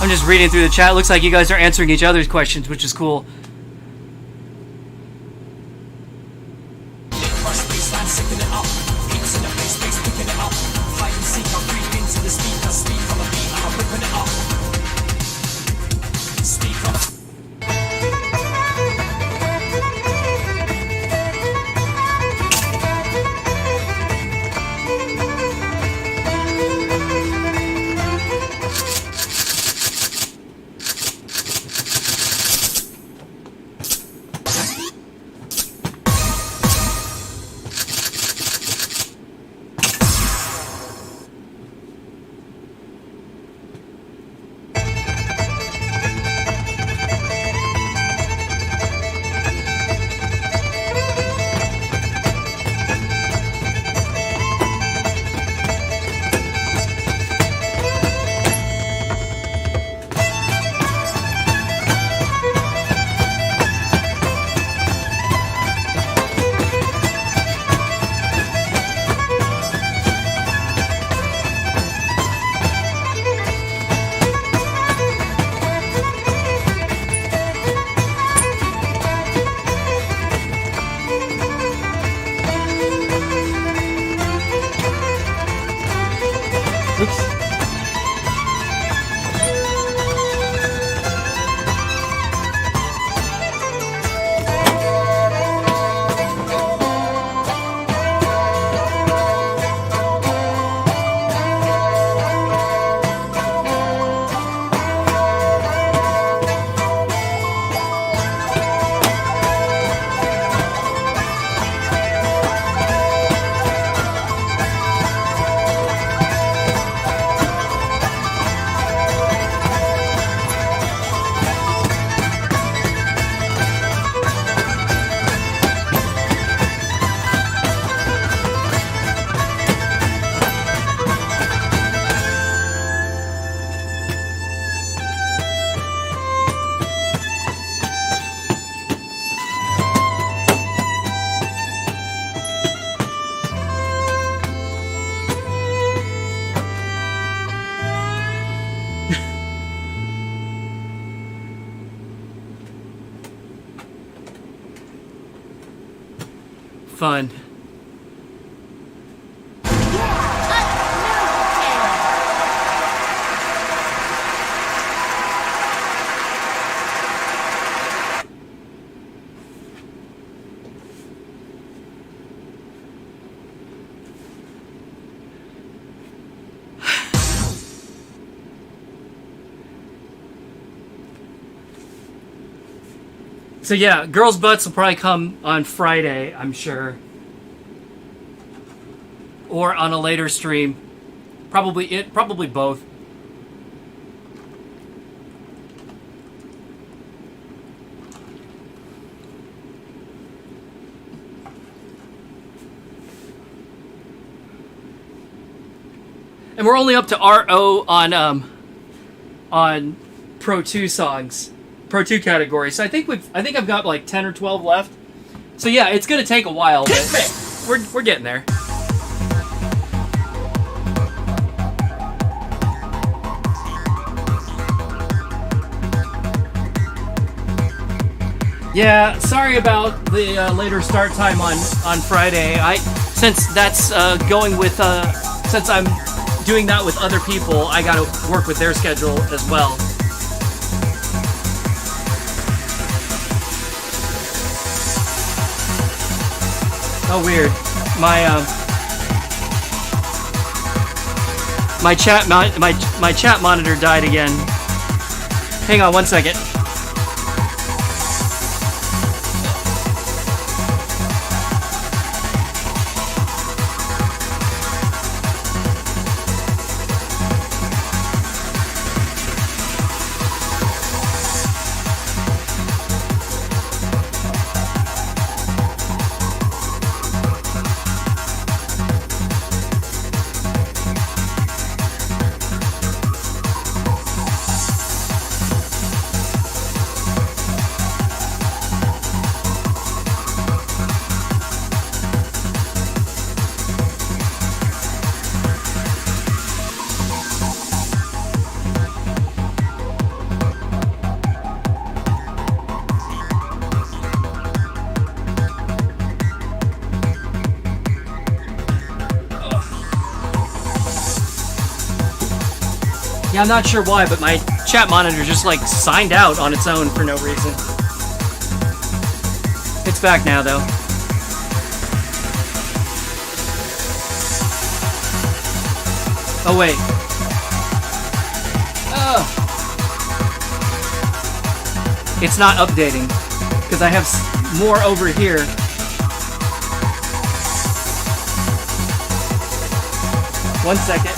I'm just reading through the chat. Looks like you guys are answering each other's questions, which is cool. Crush baseline, sipping it up. Beats in the bass, bass picking it up. Hide and seek, I'll creep into the speaker. Speak on the beat, I'm ripping it up. Speak on the Fun. So yeah, girls' butts will probably come on Friday, I'm sure. Or on a later stream. Probably both. And we're only up to RO on Pro 2 songs. Pro 2 category. So I think I've got like 10 or 12 left. So yeah, it's gonna take a while, but we're getting there. Yeah, sorry about the later start time on Friday. Since that's going with since I'm doing that with other people, I got to work with their schedule as well. Oh, weird. My chat monitor died again. Hang on one second. Yeah, I'm not sure why, but my chat monitor just like signed out on its own for no reason. It's back now though. Oh wait. Oh. It's not updating because I have more over here. One second.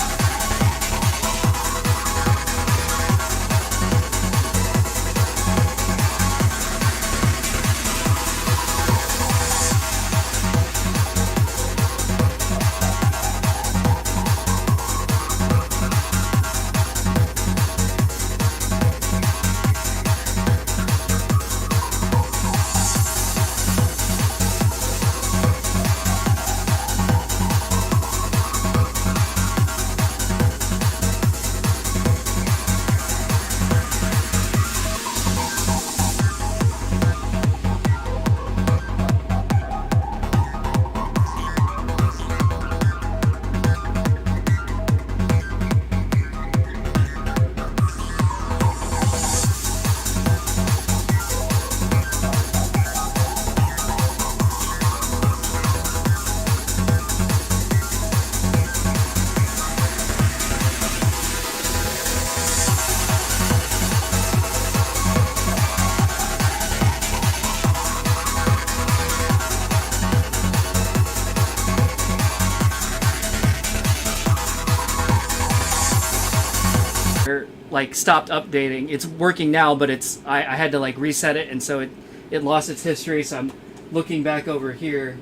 Like stopped updating. It's working now, but I had to like reset it, and so it lost its history. So I'm looking back over here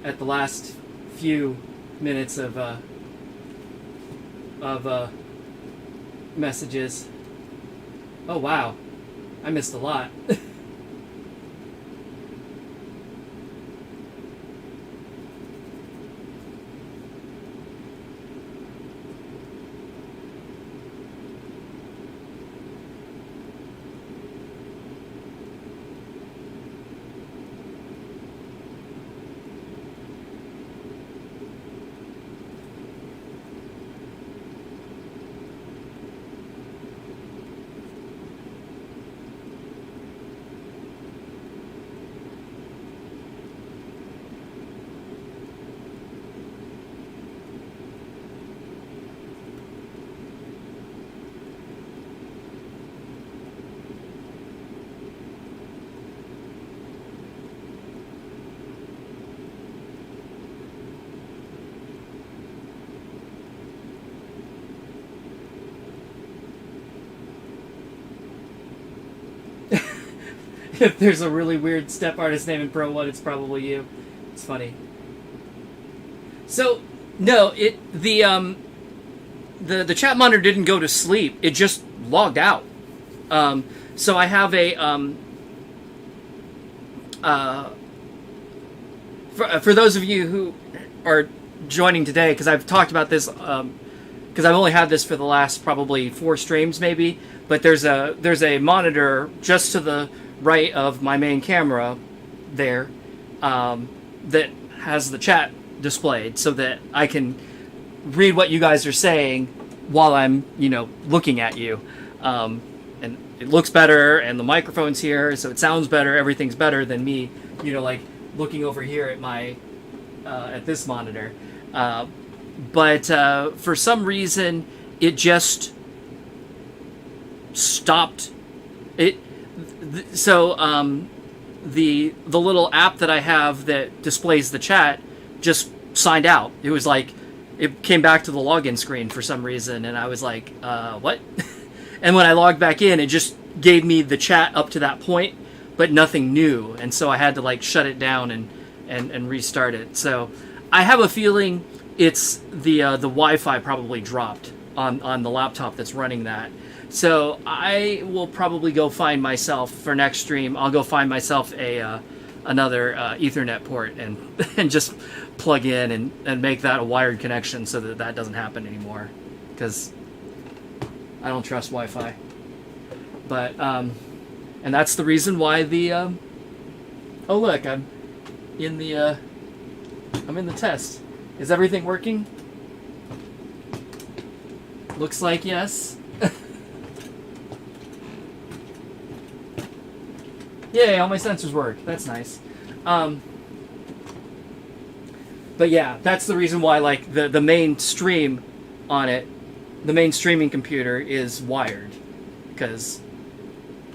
at the last few minutes of messages. Oh wow, I missed a lot. If there's a really weird step artist name in Pro 1, it's probably you. It's funny. So, no, the chat monitor didn't go to sleep. It just logged out. So I have a for those of you who are joining today, because I've talked about this, because I've only had this for the last probably 4 streams maybe, but there's a monitor just to the right of my main camera there that has the chat displayed so that I can read what you guys are saying while I'm, looking at you. And it looks better, and the microphone's here, so it sounds better. Everything's better than me, like looking over here at my at this monitor. But for some reason, it just stopped. So the little app that I have that displays the chat just signed out. It was like it came back to the login screen for some reason, and I was like, what? And when I logged back in, it just gave me the chat up to that point, but nothing new. And so I had to like shut it down and restart it. So I have a feeling it's the Wi-Fi probably dropped on the laptop that's running that. So I will probably go find myself for next stream. I'll go find myself another Ethernet port and just plug in and make that a wired connection so that doesn't happen anymore, because I don't trust Wi-Fi. But and that's the reason why the oh look, I'm in the test. Is everything working? Looks like yes. Yay, all my sensors work. That's nice. But yeah, that's the reason why, like, the main stream on it, the main streaming computer is wired. Because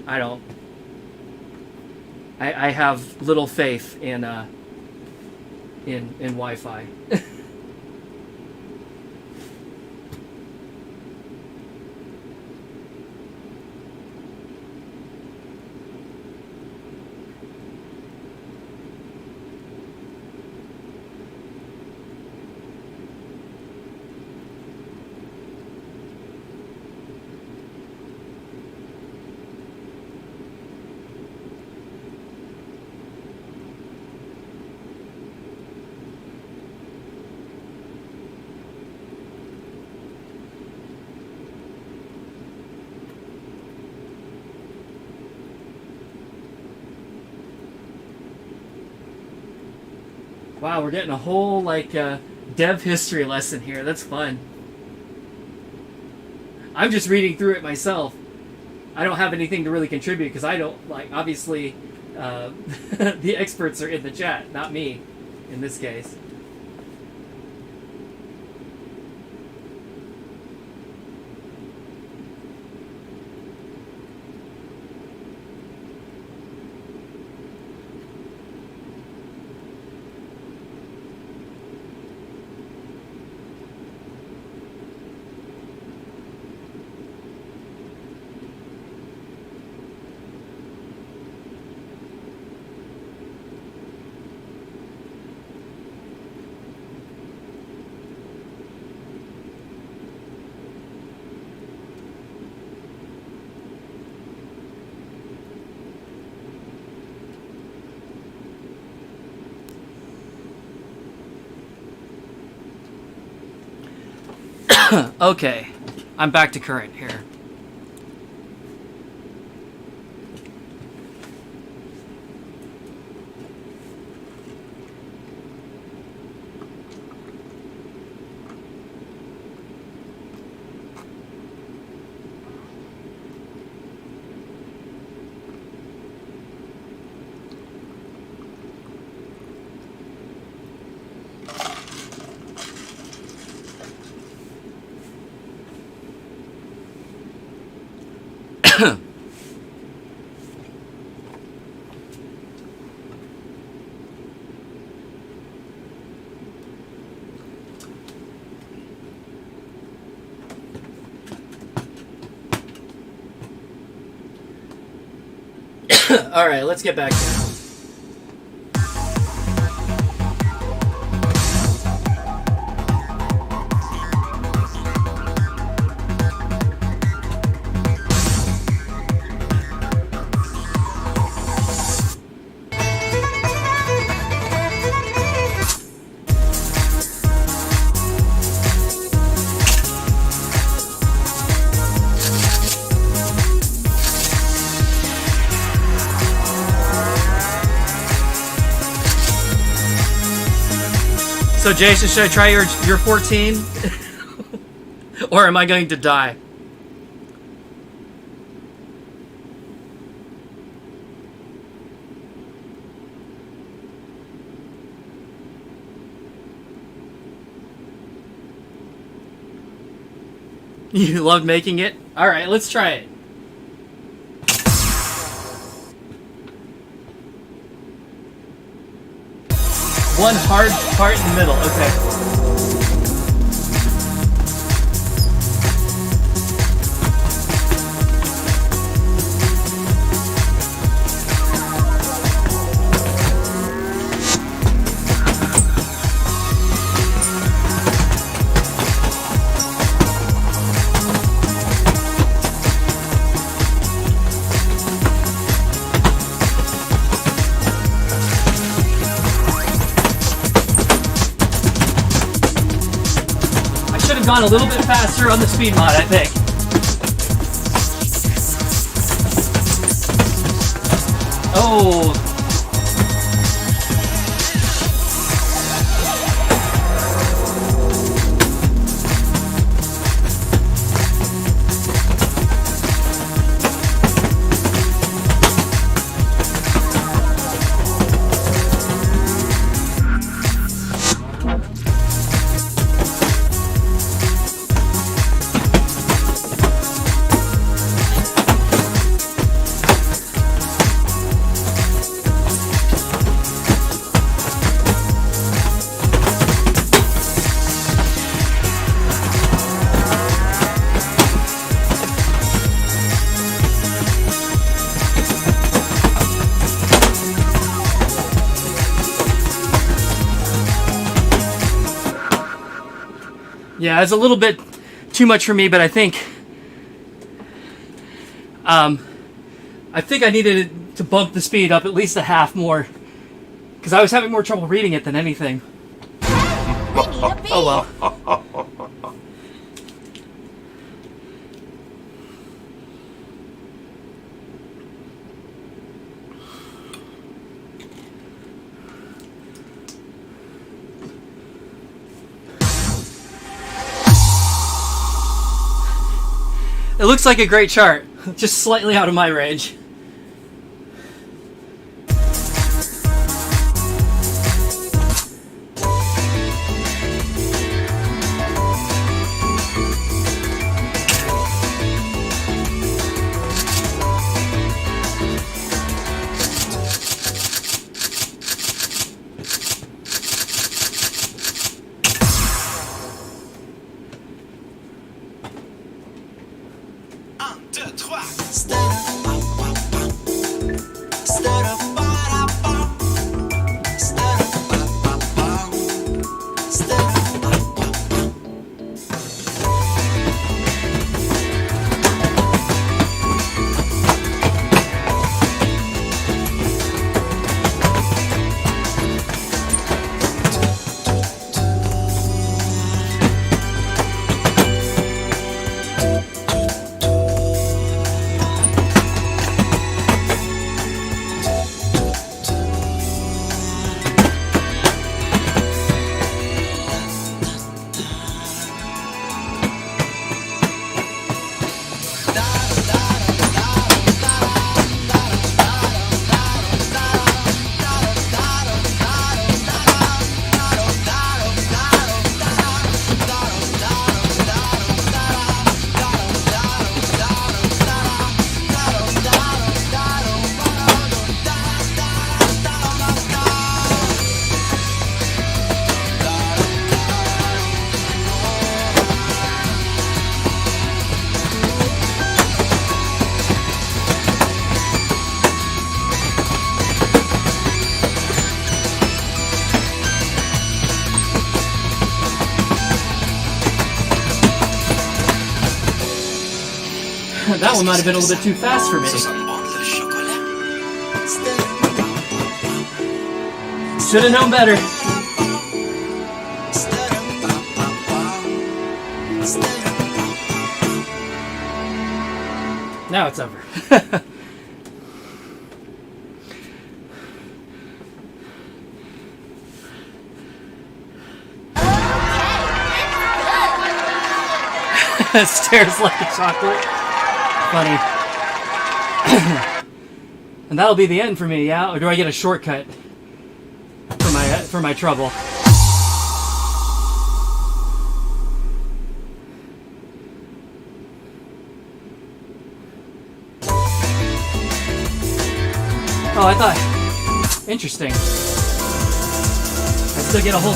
I have little faith in Wi-Fi. Wow, we're getting a whole, like, dev history lesson here. That's fun. I'm just reading through it myself. I don't have anything to really contribute because I don't, like, obviously, the experts are in the chat, not me, in this case. Okay, I'm back to current here. All right, let's get back to it. So Jason, should I try your 14? Or am I going to die? You love making it? Alright, let's try it. One hard part in the middle, okay. Gone a little bit faster on the speed mod, I think. Oh. Yeah, it's a little bit too much for me, but I think I needed to bump the speed up at least a half more because I was having more trouble reading it than anything. I need a beat. Oh well. It looks like a great chart, just slightly out of my range. That one might have been a little bit too fast for me. Should have known better. Now it's over. Stares like a chocolate. Funny. And that'll be the end for me, yeah? Or do I get a shortcut for my trouble? Oh, I thought... Interesting. I still get a whole...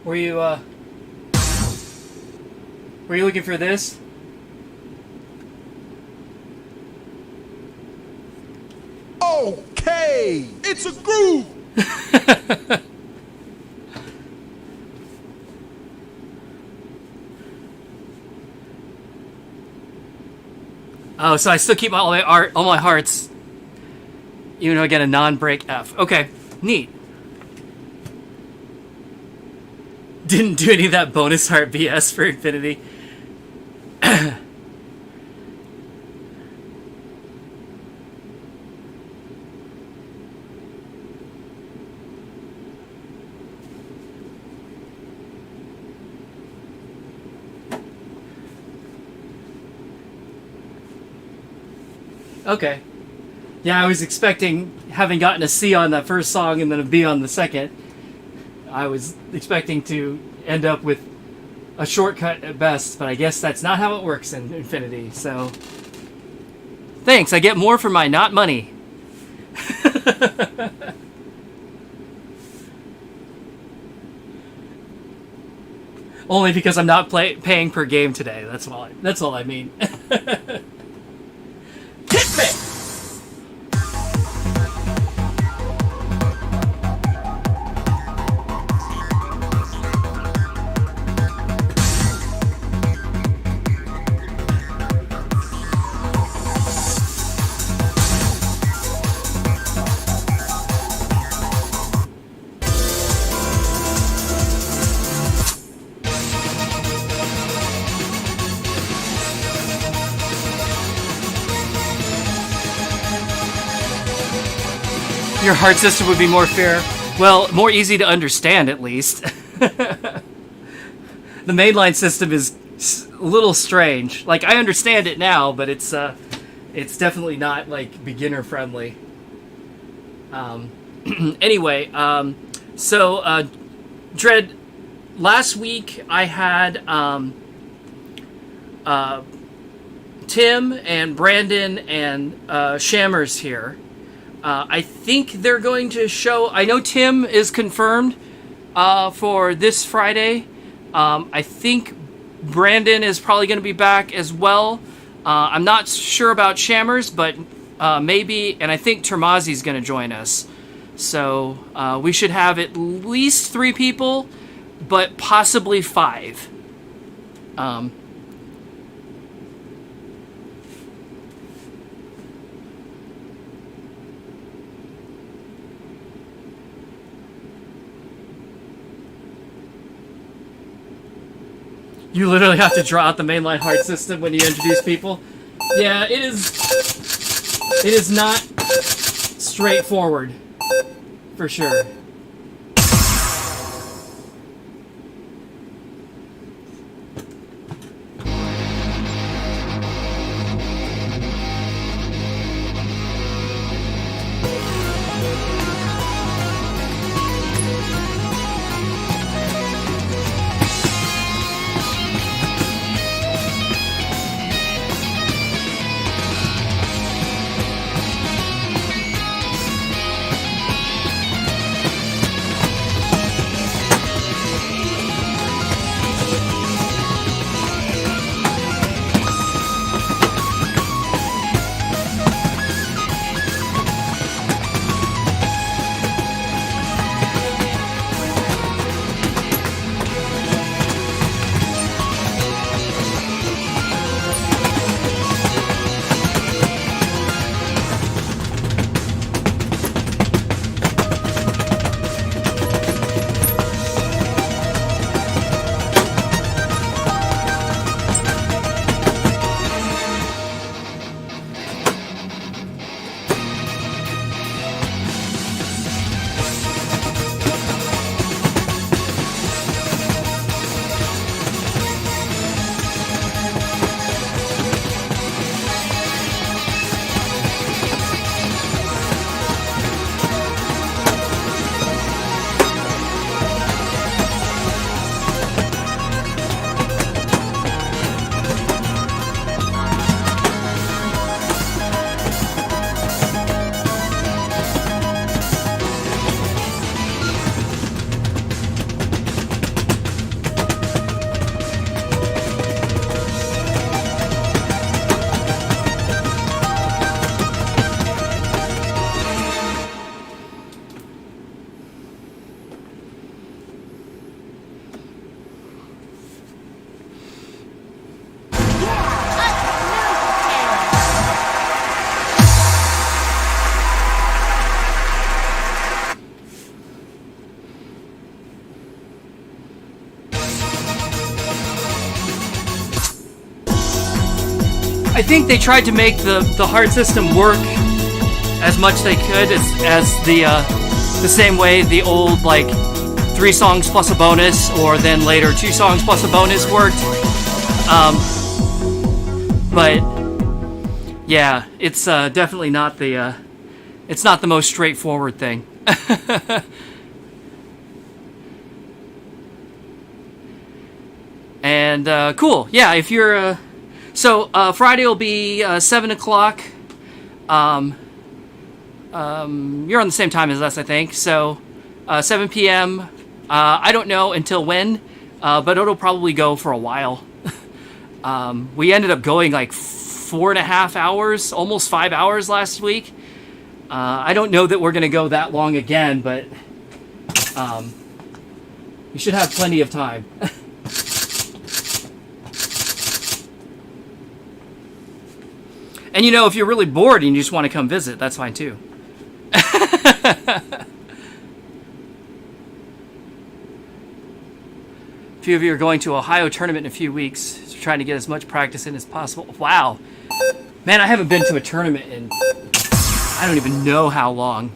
Were you looking for this? Okay, it's a groove. Oh, so I still keep all my hearts, even though I get a non-break F. Okay, neat. Didn't do any of that bonus heart BS for Infinity. Okay. Yeah, I was expecting, having gotten a C on that first song and then a B on the second, I was expecting to end up with a shortcut at best, but I guess that's not how it works in Infinity, so... Thanks, I get more for my not money. Only because I'm not paying per game today, that's all I mean. Hit me! Your heart system would be more fair. Well, more easy to understand, at least. The mainline system is a little strange. Like, I understand it now, but it's definitely not, like, beginner friendly. Anyway, so, Dread, last week I had Tim and Brandon and Shammers here. I think they're going to show... I know Tim is confirmed for this Friday. I think Brandon is probably going to be back as well. I'm not sure about Shammers, but maybe... And I think Termazi's going to join us. So we should have at least 3 people, but possibly 5. You literally have to draw out the mainline heart system when you introduce people. Yeah, it is not straightforward, for sure. I think they tried to make the hard system work as much they could as the same way the old like 3 songs plus a bonus, or then later 2 songs plus a bonus worked. But yeah, it's definitely not the it's not the most straightforward thing. And cool, yeah. If you're so Friday will be 7 o'clock. You're on the same time as us, I think. So 7 p.m. I don't know until when, but it'll probably go for a while. We ended up going like 4.5 hours, almost 5 hours last week. I don't know that we're going to go that long again, but we should have plenty of time. And you know, if you're really bored and you just want to come visit, that's fine too. A few of you are going to Ohio tournament in a few weeks, so trying to get as much practice in as possible. Wow. Man, I haven't been to a tournament in I don't even know how long.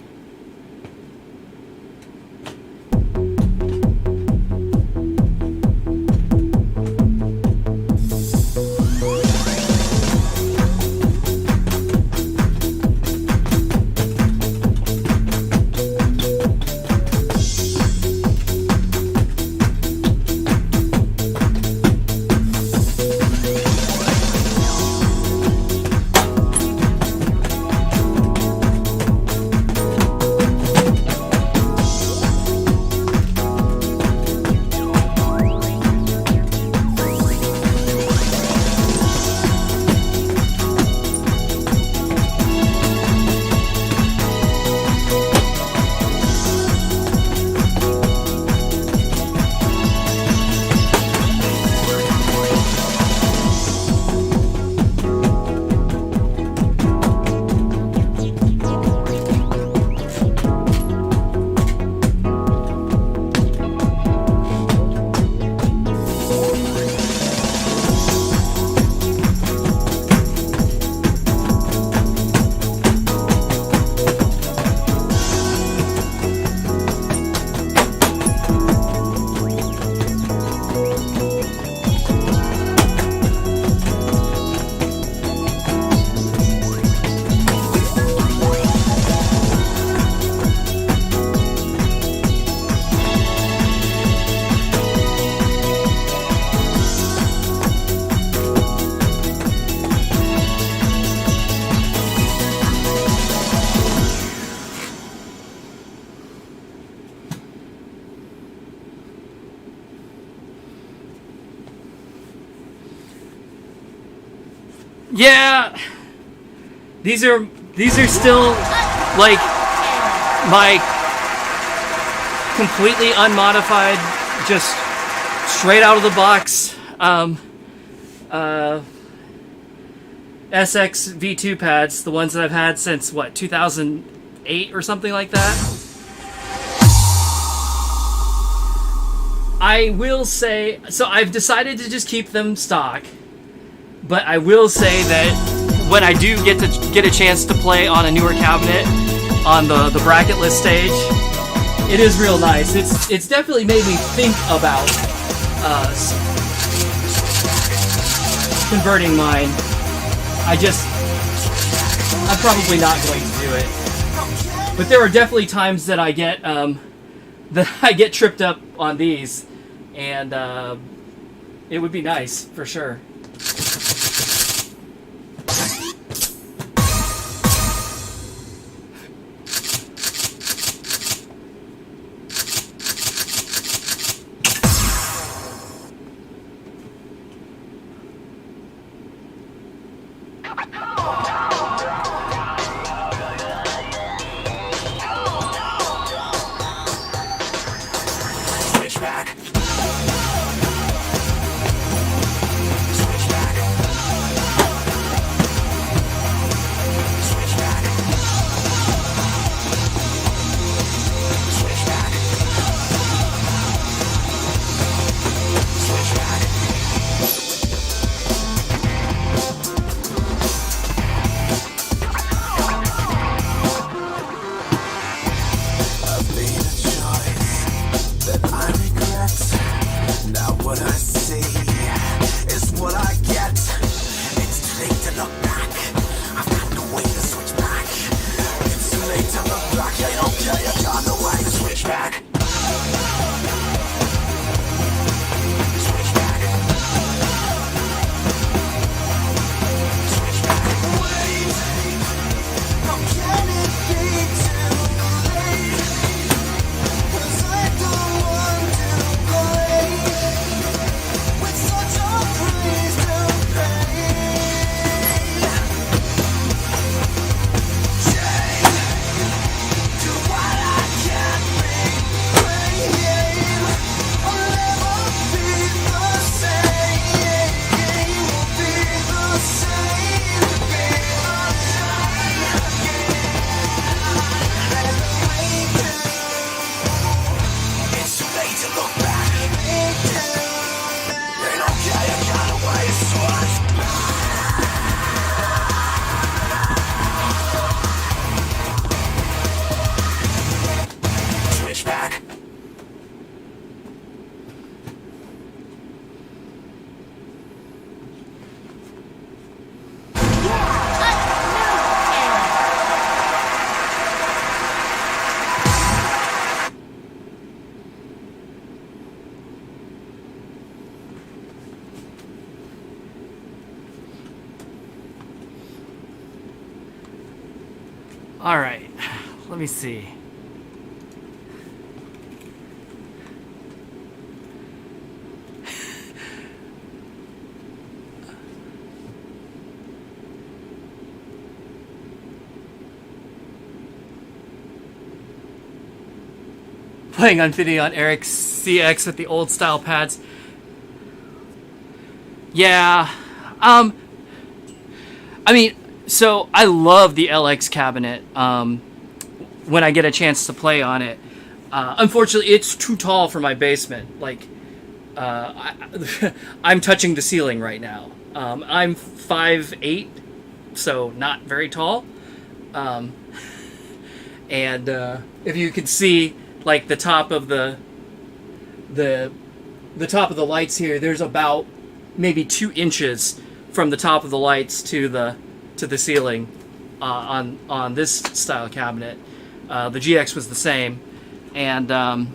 Yeah, these are still like my completely unmodified, just straight out of the box SX V2 pads, the ones that I've had since what, 2008 or something like that. I will say, so I've decided to just keep them stock. But I will say that when I do get a chance to play on a newer cabinet on the bracketless stage, it is real nice. It's definitely made me think about converting mine. I'm probably not going to do it. But there are definitely times that I get tripped up on these, and it would be nice for sure. All right, let me see. Playing on video on Eric's CX with the old style pads. Yeah. I mean, so I love the LX cabinet when I get a chance to play on it. Unfortunately, it's too tall for my basement. Like, I'm touching the ceiling right now. I'm 5'8", so not very tall. And if you can see, like, the top of the top of the lights here, there's about maybe 2 inches from the top of the lights to the ceiling on this style cabinet. The GX was the same, and I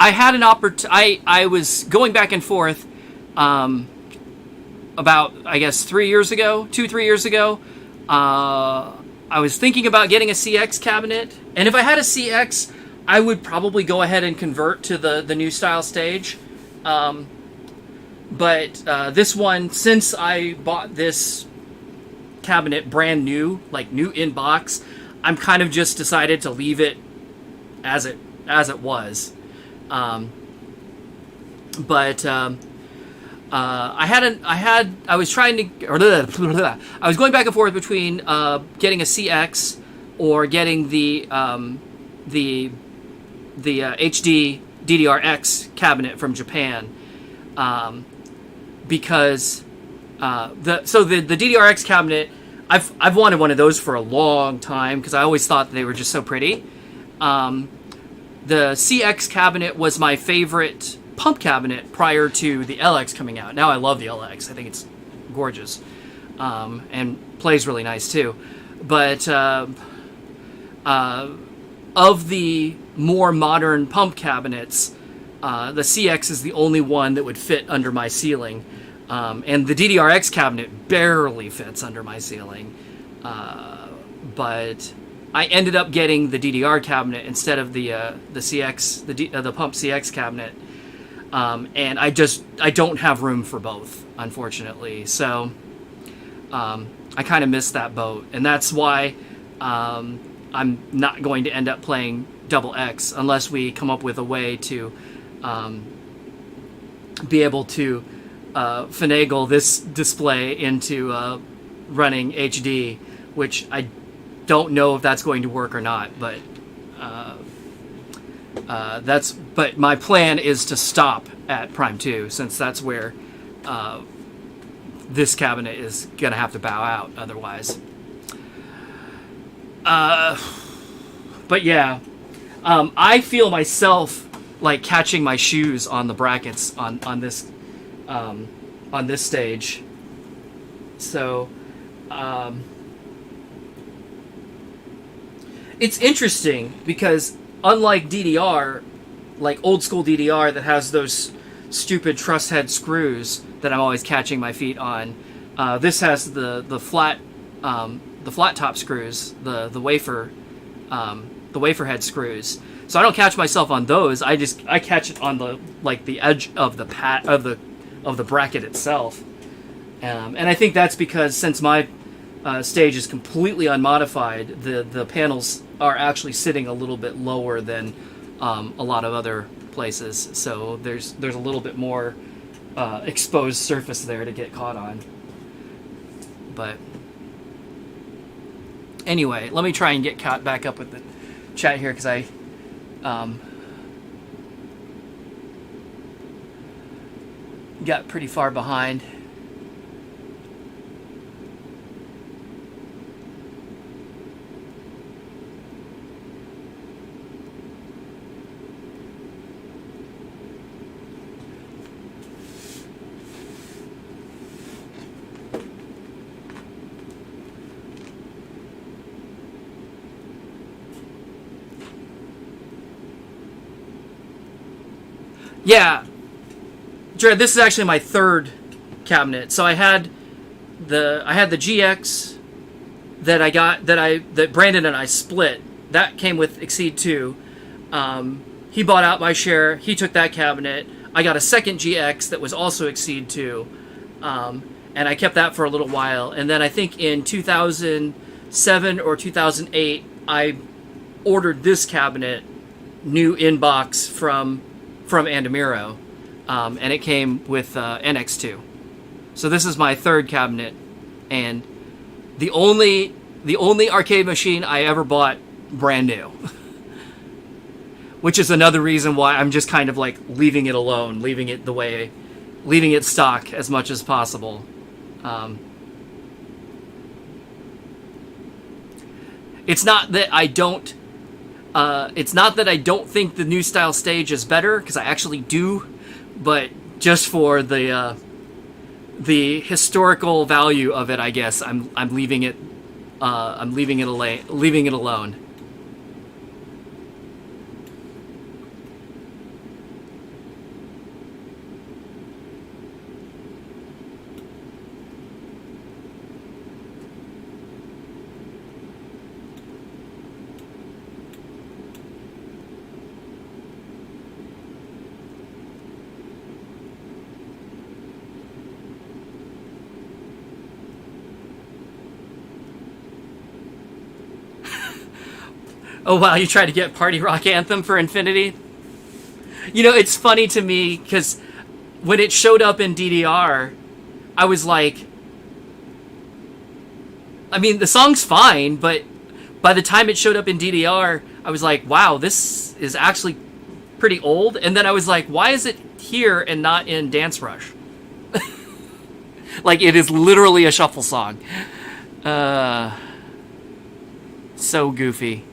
had an I was going back and forth about, I guess, 3 years ago, 2-3 years ago. I was thinking about getting a CX cabinet, and if I had a CX, I would probably go ahead and convert to the new style stage. But this one, since I bought this cabinet brand new, like new in box, I'm kind of just decided to leave it as it was. I was going back and forth between getting a CX or getting the HD DDR-X cabinet from Japan, because the DDR-X cabinet, I've wanted one of those for a long time because I always thought they were just so pretty. The CX cabinet was my favorite pump cabinet prior to the LX coming out. Now I love the LX. I think it's gorgeous, and plays really nice too. But of the more modern pump cabinets, the CX is the only one that would fit under my ceiling, and the DDR-X cabinet barely fits under my ceiling. But I ended up getting the DDR cabinet instead of the CX, the pump CX cabinet. And I don't have room for both, unfortunately. So I kind of missed that boat, and that's why I'm not going to end up playing Double X unless we come up with a way to be able to finagle this display into running HD, which I don't know if that's going to work or not, but but my plan is to stop at Prime 2, since that's where this cabinet is gonna have to bow out otherwise. But yeah, I feel myself like catching my shoes on the brackets on this stage. So it's interesting because unlike DDR, like old school DDR that has those stupid truss head screws that I'm always catching my feet on, this has the flat top screws, the wafer head screws. So I don't catch myself on those. I catch it on the edge of the bracket itself. And I think that's because since my stage is completely unmodified, the panels are actually sitting a little bit lower than a lot of other places. So there's a little bit more exposed surface there to get caught on. But anyway, let me try and get caught back up with the chat here because I got pretty far behind. Yeah, Jared, this is actually my third cabinet. So I had the GX, that Brandon and I split, that came with Exceed 2. He bought out my share. He took that cabinet. I got a second GX that was also Exceed 2. And I kept that for a little while. And then I think in 2007 or 2008, I ordered this cabinet, new inbox from Andamiro. And it came with NX2. So this is my third cabinet. And the only arcade machine I ever bought brand new. Which is another reason why I'm just kind of like leaving it alone, leaving it stock as much as possible. It's not that I don't think the new style stage is better, because I actually do, but just for the historical value of it, I guess I'm leaving it alone. Oh wow, you tried to get Party Rock Anthem for Infinity? You know, it's funny to me, because when it showed up in DDR, I was like... I mean, the song's fine, but by the time it showed up in DDR, I was like, wow, this is actually pretty old. And then I was like, why is it here and not in Dance Rush? Like, it is literally a shuffle song. So goofy.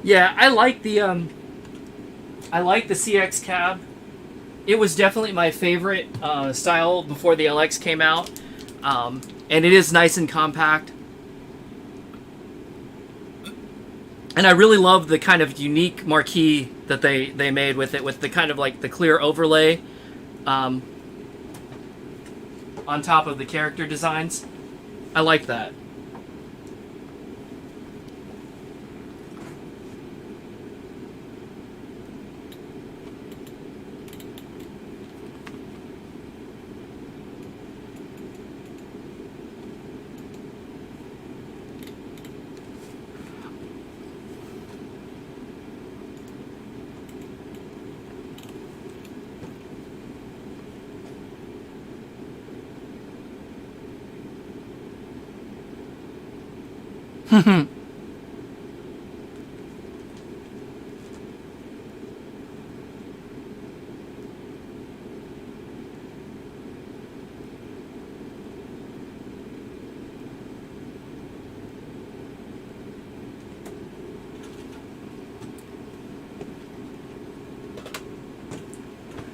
Yeah, I like the CX cab. It was definitely my favorite style before the LX came out, and it is nice and compact. And I really love the kind of unique marquee that they made with it, with the kind of like the clear overlay on top of the character designs. I like that.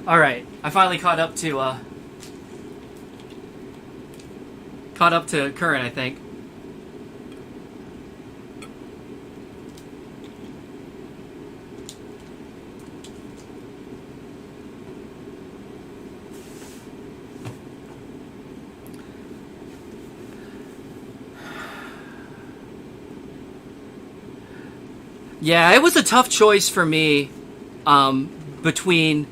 All right, I finally caught up to current, I think. Yeah, it was a tough choice for me between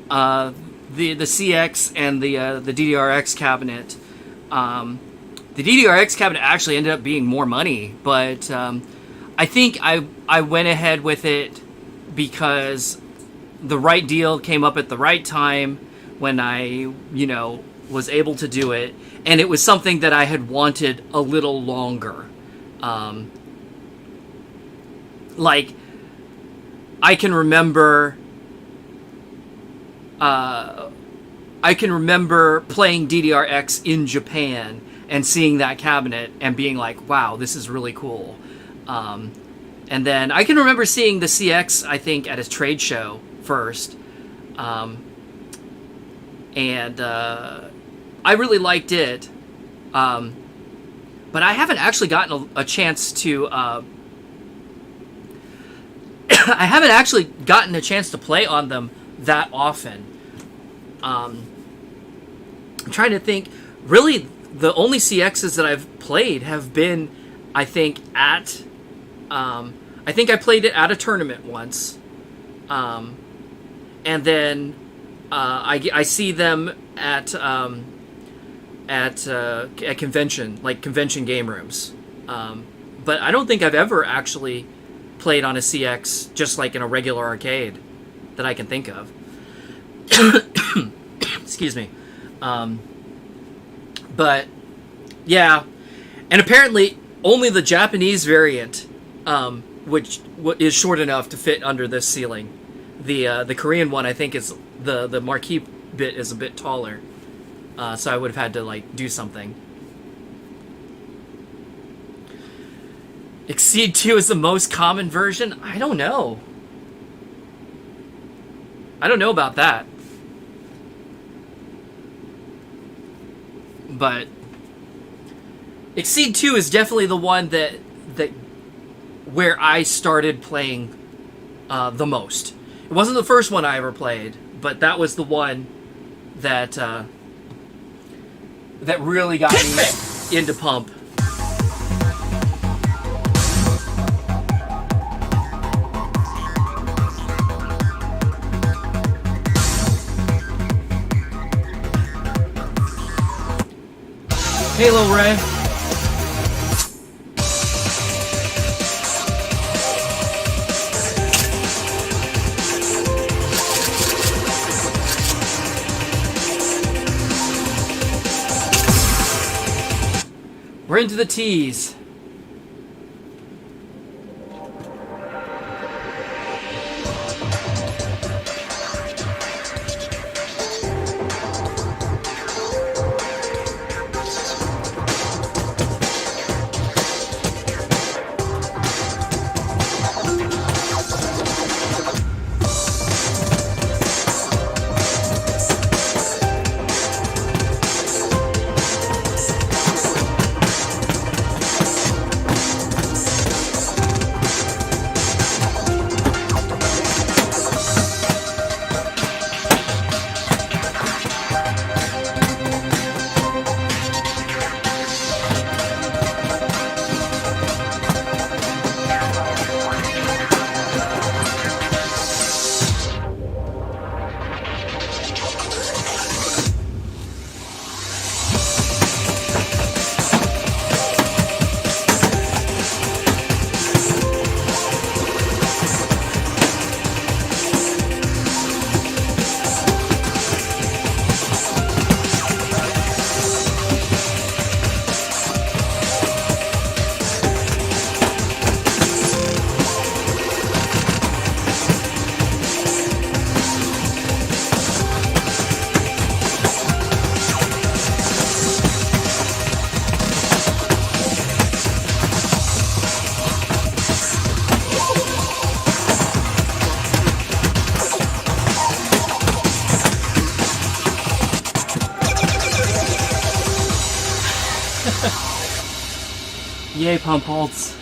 the CX and the DDRX cabinet. The DDRX cabinet actually ended up being more money, but I think I went ahead with it because the right deal came up at the right time when I, was able to do it, and it was something that I had wanted a little longer. Like, I can remember playing DDRX in Japan and seeing that cabinet and being like, wow, this is really cool. And then I can remember seeing the CX, I think, at a trade show first. And I really liked it. But I haven't actually gotten a chance to... I haven't actually gotten a chance to play on them that often. I'm trying to think. Really, the only CXs that I've played have been, I think, at... I think I played it at a tournament once. And then I see them at convention, like convention game rooms. But I don't think I've ever actually played on a CX just like in a regular arcade that I can think of. Excuse me. But yeah, and apparently only the Japanese variant, which is short enough to fit under this ceiling. The Korean one, I think, is the marquee bit is a bit taller, so I would have had to like do something. Exceed 2 is the most common version? I don't know. I don't know about that. But Exceed 2 is definitely the one that where I started playing the most. It wasn't the first one I ever played, but that was the one that that really got me into Pump. Hey, Lil Ray. We're into the tees. Yay, pump holds.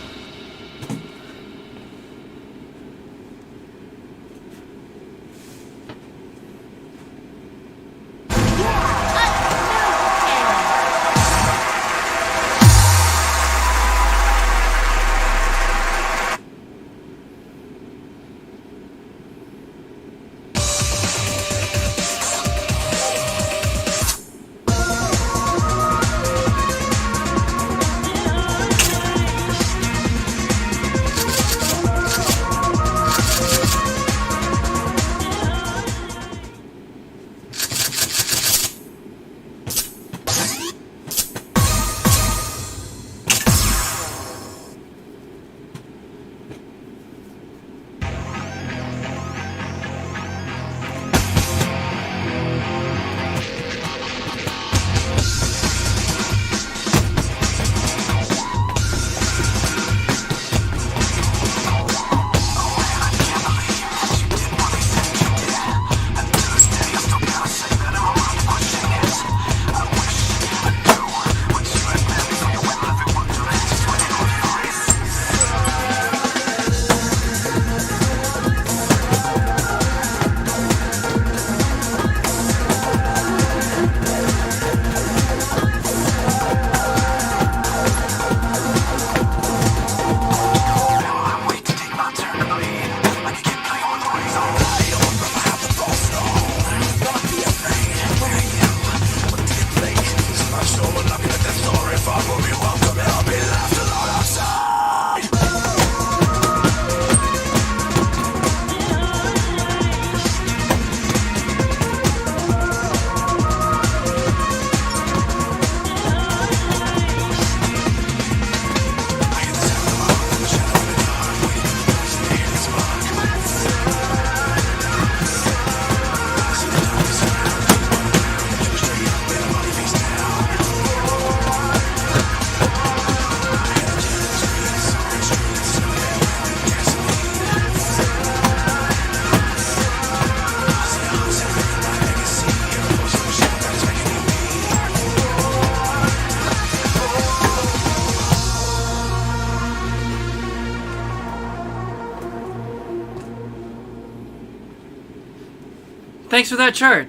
Thanks for that chart.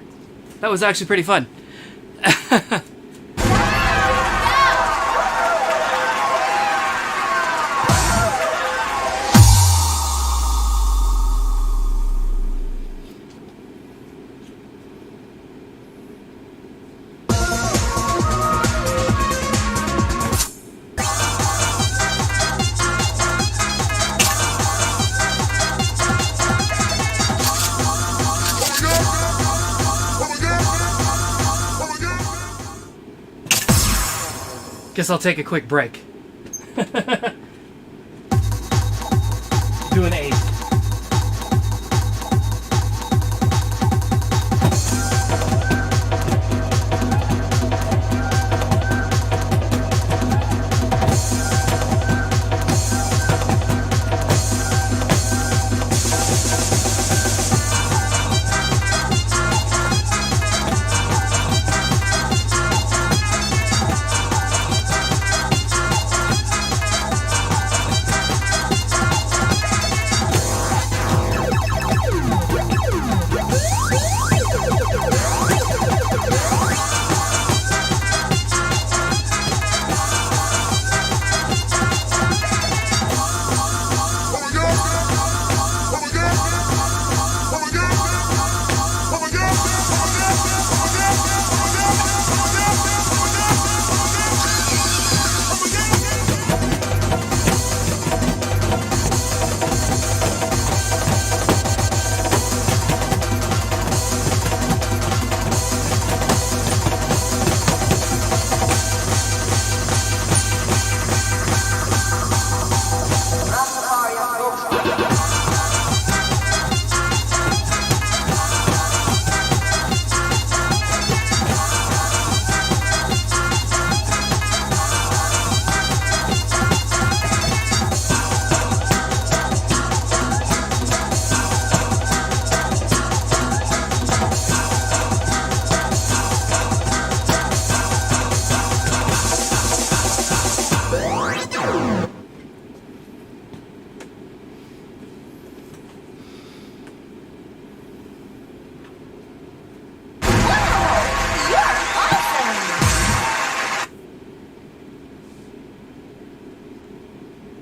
That was actually pretty fun. Guess I'll take a quick break. Do an 8.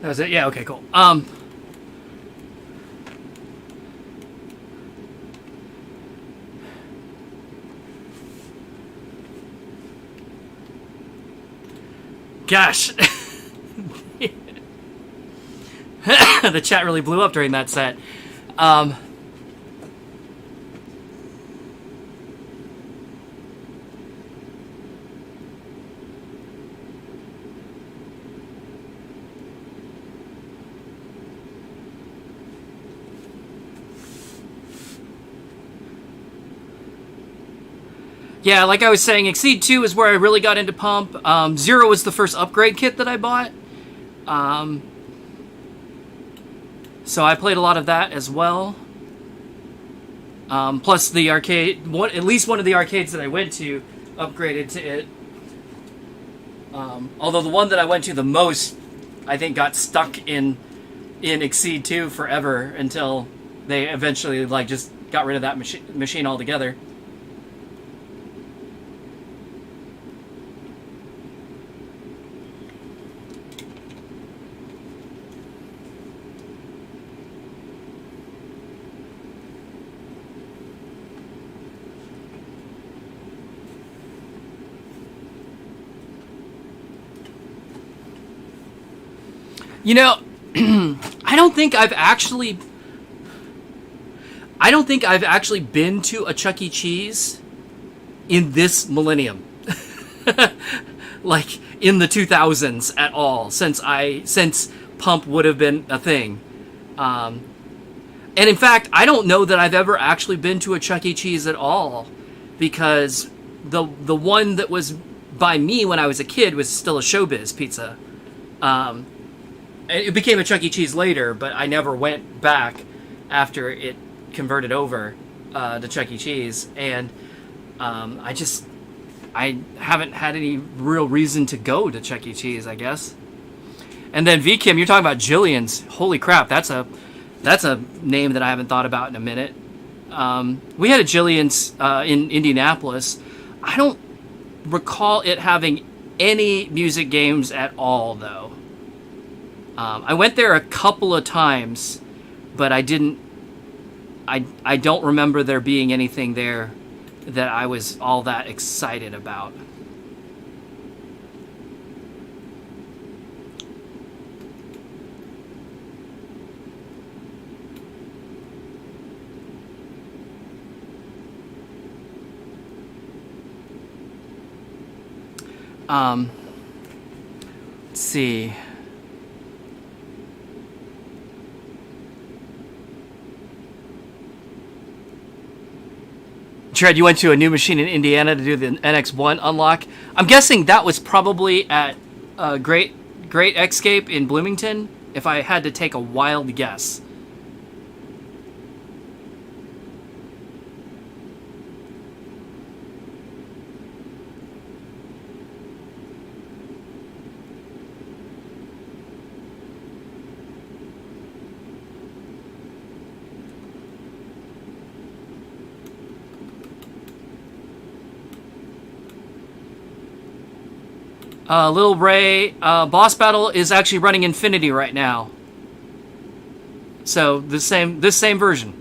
That was it? Yeah, okay, cool. Gosh. The chat really blew up during that set. Yeah, like I was saying, Exceed 2 is where I really got into Pump. 0 was the first upgrade kit that I bought. So I played a lot of that as well. Plus the arcade, at least one of the arcades that I went to upgraded to it. Although the one that I went to the most, I think, got stuck in Exceed 2 forever until they eventually just got rid of that machine altogether. You know, I don't think I've actually been to a Chuck E. Cheese in this millennium. Like in the 2000s at all, since Pump would have been a thing. And in fact, I don't know that I've ever actually been to a Chuck E. Cheese at all, because the one that was by me when I was a kid was still a Showbiz Pizza. It became a Chuck E. Cheese later, but I never went back after it converted over to Chuck E. Cheese, and I haven't had any real reason to go to Chuck E. Cheese, I guess. And then V Kim, you're talking about Jillian's. Holy crap, that's a name that I haven't thought about in a minute. We had a Jillian's in Indianapolis. I don't recall it having any music games at all, though. I went there a couple of times, but I didn't. I don't remember there being anything there that I was all that excited about. Let's see. Tread, you went to a new machine in Indiana to do the NX1 unlock. I'm guessing that was probably at Great Escape in Bloomington, if I had to take a wild guess. Little Ray, boss battle is actually running Infinity right now. So this same version.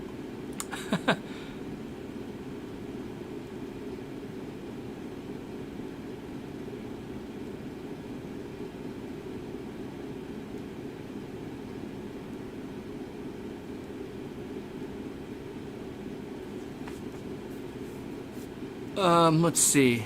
Let's see.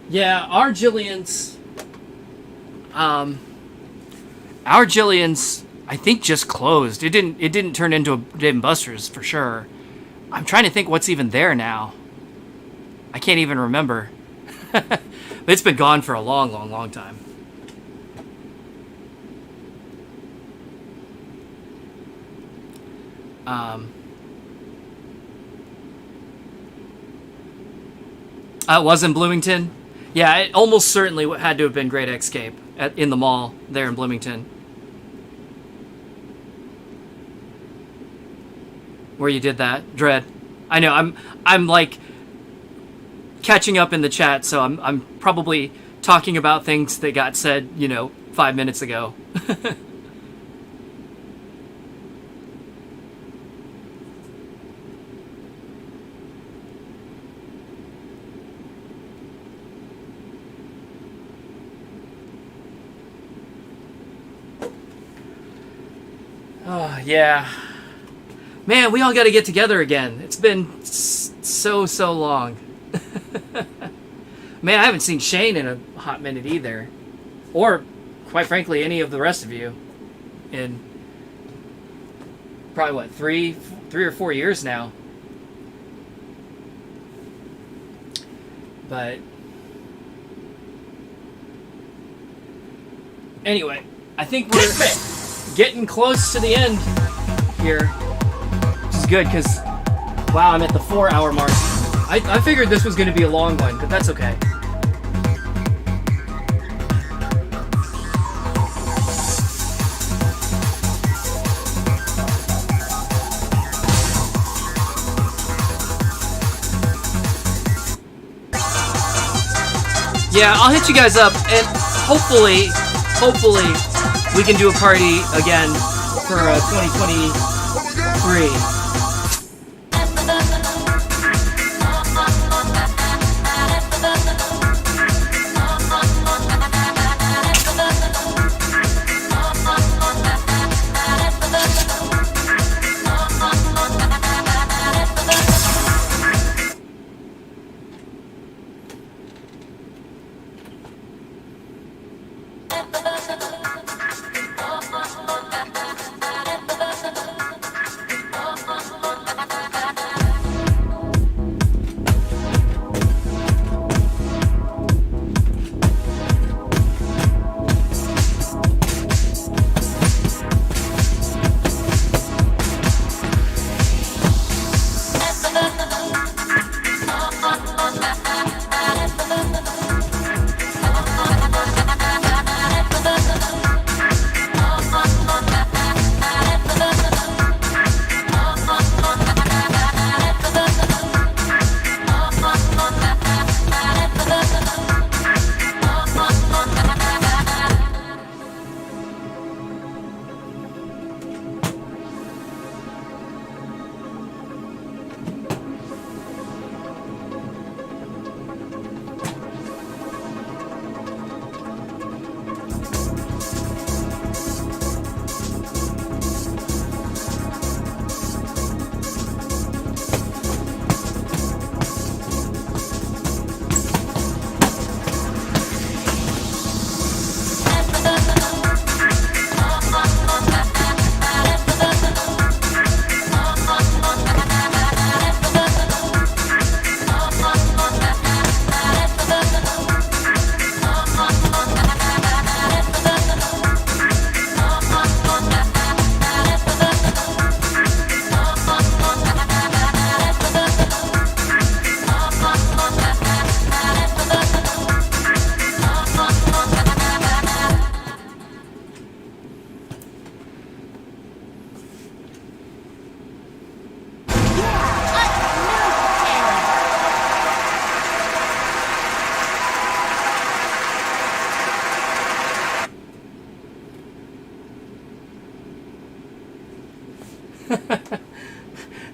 Yeah, our Jillian's, I think just closed. It didn't turn into a Dave & Buster's for sure. I'm trying to think what's even there now. I can't even remember. It's been gone for a long, long, long time. It was in Bloomington. Yeah, it almost certainly had to have been Great Escape in the mall there in Bloomington. Where you did that, Dread. I know, I'm like catching up in the chat, so I'm probably talking about things that got said, 5 minutes ago. Oh, yeah. Man, we all got to get together again. It's been so long. Man, I haven't seen Shane in a hot minute either. Or, quite frankly, any of the rest of you. In probably, what, three or 4 years now. But anyway, I think we're getting close to the end here, which is good because, wow, I'm at the 4-hour mark. I figured this was going to be a long one, but that's okay. Yeah, I'll hit you guys up, and hopefully, we can do a party again for 2023.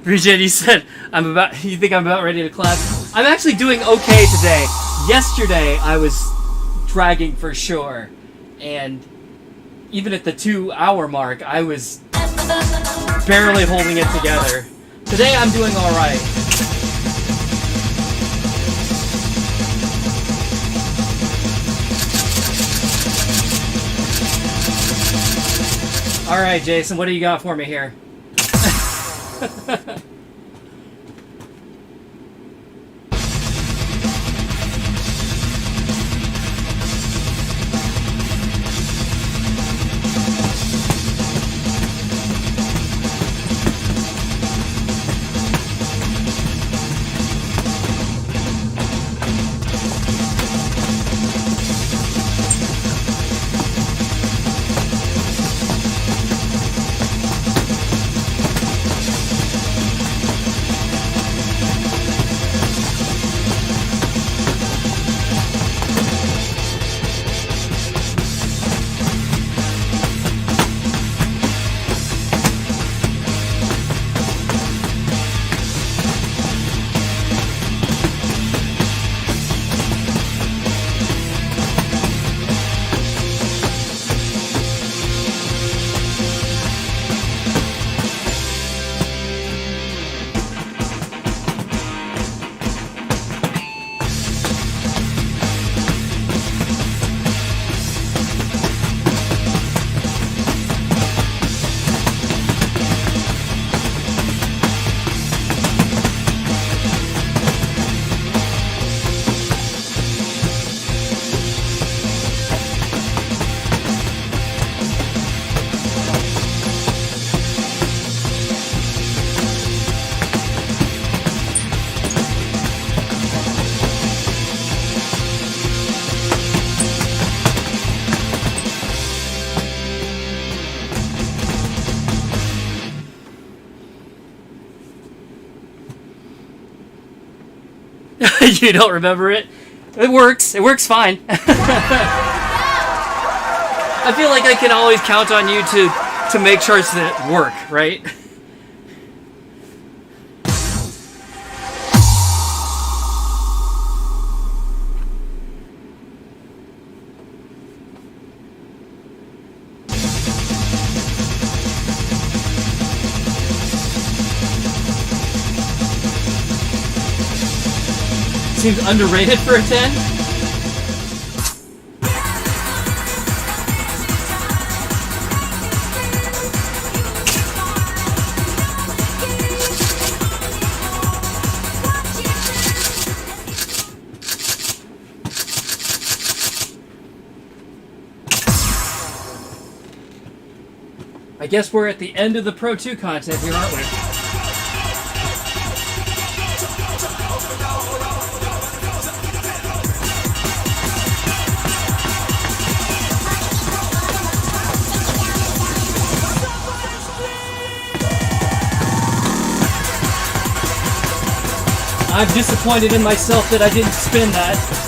Bridget, you said you think I'm about ready to clap? I'm actually doing okay today. Yesterday I was dragging for sure, and even at the 2-hour mark I was barely holding it together. Today I'm doing all right. All right, Jason, what do you got for me here? You don't remember it? It works. It works fine. I feel like I can always count on you to make sure that it work, right? Seems underrated for a 10. I guess we're at the end of the Pro 2 content here, aren't we? I'm disappointed in myself that I didn't spin that.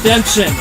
Redemption.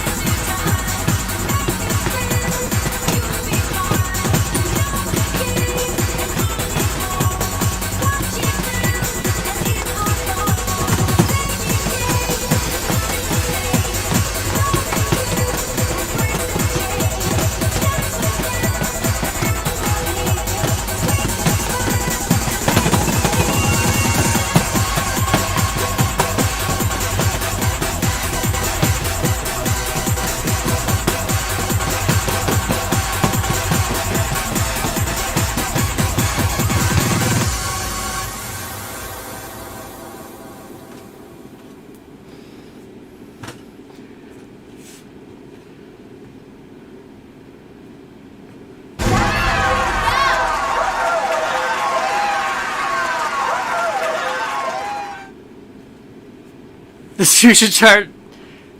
The future chart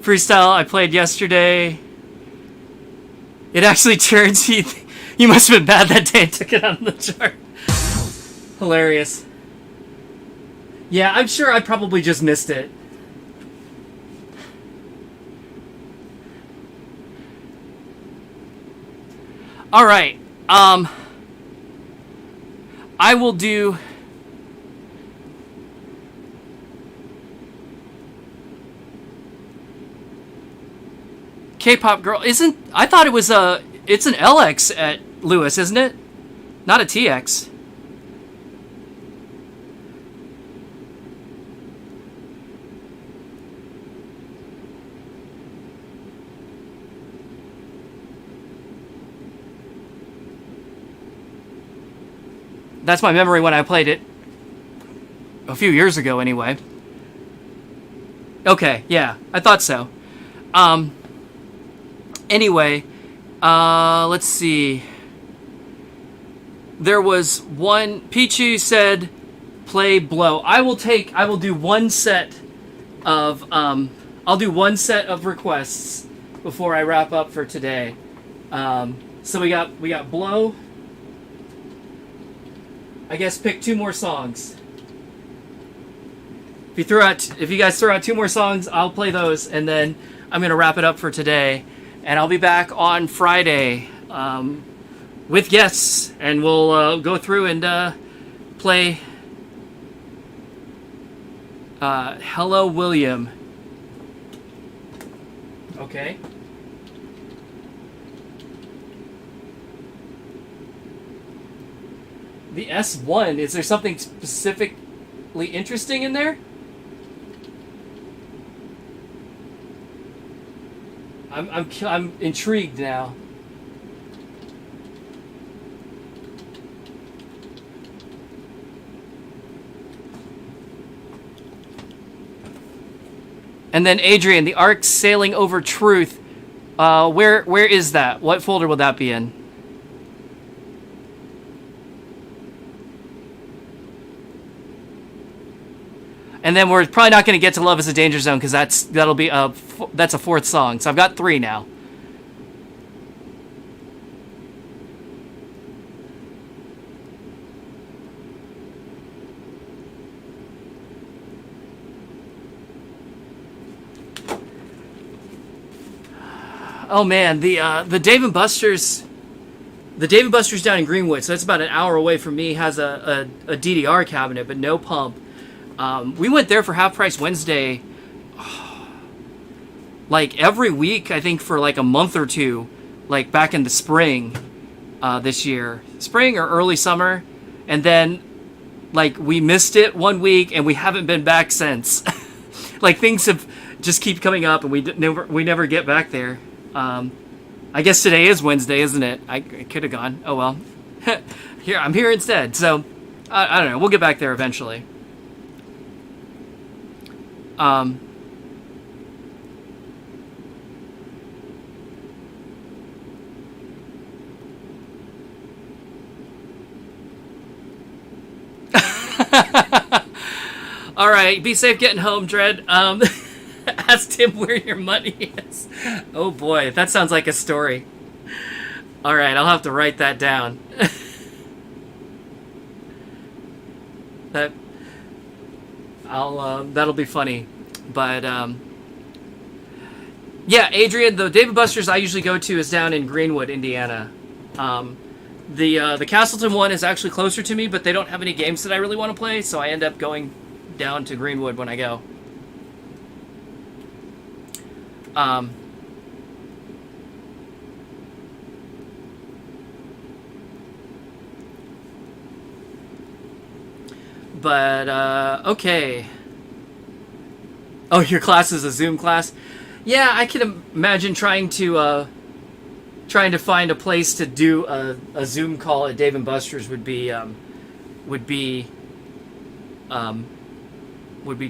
freestyle I played yesterday. It actually turns. You must have been bad that day and took it out of the chart. Hilarious. Yeah, I'm sure I probably just missed it. All right. I will do. K-pop girl isn't. I thought it was it's an LX at Lewis, isn't it? Not a TX. That's my memory when I played it a few years ago, anyway. Okay, yeah, I thought so. Anyway, let's see. There was one. Pichu said, "Play Blow." I will do one set of. I'll do one set of requests before I wrap up for today. So we got Blow. I guess pick 2 more songs. If you guys throw out 2 more songs, I'll play those, and then I'm gonna wrap it up for today. And I'll be back on Friday with guests, and we'll go through and play Hello William. Okay. The S1, is there something specifically interesting in there? I'm intrigued now. And then Adrian, the arc sailing over truth. Where is that? What folder will that be in? And then we're probably not going to get to Love is a Danger Zone because that's a 4th song. So I've got 3 now. Oh man, the Dave and Buster's down in Greenwood, so that's about an hour away from me, has a DDR cabinet but no pump. We went there for Half Price Wednesday, like every week, I think for like a month or 2, like back in the spring, this year, spring or early summer, and then like we missed it one week and we haven't been back since. Like things have just keep coming up and we never get back there. I guess today is Wednesday, isn't it? I could have gone. Oh well. I'm here instead. So I don't know. We'll get back there eventually. All right, be safe getting home, Dread. Ask Tim where your money is. Oh boy, that sounds like a story. All right, I'll have to write that down. That'll be funny. But yeah, Adrian, the Dave & Buster's I usually go to is down in Greenwood, Indiana. The Castleton one is actually closer to me, but they don't have any games that I really want to play, so I end up going down to Greenwood when I go. Okay. Oh, your class is a Zoom class? Yeah, I can imagine trying to find a place to do a Zoom call at Dave & Buster's would be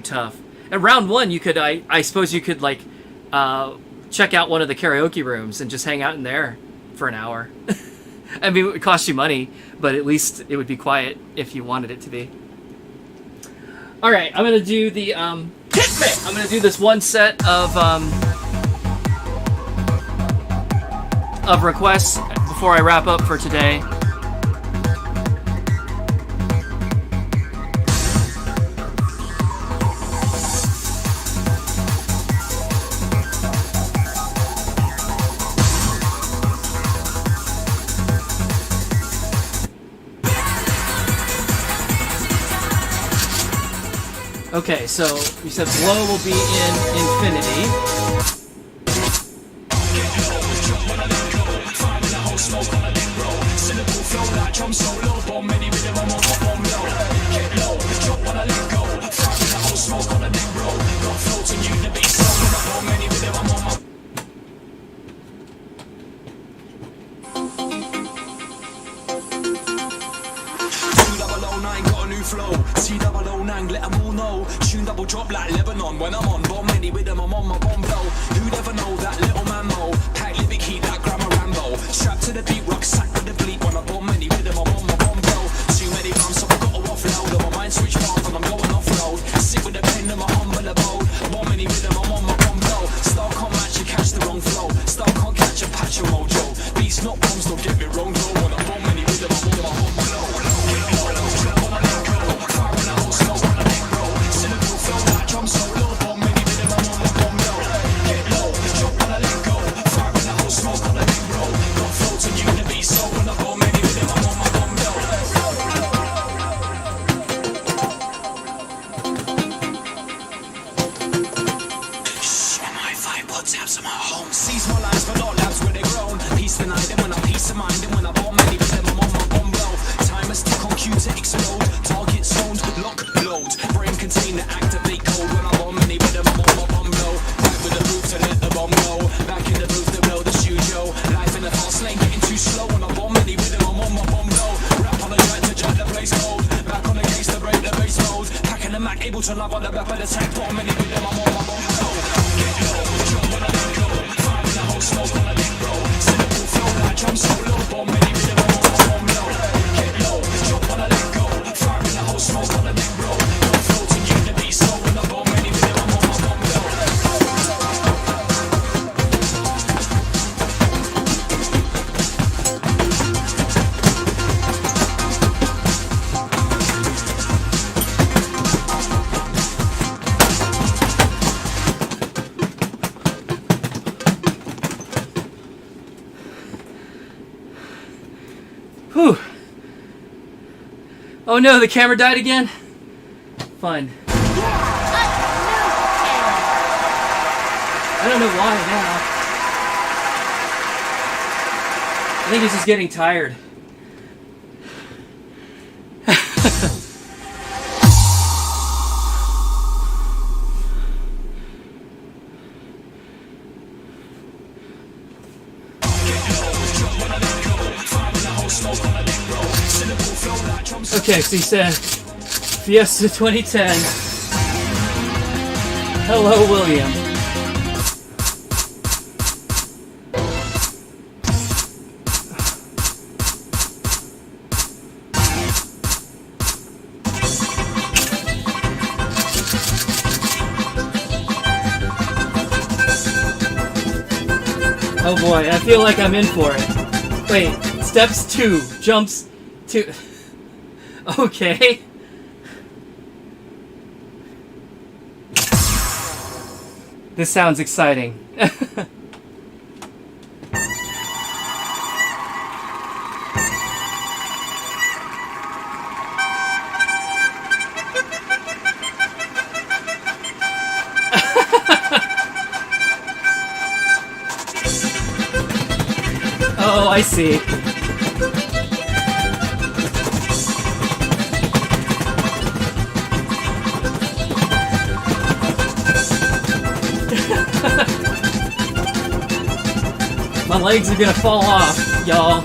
tough. At round 1, you could, I suppose you could like check out one of the karaoke rooms and just hang out in there for an hour. I mean, it would cost you money, but at least it would be quiet if you wanted it to be. All right, I'm gonna do the I'm gonna do this one set of requests before I wrap up for today. Okay, so you said Blow will be in Infinity. Let 'em all know. Tune double drop like Lebanon. When I'm on bomb, many with them, I'm on my bomb blow. Who'd ever know that little man mo? Pack lyric heat like Grammar Rambo. Strapped to the beat, rock sack with the bleep. When I bomb, many with them, I'm on my bomb blow. Too many bumps, so I gotta offload. On my mind switch path and I'm going off road. Sit with the pen and my humble abode. Bomb, many with them, I'm on my bomb blow. Style can't match, you catch the wrong flow. Style can't catch a patch of mojo. Beats not bombs, don't get me wrong, though. When I bomb, many with them, I'm on my bomb blow. Whew. Oh no, the camera died again? Fun. I don't know why now. I think he's just getting tired. Okay, so he said Fiesta 2010. Hello, William. Oh boy, I feel like I'm in for it. Wait, steps 2, jumps 2. Okay. This sounds exciting. Oh, I see. My legs are gonna fall off, y'all.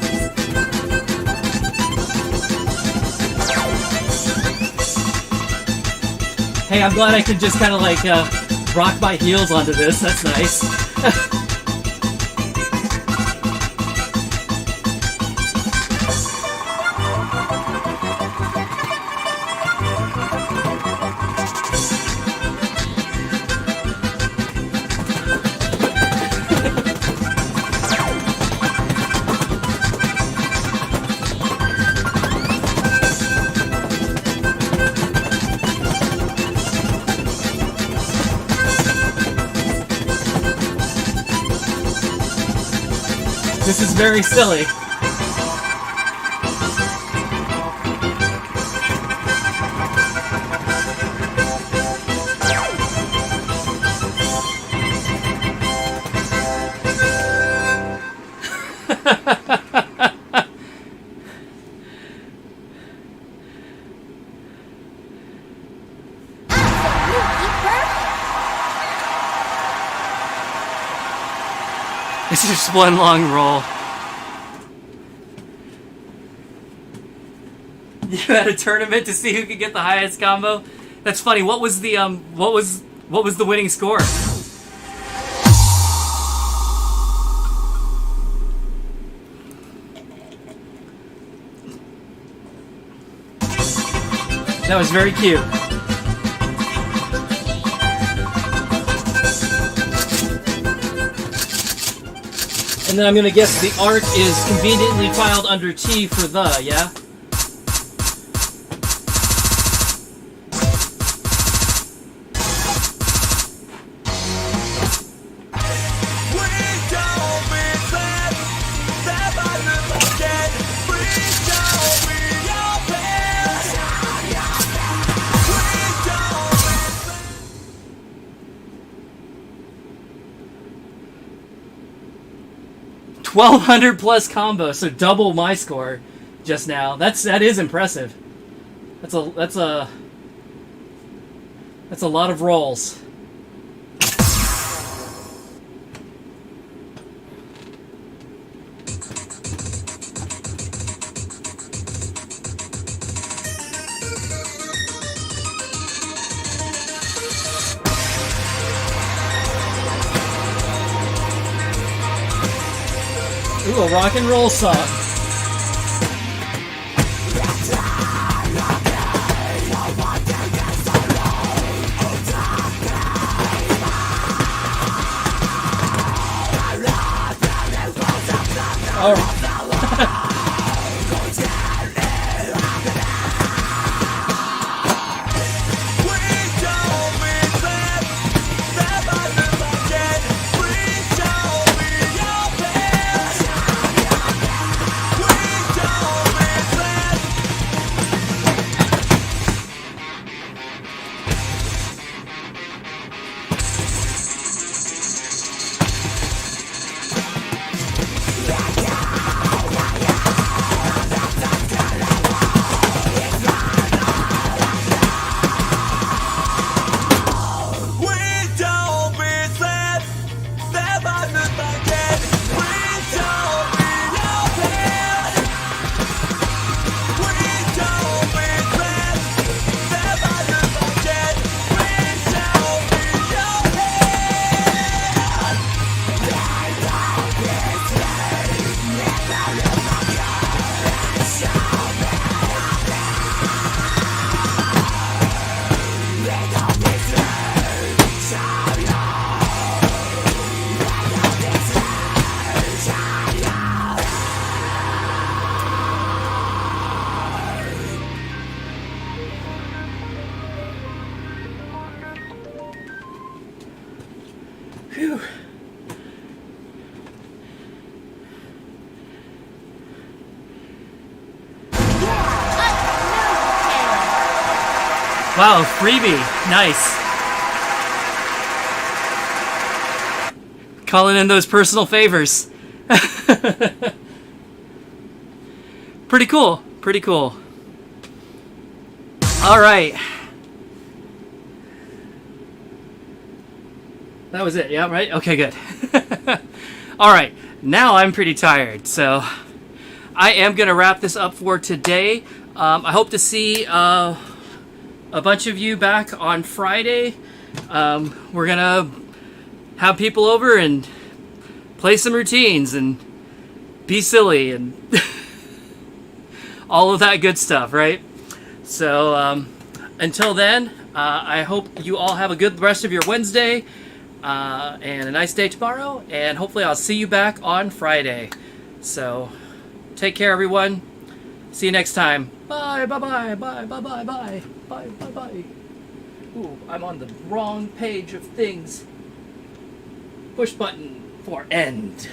Hey, I'm glad I can just kind of like rock my heels onto this. That's nice. This is very silly. It's just one long roll. You had a tournament to see who could get the highest combo? That's funny. What was the what was the winning score? That was very cute. And then I'm gonna guess the art is conveniently filed under T for the, yeah? $1,200 plus combo, so double my score just now. That is impressive. That's a lot of rolls. Ooh, a rock and roll song. All right. Whew. Wow, freebie. Nice. Calling in those personal favors. Pretty cool. Pretty cool. All right. That was it, yeah, right? Okay, good. All right, now I'm pretty tired, so I am going to wrap this up for today. I hope to see a bunch of you back on Friday. We're going to have people over and play some routines and be silly and all of that good stuff, right? So until then, I hope you all have a good rest of your Wednesday. And a nice day tomorrow, and hopefully I'll see you back on Friday. So, take care, everyone. See you next time. Bye, bye, bye, bye, bye, bye, bye, bye, bye, bye. Ooh, I'm on the wrong page of things. Push button for end.